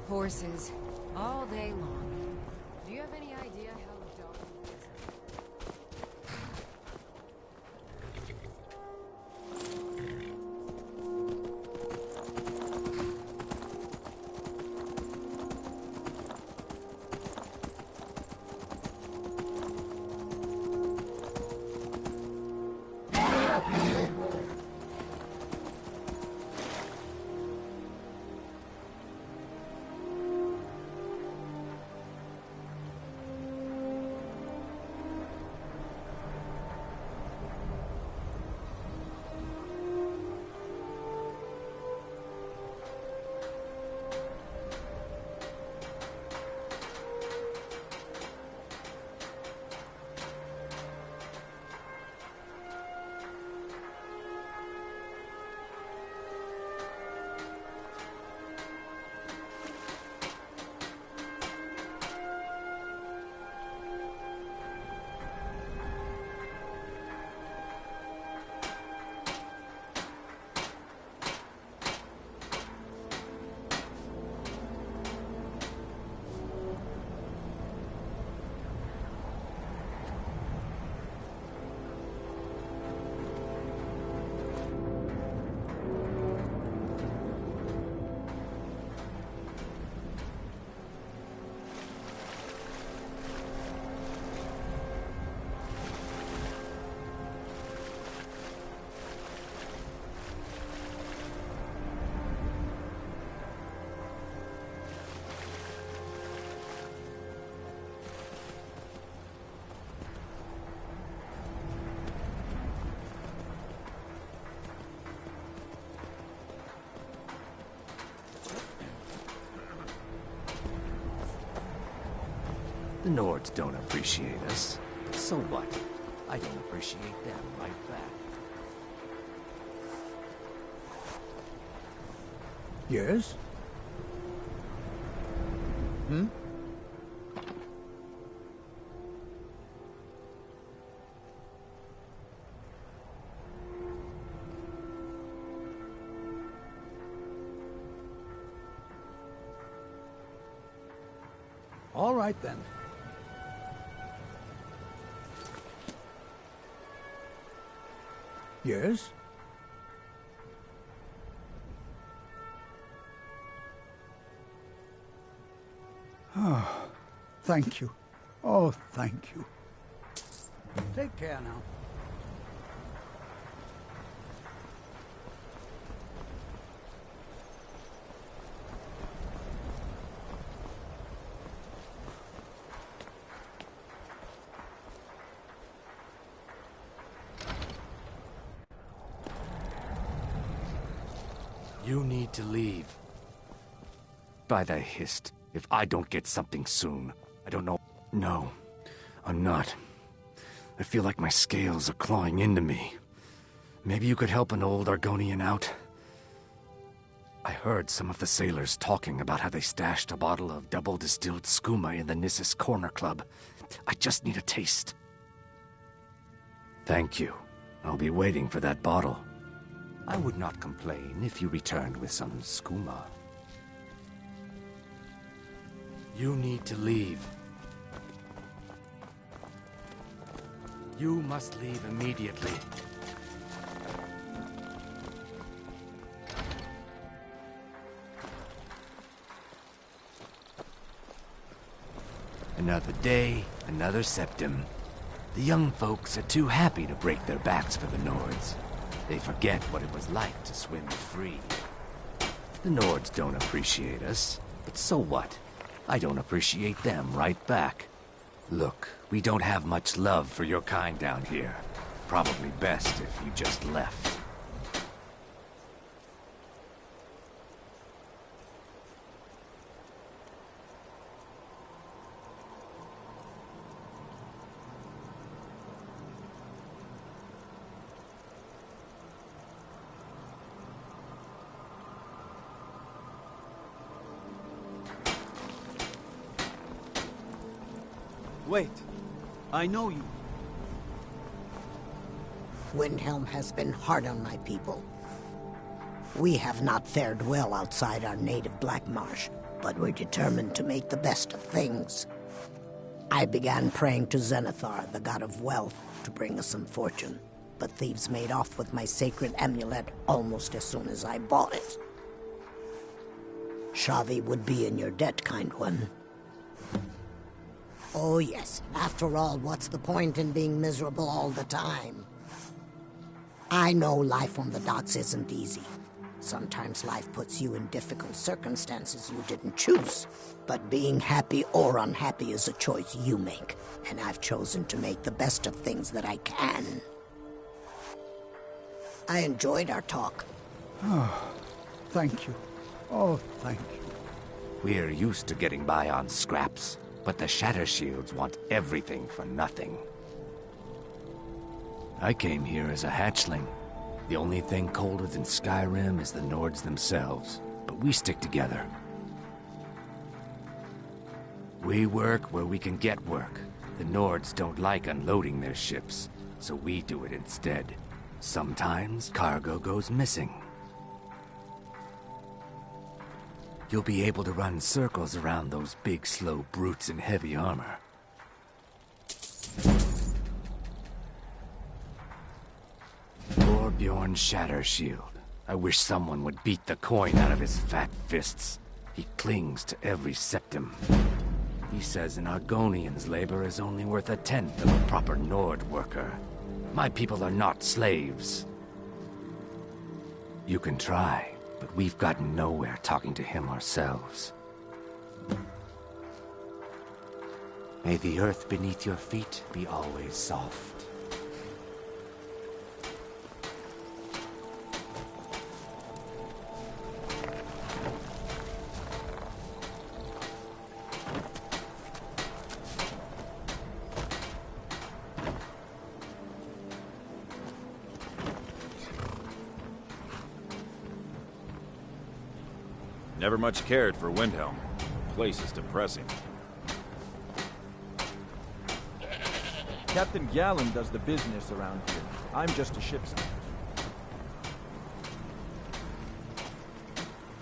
Horses, all day long. Do you have any idea how dark it is? The Nords don't appreciate us. So what? I don't appreciate them right back. Yes? Hmm? All right then. Yes? Oh, thank you. Oh, thank you. Take care now. You need to leave. By the hist, if I don't get something soon, I don't know. No, I'm not. I feel like my scales are clawing into me. Maybe you could help an old Argonian out? I heard some of the sailors talking about how they stashed a bottle of double-distilled skooma in the Nissus Corner Club. I just need a taste. Thank you. I'll be waiting for that bottle. I would not complain if you returned with some skooma. You need to leave. You must leave immediately. Another day, another septim. The young folks are too happy to break their backs for the Nords. They forget what it was like to swim free. The Nords don't appreciate us, but so what? I don't appreciate them right back. Look, we don't have much love for your kind down here. Probably best if you just left. Wait, I know you. Windhelm has been hard on my people. We have not fared well outside our native Black Marsh, but we're determined to make the best of things. I began praying to Zenithar, the god of wealth, to bring us some fortune, but thieves made off with my sacred amulet almost as soon as I bought it. Shavi would be in your debt, kind one. Oh yes, after all, what's the point in being miserable all the time? I know life on the docks isn't easy. Sometimes life puts you in difficult circumstances you didn't choose. But being happy or unhappy is a choice you make, and I've chosen to make the best of things that I can. I enjoyed our talk. Oh, thank you. Oh, thank you. We're used to getting by on scraps, but the Shatter Shields want everything for nothing. I came here as a hatchling. The only thing colder than Skyrim is the Nords themselves, but we stick together. We work where we can get work. The Nords don't like unloading their ships, so we do it instead. Sometimes cargo goes missing. You'll be able to run circles around those big, slow brutes in heavy armor. Poor Bjorn's Shatter Shield. I wish someone would beat the coin out of his fat fists. He clings to every septim. He says an Argonian's labor is only worth a tenth of a proper Nord worker. My people are not slaves. You can try, but we've gotten nowhere talking to him ourselves. May the earth beneath your feet be always soft. Never much cared for Windhelm. Place is depressing. Captain Gallen does the business around here. I'm just a ship's.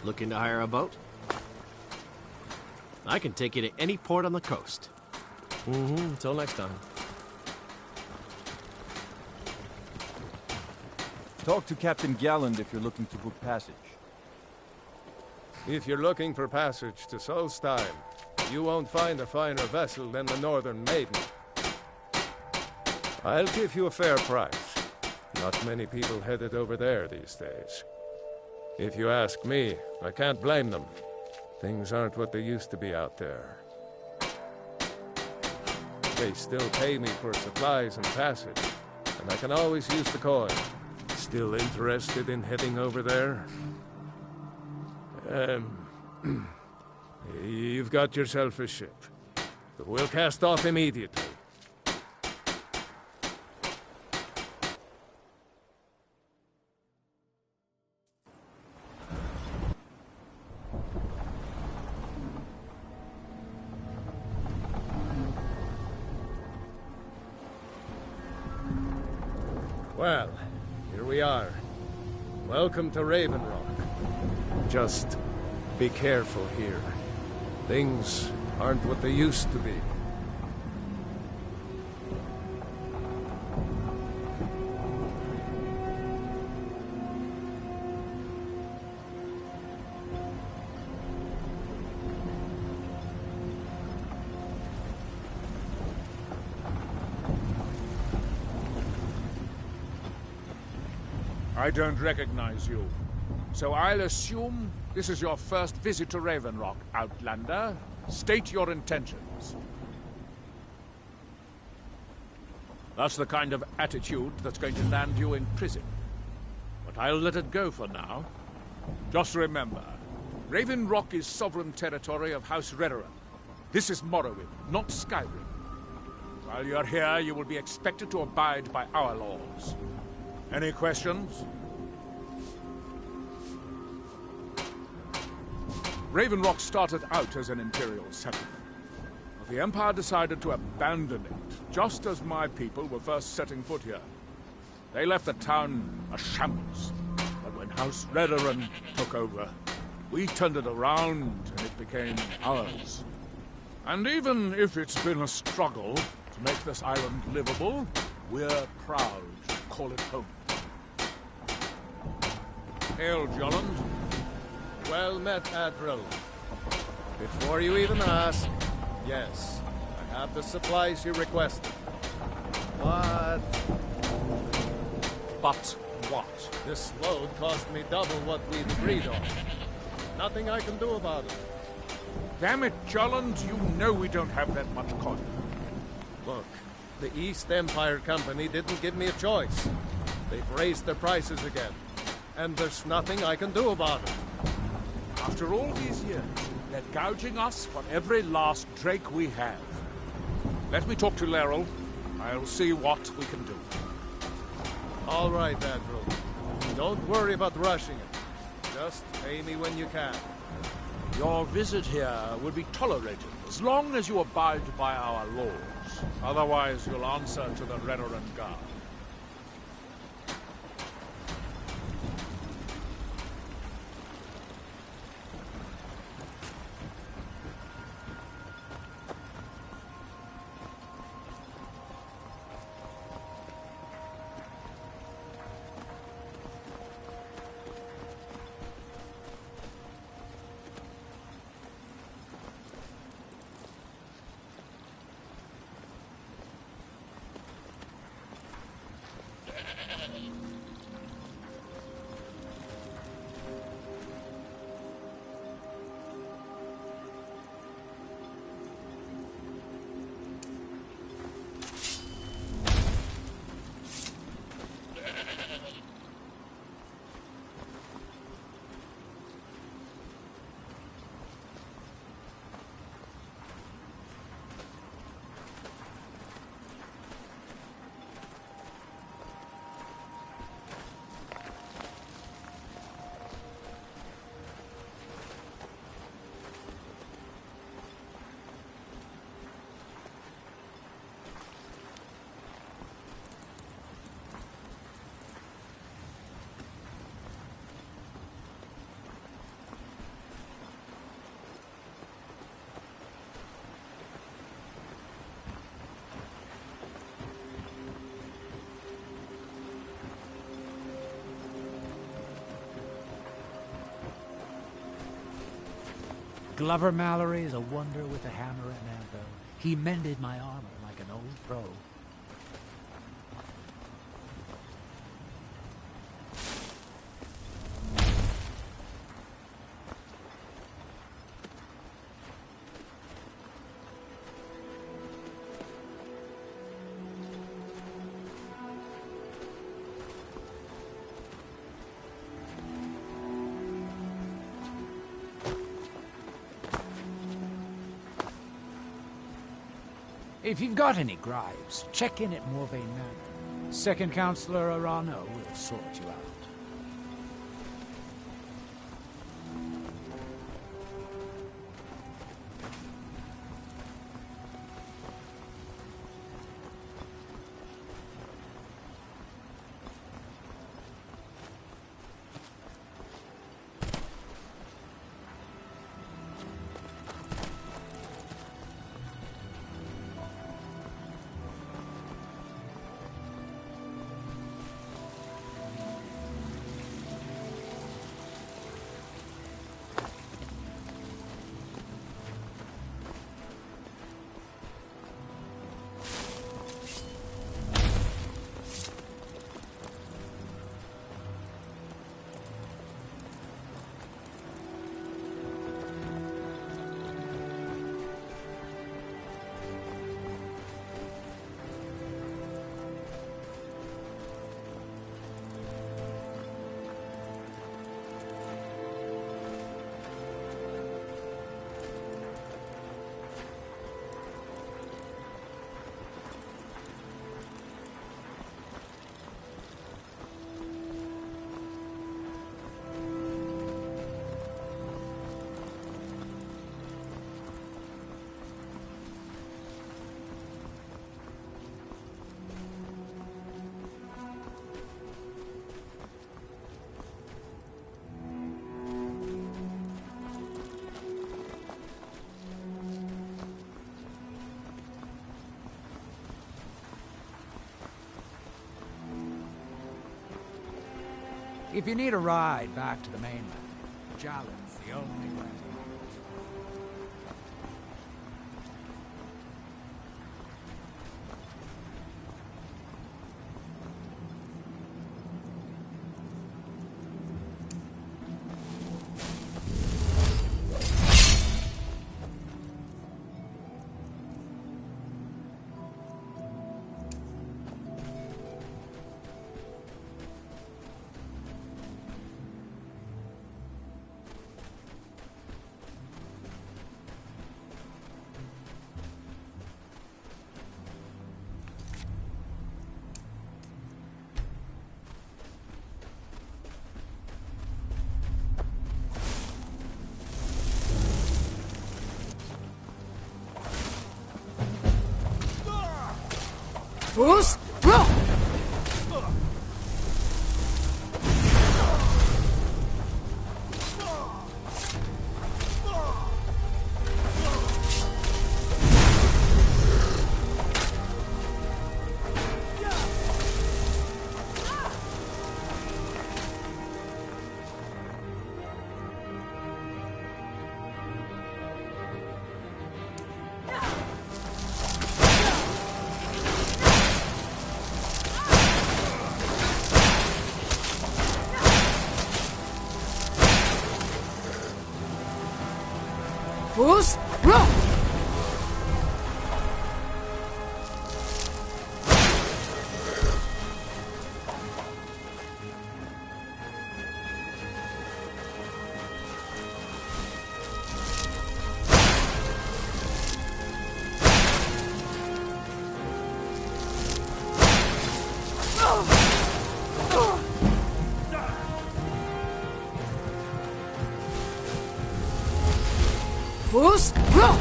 Looking to hire a boat? I can take you to any port on the coast. Until next time. Talk to Captain Galland if you're looking to book passage. If you're looking for passage to Solstheim, you won't find a finer vessel than the Northern Maiden. I'll give you a fair price. Not many people headed over there these days. If you ask me, I can't blame them. Things aren't what they used to be out there. They still pay me for supplies and passage, and I can always use the coin. Still interested in heading over there? You've got yourself a ship. We'll cast off immediately. Well, here we are. Welcome to Raven Rock. Just be careful here. Things aren't what they used to be. I don't recognize you. So I'll assume this is your first visit to Raven Rock, Outlander. State your intentions. That's the kind of attitude that's going to land you in prison. But I'll let it go for now. Just remember, Raven Rock is sovereign territory of House Redoran. This is Morrowind, not Skyrim. While you're here, you will be expected to abide by our laws. Any questions? Raven Rock started out as an Imperial settlement. But the Empire decided to abandon it, just as my people were first setting foot here. They left the town a shambles. But when House Redoran took over, we turned it around and it became ours. And even if it's been a struggle to make this island livable, we're proud to call it home. Hail, Jolland. Well met, Admiral. Before you even ask, yes, I have the supplies you requested. But what? This load cost me double what we'd agreed on. Nothing I can do about it. Damn it, Jolland, you know we don't have that much coin. Look, the East Empire Company didn't give me a choice. They've raised their prices again. And there's nothing I can do about it. After all these years, they're gouging us for every last drake we have. Let me talk to Laeral. I'll see what we can do. All right, Admiral. Don't worry about rushing it. Just pay me when you can. Your visit here will be tolerated as long as you abide by our laws. Otherwise, you'll answer to the Redoran Guard. Glover Mallory is a wonder with a hammer and anvil. He mended my armor like an old pro. If you've got any gripes, check in at Morvain Manor. Second Counselor Arano will sort you out. If you need a ride back to the mainland, Jalen's the only way. Bruce, roll! Bruce, roll! Bruce, roll!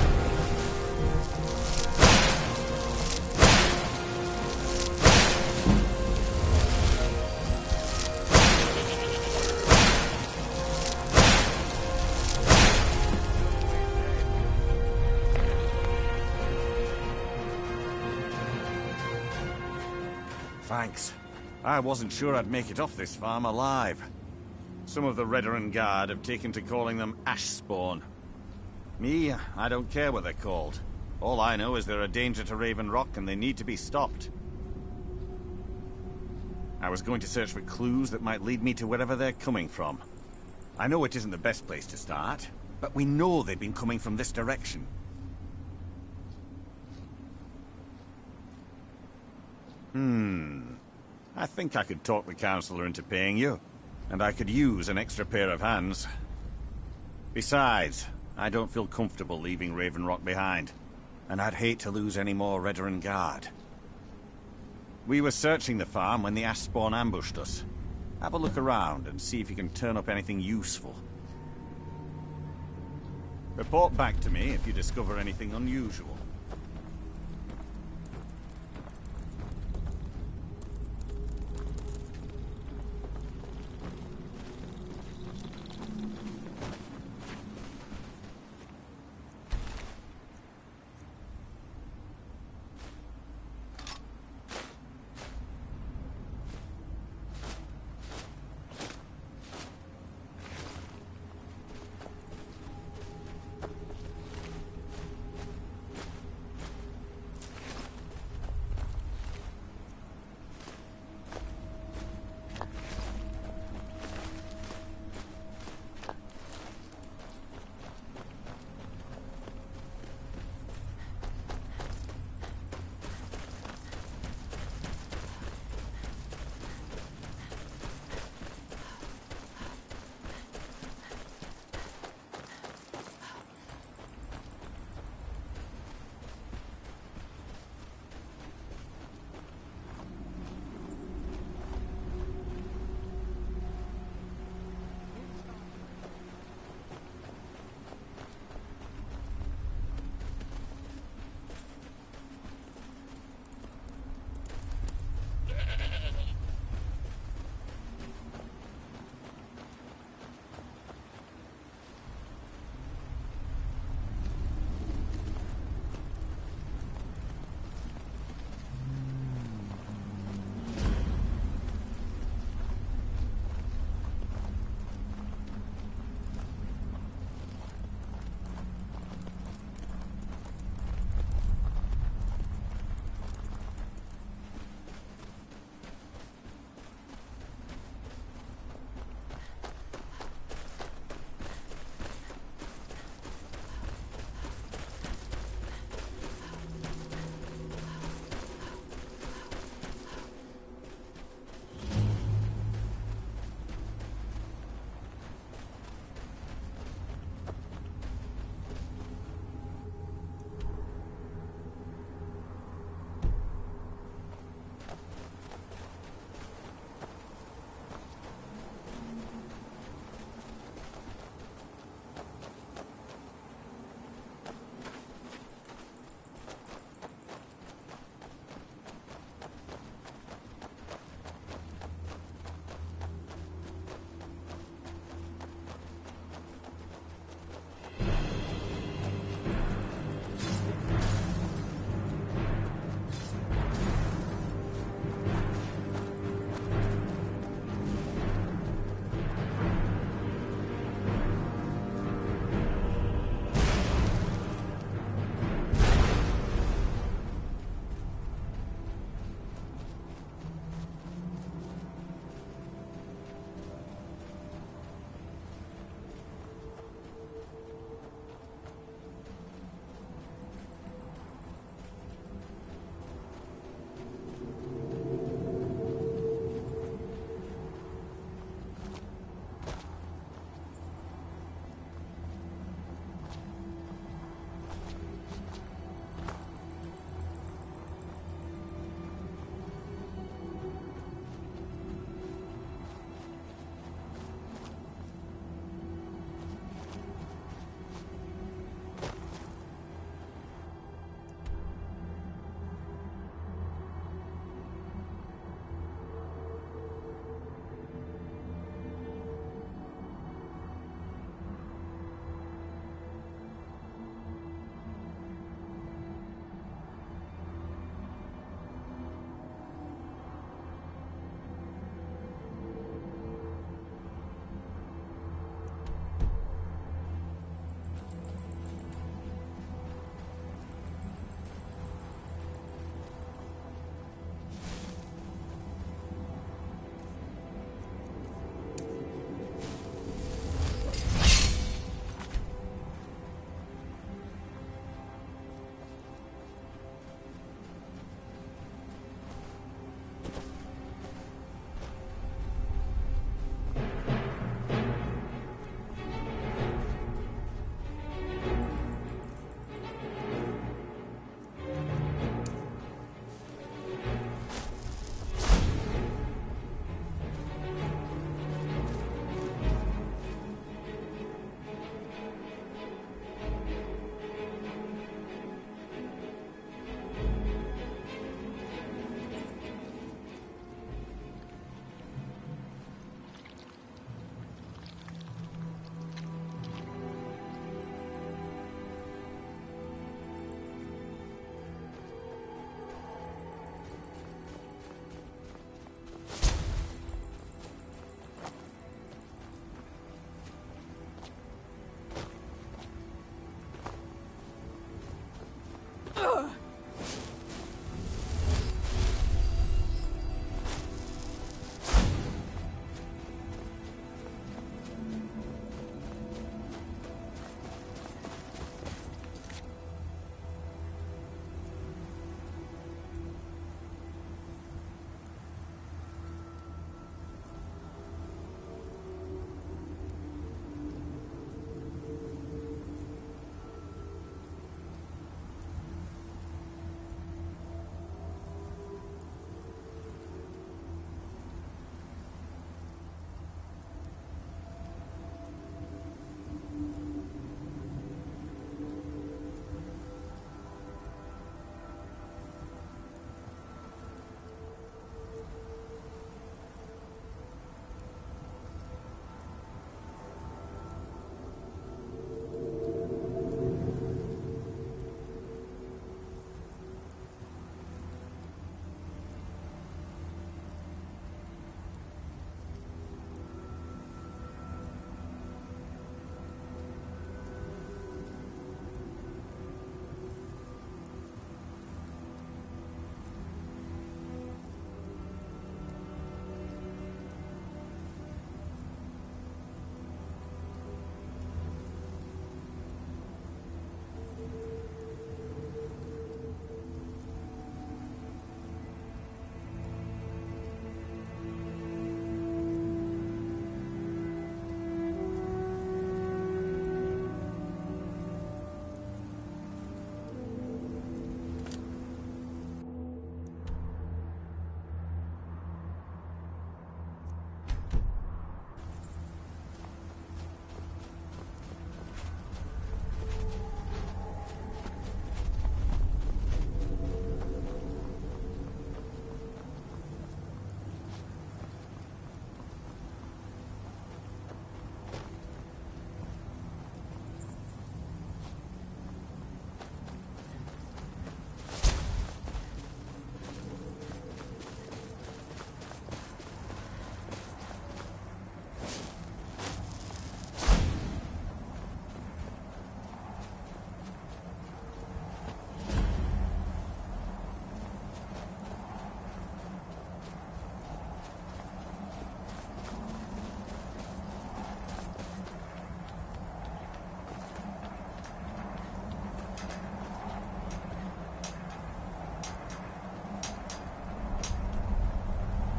Thanks. I wasn't sure I'd make it off this farm alive. Some of the Redderin Guard have taken to calling them ash spawn. Me, I don't care what they're called. All I know is they're a danger to Raven Rock and they need to be stopped. I was going to search for clues that might lead me to wherever they're coming from. I know it isn't the best place to start, but we know they've been coming from this direction. I think I could talk the Councillor into paying you, and I could use an extra pair of hands. Besides, I don't feel comfortable leaving Raven Rock behind, and I'd hate to lose any more Redderin Guard. We were searching the farm when the ash spawn ambushed us. Have a look around and see if you can turn up anything useful. Report back to me if you discover anything unusual.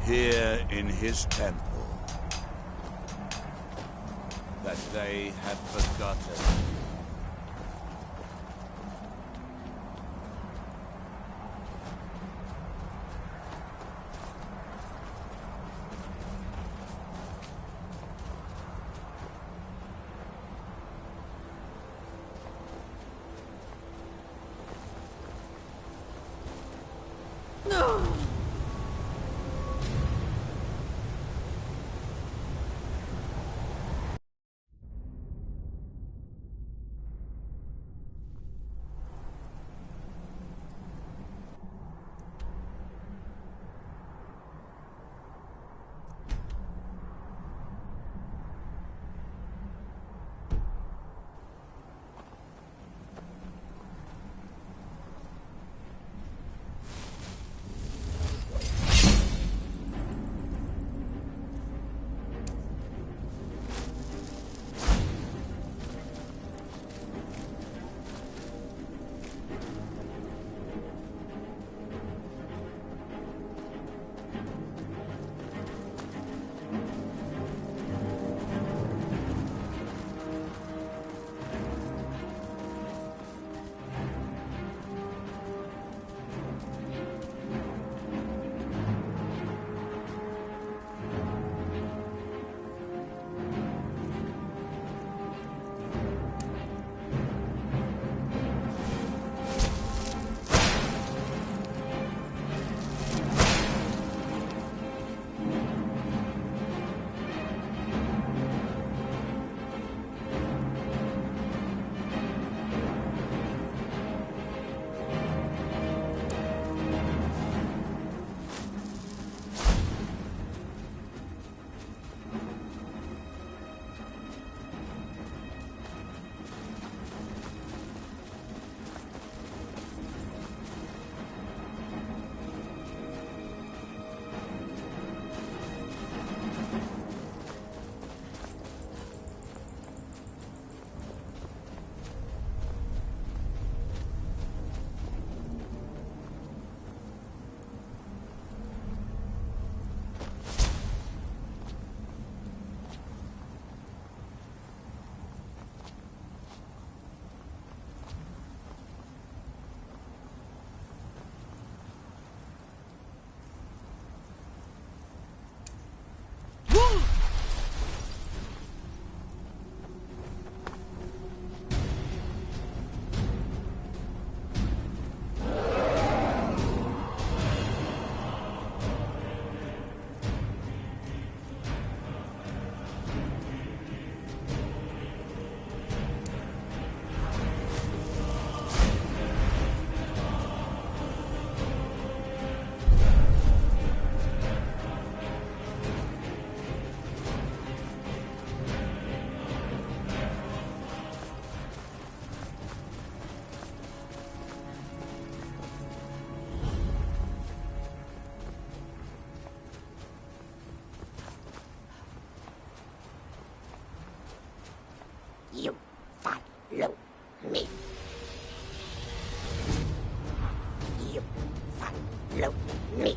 here in his temple, that they have forgotten. You follow me. You follow me.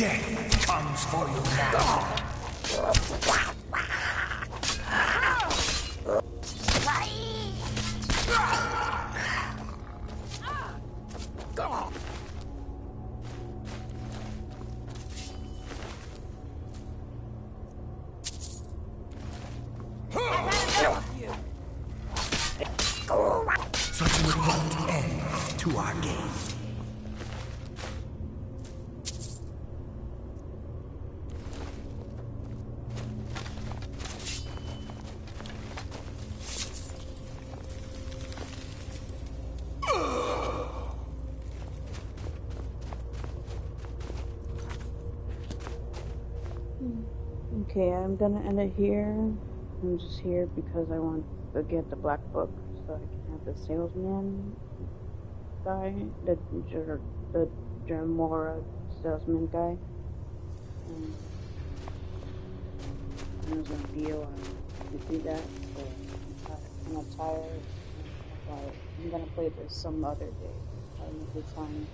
Death comes for you now. Such an abrupt end to our game. Okay, I'm gonna end it here. I'm just here because I want to get the black book so I can have the salesman guy, the Jermora salesman guy. I was gonna be able to do that, but I'm not tired. But I'm gonna play this some other day. Having a good time.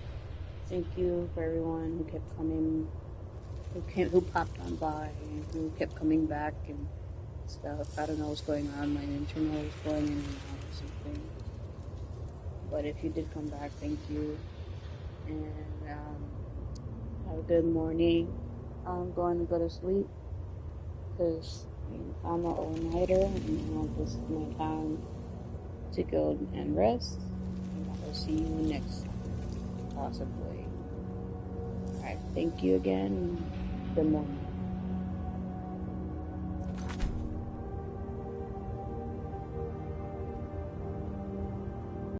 Thank you for everyone who kept coming, who popped on by, and who kept coming back and stuff. I don't know what's going on. My internet was going in and out or something. But if you did come back, thank you. And have a good morning. I'm going to go to sleep because I'm an all-nighter and this is my time to go and rest. And I will see you next time, possibly. Alright, thank you again. Good morning.